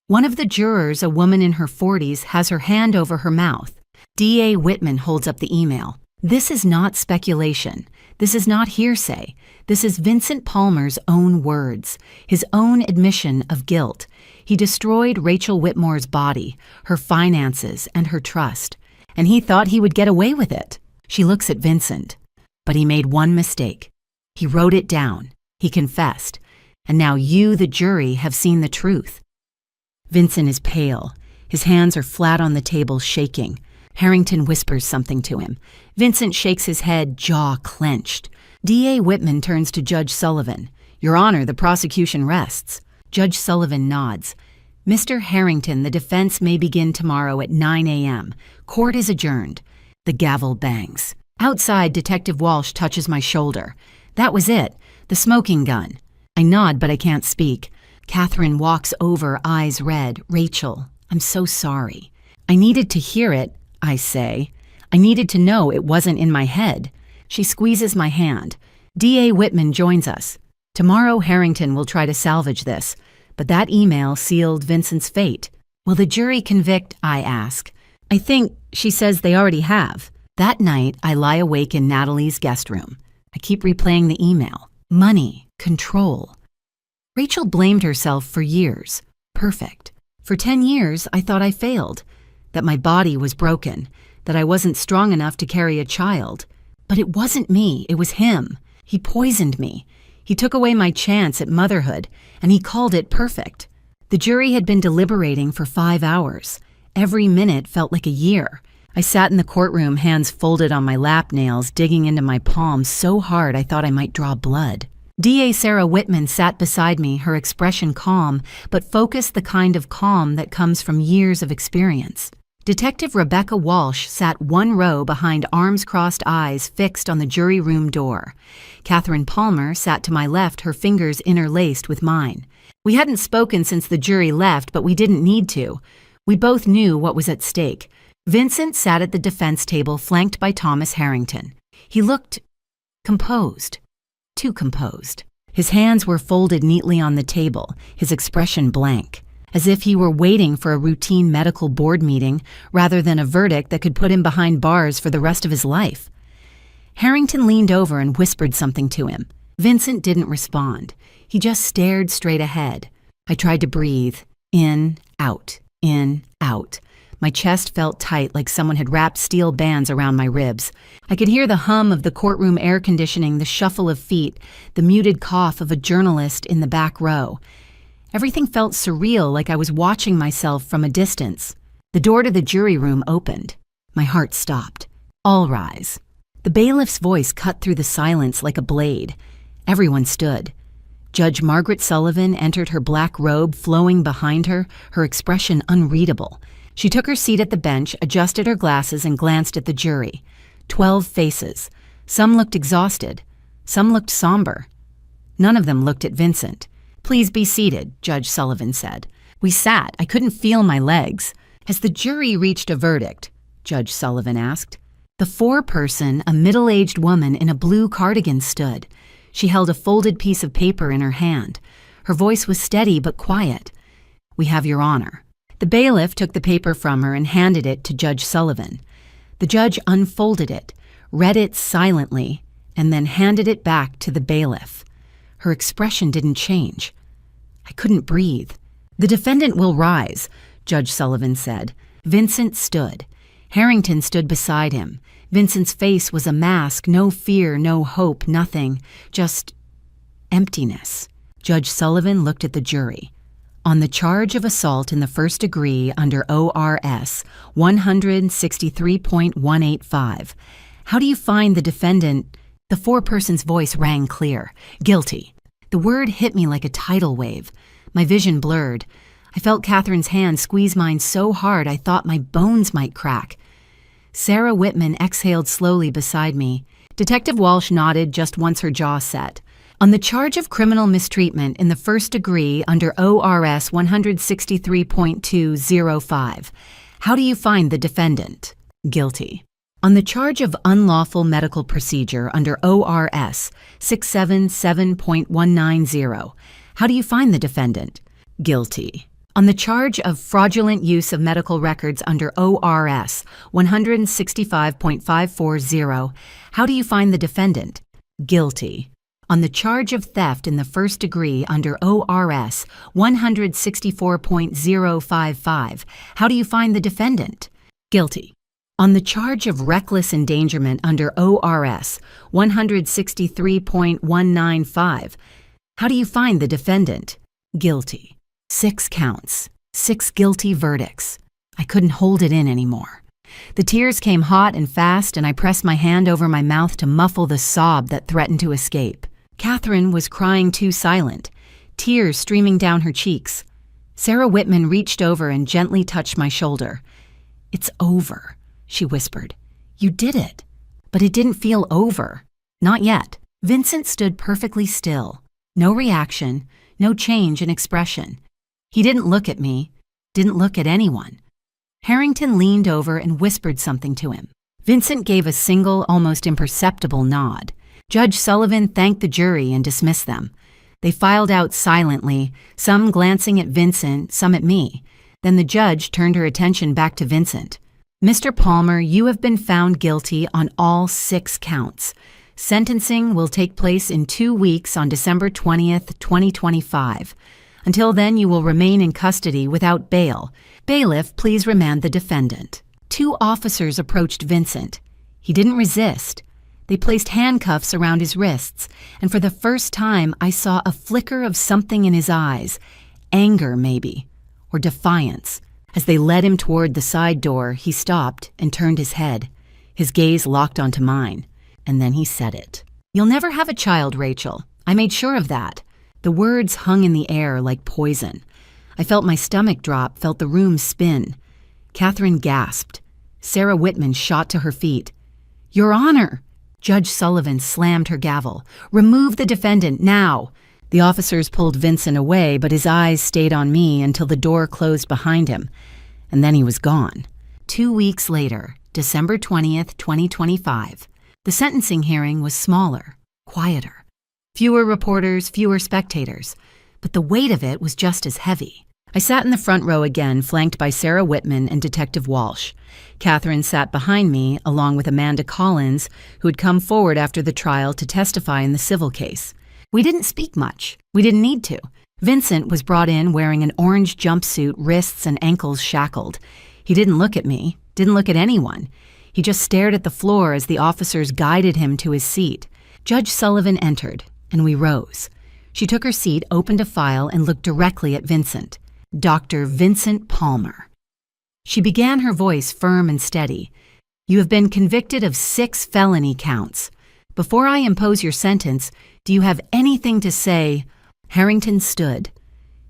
One of the jurors, a woman in her 40s, has her hand over her mouth. D.A. Whitman holds up the email. This is not speculation. This is not hearsay. This is Vincent Palmer's own words, his own admission of guilt. He destroyed Rachel Whitmore's body, her finances, and her trust, and he thought he would get away with it. She looks at Vincent. But he made one mistake. He wrote it down. He confessed. And now you, the jury, have seen the truth. Vincent is pale. His hands are flat on the table, shaking. Harrington whispers something to him. Vincent shakes his head, jaw clenched. D.A. Whitman turns to Judge Sullivan. Your Honor, the prosecution rests. Judge Sullivan nods. Mr. Harrington, the defense may begin tomorrow at 9 a.m. Court is adjourned. The gavel bangs. Outside, Detective Walsh touches my shoulder. That was it. The smoking gun. I nod, but I can't speak. Catherine walks over, eyes red. Rachel, I'm so sorry. I needed to hear it, I say. I needed to know it wasn't in my head. She squeezes my hand. D.A. Whitman joins us. Tomorrow Harrington will try to salvage this, but that email sealed Vincent's fate. Will the jury convict, I ask. I think she says they already have. That night, I lie awake in Natalie's guest room. I keep replaying the email. Money, control. Rachel blamed herself for years. Perfect. For 10 years, I thought I failed. That my body was broken. That I wasn't strong enough to carry a child. But it wasn't me, it was him. He poisoned me. He took away my chance at motherhood, and he called it perfect. The jury had been deliberating for 5 hours. Every minute felt like a year. I sat in the courtroom, hands folded on my lap nails, digging into my palms so hard I thought I might draw blood. D.A. Sarah Whitman sat beside me, her expression calm, but focused the kind of calm that comes from years of experience. Detective Rebecca Walsh sat one row behind arms-crossed eyes fixed on the jury room door. Catherine Palmer sat to my left, her fingers interlaced with mine. We hadn't spoken since the jury left, but we didn't need to. We both knew what was at stake. Vincent sat at the defense table flanked by Thomas Harrington. He looked composed. Too composed. His hands were folded neatly on the table, his expression blank, as if he were waiting for a routine medical board meeting rather than a verdict that could put him behind bars for the rest of his life. Harrington leaned over and whispered something to him. Vincent didn't respond. He just stared straight ahead. I tried to breathe. In, out, in, out. My chest felt tight, like someone had wrapped steel bands around my ribs. I could hear the hum of the courtroom air conditioning, the shuffle of feet, the muted cough of a journalist in the back row. Everything felt surreal, like I was watching myself from a distance. The door to the jury room opened. My heart stopped. All rise. The bailiff's voice cut through the silence like a blade. Everyone stood. Judge Margaret Sullivan entered, her black robe flowing behind her, her expression unreadable. She took her seat at the bench, adjusted her glasses, and glanced at the jury. 12 faces. Some looked exhausted. Some looked somber. None of them looked at Vincent. Please be seated, Judge Sullivan said. We sat. I couldn't feel my legs. Has the jury reached a verdict? Judge Sullivan asked. The foreperson, a middle-aged woman in a blue cardigan, stood. She held a folded piece of paper in her hand. Her voice was steady but quiet. We have your honor. The bailiff took the paper from her and handed it to Judge Sullivan. The judge unfolded it, read it silently, and then handed it back to the bailiff. Her expression didn't change. I couldn't breathe. The defendant will rise, Judge Sullivan said. Vincent stood. Harrington stood beside him. Vincent's face was a mask, no fear, no hope, nothing, just emptiness. Judge Sullivan looked at the jury. On the charge of assault in the first degree under ORS 163.185, how do you find the defendant? The foreperson's voice rang clear. Guilty. The word hit me like a tidal wave. My vision blurred. I felt Catherine's hand squeeze mine so hard I thought my bones might crack. Sarah Whitman exhaled slowly beside me. Detective Walsh nodded just once her jaw set. On the charge of criminal mistreatment in the first degree under ORS 163.205, how do you find the defendant? Guilty. On the charge of unlawful medical procedure under ORS 677.190, how do you find the defendant? Guilty. On the charge of fraudulent use of medical records under ORS 165.540, how do you find the defendant? Guilty. On the charge of theft in the first degree under ORS 164.055, how do you find the defendant? Guilty. On the charge of reckless endangerment under ORS 163.195, how do you find the defendant? Guilty. 6 counts, 6 guilty verdicts. I couldn't hold it in anymore. The tears came hot and fast, and I pressed my hand over my mouth to muffle the sob that threatened to escape. Catherine was crying too silent, tears streaming down her cheeks. Sarah Whitman reached over and gently touched my shoulder. "It's over," she whispered. "You did it." But it didn't feel over. Not yet. Vincent stood perfectly still. No reaction, no change in expression. He didn't look at me, didn't look at anyone. Harrington leaned over and whispered something to him. Vincent gave a single, almost imperceptible nod. Judge Sullivan thanked the jury and dismissed them. They filed out silently, some glancing at Vincent, some at me. Then the judge turned her attention back to Vincent. "Mr. Palmer, you have been found guilty on all 6 counts. Sentencing will take place in 2 weeks on December 20th, 2025. Until then, you will remain in custody without bail. Bailiff, please remand the defendant." 2 officers approached Vincent. He didn't resist. They placed handcuffs around his wrists, and for the first time I saw a flicker of something in his eyes, anger maybe, or defiance. As they led him toward the side door, he stopped and turned his head. His gaze locked onto mine, and then he said it. "You'll never have a child, Rachel. I made sure of that." The words hung in the air like poison. I felt my stomach drop, felt the room spin. Catherine gasped. Sarah Whitman shot to her feet. "Your Honor!" Judge Sullivan slammed her gavel. "Remove the defendant, now!" The officers pulled Vincent away, but his eyes stayed on me until the door closed behind him. And then he was gone. 2 weeks later, December 20th, 2025, the sentencing hearing was smaller, quieter. Fewer reporters, fewer spectators, but the weight of it was just as heavy. I sat in the front row again, flanked by Sarah Whitman and Detective Walsh. Catherine sat behind me, along with Amanda Collins, who had come forward after the trial to testify in the civil case. We didn't speak much. We didn't need to. Vincent was brought in wearing an orange jumpsuit, wrists and ankles shackled. He didn't look at me, didn't look at anyone. He just stared at the floor as the officers guided him to his seat. Judge Sullivan entered, and we rose. She took her seat, opened a file, and looked directly at Vincent. Dr. Vincent Palmer. She began, her voice firm and steady. "You have been convicted of 6 felony counts. Before I impose your sentence, do you have anything to say?" Harrington stood.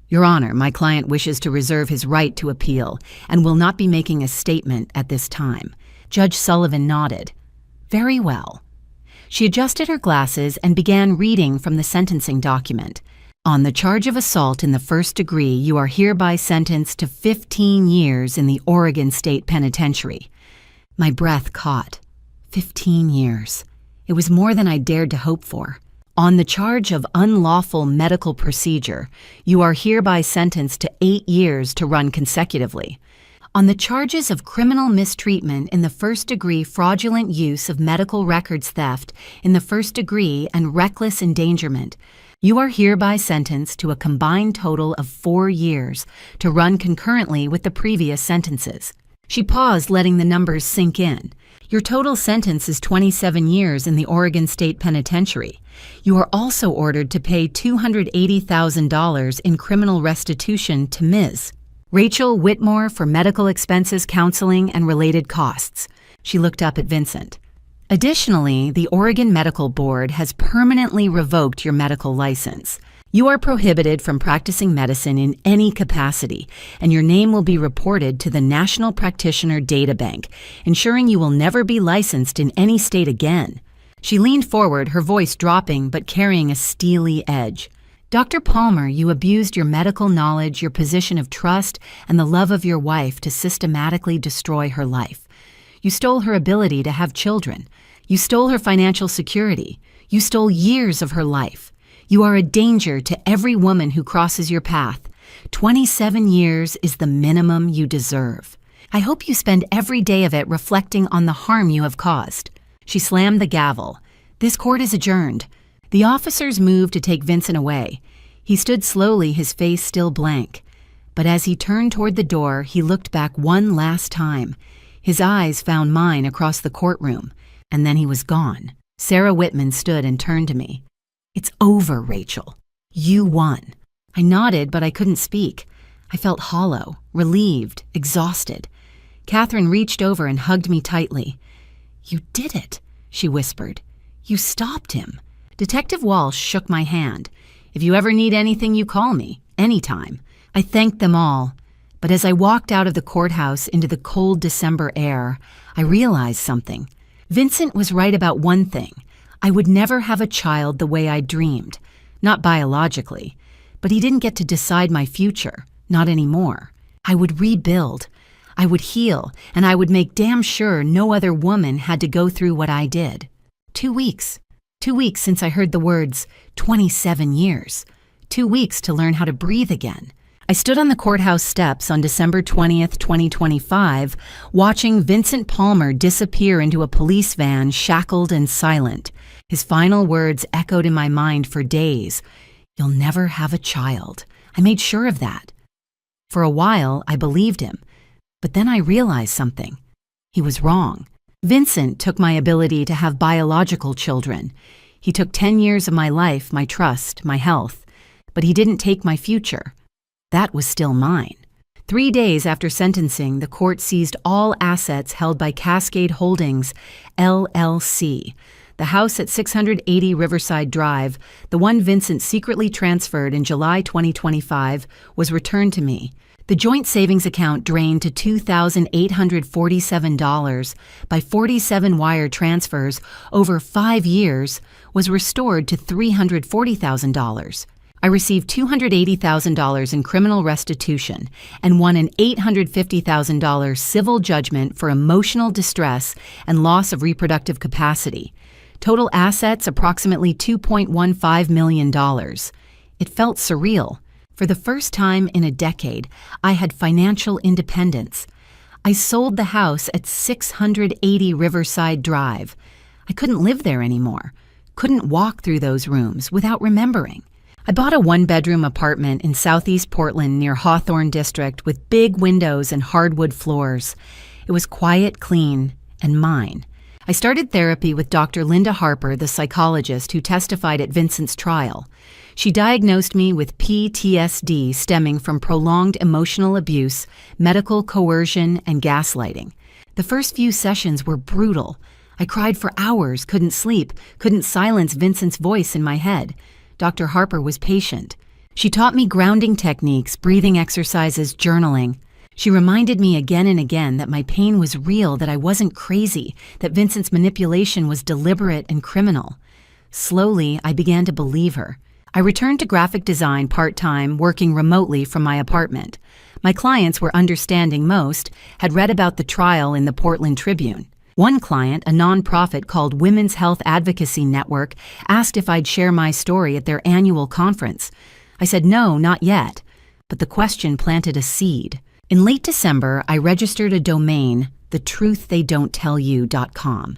"Your Honor, my client wishes to reserve his right to appeal and will not be making a statement at this time." Judge Sullivan nodded. "Very well." She adjusted her glasses and began reading from the sentencing document. "On the charge of assault in the first degree, you are hereby sentenced to 15 years in the Oregon State Penitentiary." My breath caught. 15 years. It was more than I dared to hope for. "On the charge of unlawful medical procedure, you are hereby sentenced to 8 years to run consecutively. On the charges of criminal mistreatment in the first degree, fraudulent use of medical records theft in the first degree, and reckless endangerment, you are hereby sentenced to a combined total of 4 years to run concurrently with the previous sentences." She paused, letting the numbers sink in. Your total sentence is 27 years in the Oregon State Penitentiary. You are also ordered to pay $280,000 in criminal restitution to Ms. Rachel Whitmore for medical expenses, counseling, and related costs. She looked up at Vincent. Additionally, the Oregon Medical Board has permanently revoked your medical license. You are prohibited from practicing medicine in any capacity, and your name will be reported to the National Practitioner Data Bank, ensuring you will never be licensed in any state again. She leaned forward, her voice dropping but carrying a steely edge. Dr. Palmer, you abused your medical knowledge, your position of trust, and the love of your wife to systematically destroy her life. You stole her ability to have children. You stole her financial security. You stole years of her life. You are a danger to every woman who crosses your path. 27 years is the minimum you deserve. I hope you spend every day of it reflecting on the harm you have caused. She slammed the gavel. This court is adjourned. The officers moved to take Vincent away. He stood slowly, his face still blank. But as he turned toward the door, he looked back one last time. His eyes found mine across the courtroom, and then he was gone. Sarah Whitman stood and turned to me. It's over, Rachel. You won. I nodded, but I couldn't speak. I felt hollow, relieved, exhausted. Catherine reached over and hugged me tightly. You did it, she whispered. You stopped him. Detective Walsh shook my hand. If you ever need anything, you call me, anytime. I thanked them all. But as I walked out of the courthouse into the cold December air, I realized something. Vincent was right about one thing. I would never have a child the way I dreamed. Not biologically. But he didn't get to decide my future. Not anymore. I would rebuild. I would heal, and I would make damn sure no other woman had to go through what I did. 2 weeks. 2 weeks since I heard the words, 27 years. 2 weeks to learn how to breathe again. I stood on the courthouse steps on December 20th, 2025, watching Vincent Palmer disappear into a police van, shackled and silent. His final words echoed in my mind for days. You'll never have a child. I made sure of that. For a while, I believed him. But then I realized something. He was wrong. Vincent took my ability to have biological children. He took 10 years of my life, my trust, my health. But he didn't take my future. That was still mine. 3 days after sentencing, the court seized all assets held by Cascade Holdings, LLC. The house at 680 Riverside Drive, the one Vincent secretly transferred in July 2025, was returned to me. The joint savings account drained to $2,847 by 47 wire transfers over 5 years was restored to $340,000. I received $280,000 in criminal restitution and won an $850,000 civil judgment for emotional distress and loss of reproductive capacity. Total assets approximately $2.15 million. It felt surreal. For the first time in a decade, I had financial independence. I sold the house at 680 Riverside Drive. I couldn't live there anymore. Couldn't walk through those rooms without remembering. I bought a one-bedroom apartment in southeast Portland near Hawthorne District with big windows and hardwood floors. It was quiet, clean, and mine. I started therapy with Dr. Linda Harper, the psychologist who testified at Vincent's trial. She diagnosed me with PTSD stemming from prolonged emotional abuse, medical coercion, and gaslighting. The first few sessions were brutal. I cried for hours, couldn't sleep, couldn't silence Vincent's voice in my head. Dr. Harper was patient. She taught me grounding techniques, breathing exercises, journaling. She reminded me again and again that my pain was real, that I wasn't crazy, that Vincent's manipulation was deliberate and criminal. Slowly, I began to believe her. I returned to graphic design part-time, working remotely from my apartment. My clients were understanding. Most had read about the trial in the Portland Tribune. One client, a nonprofit called Women's Health Advocacy Network, asked if I'd share my story at their annual conference. I said no, not yet. But the question planted a seed. In late December, I registered a domain, thetruththeydon'ttellyu.com.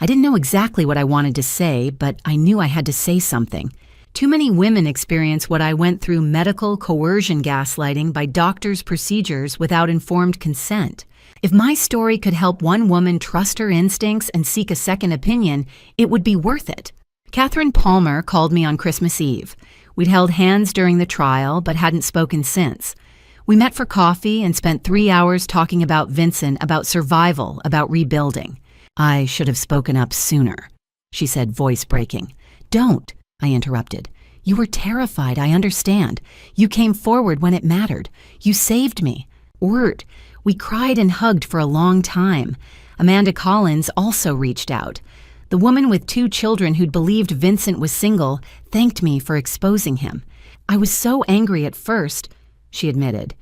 I didn't know exactly what I wanted to say, but I knew I had to say something. Too many women experience what I went through: medical coercion gaslighting by doctors' procedures without informed consent. If my story could help one woman trust her instincts and seek a second opinion, it would be worth it. Catherine Palmer called me on Christmas Eve. We'd held hands during the trial, but hadn't spoken since. We met for coffee and spent 3 hours talking about Vincent, about survival, about rebuilding. I should have spoken up sooner, she said, voice breaking. Don't, I interrupted. You were terrified, I understand. You came forward when it mattered. You saved me. Word. We cried and hugged for a long time. Amanda Collins also reached out. The woman with 2 children who'd believed Vincent was single thanked me for exposing him. I was so angry at first, she admitted.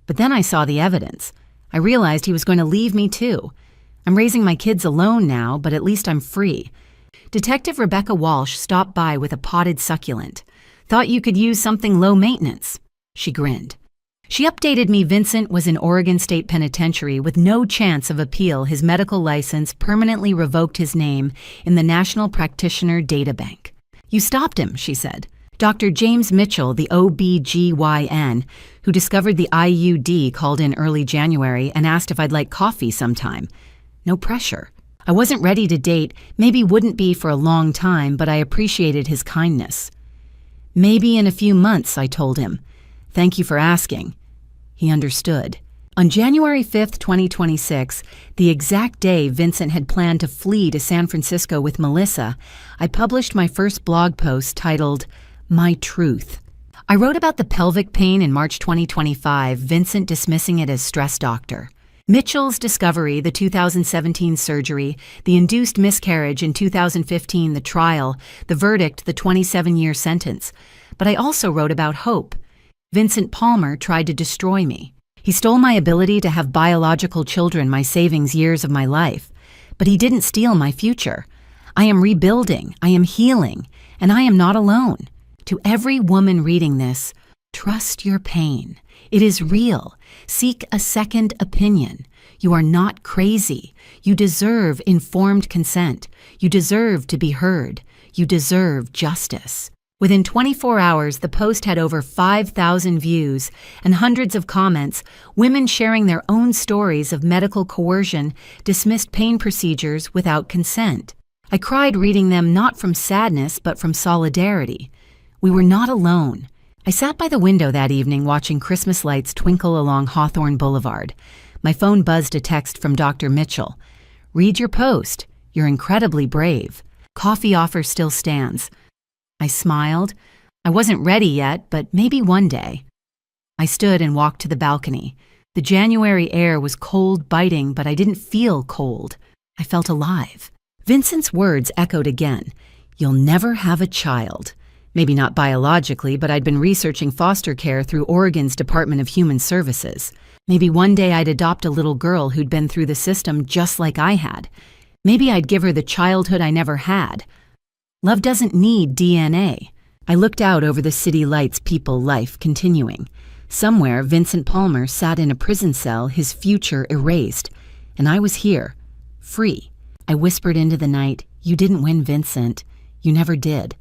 But then I saw the evidence. I realized he was going to leave me too. I'm raising my kids alone now, but at least I'm free. Detective Rebecca Walsh stopped by with a potted succulent. Thought you could use something low maintenance. She grinned. She updated me Vincent was in Oregon State Penitentiary with no chance of appeal. His medical license permanently revoked his name in the National Practitioner Data Bank. You stopped him, she said. Dr. James Mitchell, the OBGYN, who discovered the IUD, called in early January and asked if I'd like coffee sometime. No pressure. I wasn't ready to date, maybe wouldn't be for a long time, but I appreciated his kindness. Maybe in a few months, I told him. Thank you for asking. He understood. On January 5th, 2026, the exact day Vincent had planned to flee to San Francisco with Melissa, I published my first blog post titled, My Truth. I wrote about the pelvic pain in March 2025, Vincent dismissing it as stress doctor. Mitchell's discovery, the 2017 surgery, the induced miscarriage in 2015, the trial, the verdict, the 27-year sentence. But I also wrote about hope. Vincent Palmer tried to destroy me. He stole my ability to have biological children, my savings years of my life. But he didn't steal my future. I am rebuilding, I am healing, and I am not alone. To every woman reading this, trust your pain. It is real. Seek a second opinion. You are not crazy. You deserve informed consent. You deserve to be heard. You deserve justice. Within 24 hours, the post had over 5,000 views and hundreds of comments, women sharing their own stories of medical coercion, dismissed pain procedures without consent. I cried reading them not from sadness but from solidarity. We were not alone. I sat by the window that evening watching Christmas lights twinkle along Hawthorne Boulevard. My phone buzzed a text from Dr. Mitchell. Read your post. You're incredibly brave. Coffee offer still stands. I smiled. I wasn't ready yet, but maybe one day. I stood and walked to the balcony. The January air was cold, biting, but I didn't feel cold. I felt alive. Vincent's words echoed again. You'll never have a child. Maybe not biologically, but I'd been researching foster care through Oregon's Department of Human Services. Maybe one day I'd adopt a little girl who'd been through the system just like I had. Maybe I'd give her the childhood I never had. Love doesn't need DNA. I looked out over the city lights, people, life continuing. Somewhere, Vincent Palmer sat in a prison cell, his future erased. And I was here, free. I whispered into the night, you didn't win, Vincent. You never did.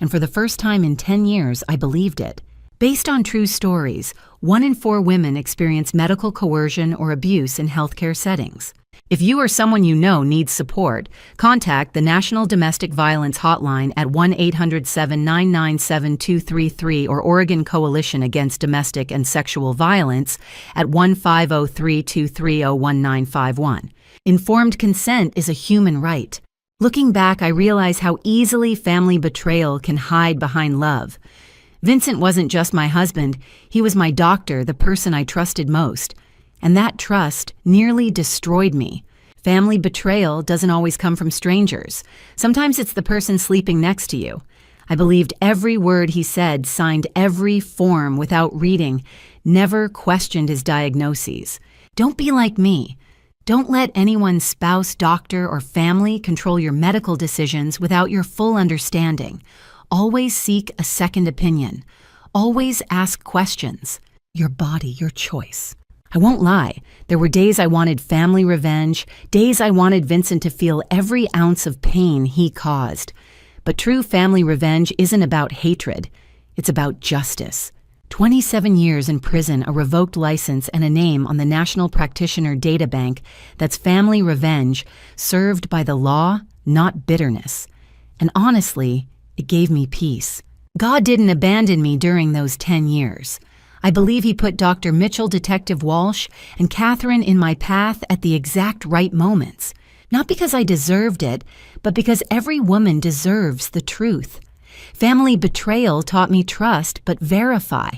And for the first time in 10 years, I believed it. Based on true stories, 1 in 4 women experience medical coercion or abuse in healthcare settings. If you or someone you know needs support, contact the National Domestic Violence Hotline at 1-800-799-7233 or Oregon Coalition Against Domestic and Sexual Violence at 1-503-230-1951. Informed consent is a human right. Looking back, I realize how easily family betrayal can hide behind love. Vincent wasn't just my husband, he was my doctor, the person I trusted most. And that trust nearly destroyed me. Family betrayal doesn't always come from strangers. Sometimes it's the person sleeping next to you. I believed every word he said, signed every form without reading, never questioned his diagnoses. Don't be like me. Don't let anyone's spouse, doctor, or family control your medical decisions without your full understanding. Always seek a second opinion. Always ask questions. Your body, your choice. I won't lie, there were days I wanted family revenge, days I wanted Vincent to feel every ounce of pain he caused. But true family revenge isn't about hatred, it's about justice. 27 years in prison, a revoked license, and a name on the National Practitioner Data Bank that's family revenge served by the law, not bitterness. And honestly, it gave me peace. God didn't abandon me during those 10 years. I believe He put Dr. Mitchell, Detective Walsh, and Catherine in my path at the exact right moments. Not because I deserved it, but because every woman deserves the truth. Family betrayal taught me trust but verify,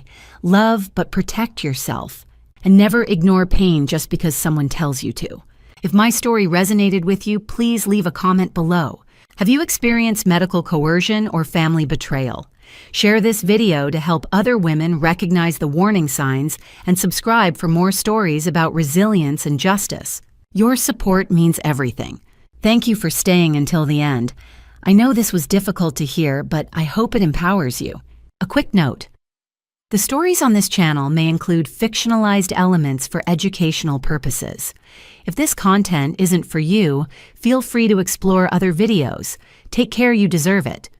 love but protect yourself, and never ignore pain just because someone tells you to. If my story resonated with you, please leave a comment below. Have you experienced medical coercion or family betrayal? Share this video to help other women recognize the warning signs and subscribe for more stories about resilience and justice. Your support means everything. Thank you for staying until the end. I know this was difficult to hear, but I hope it empowers you. A quick note. The stories on this channel may include fictionalized elements for educational purposes. If this content isn't for you, feel free to explore other videos. Take care, you deserve it.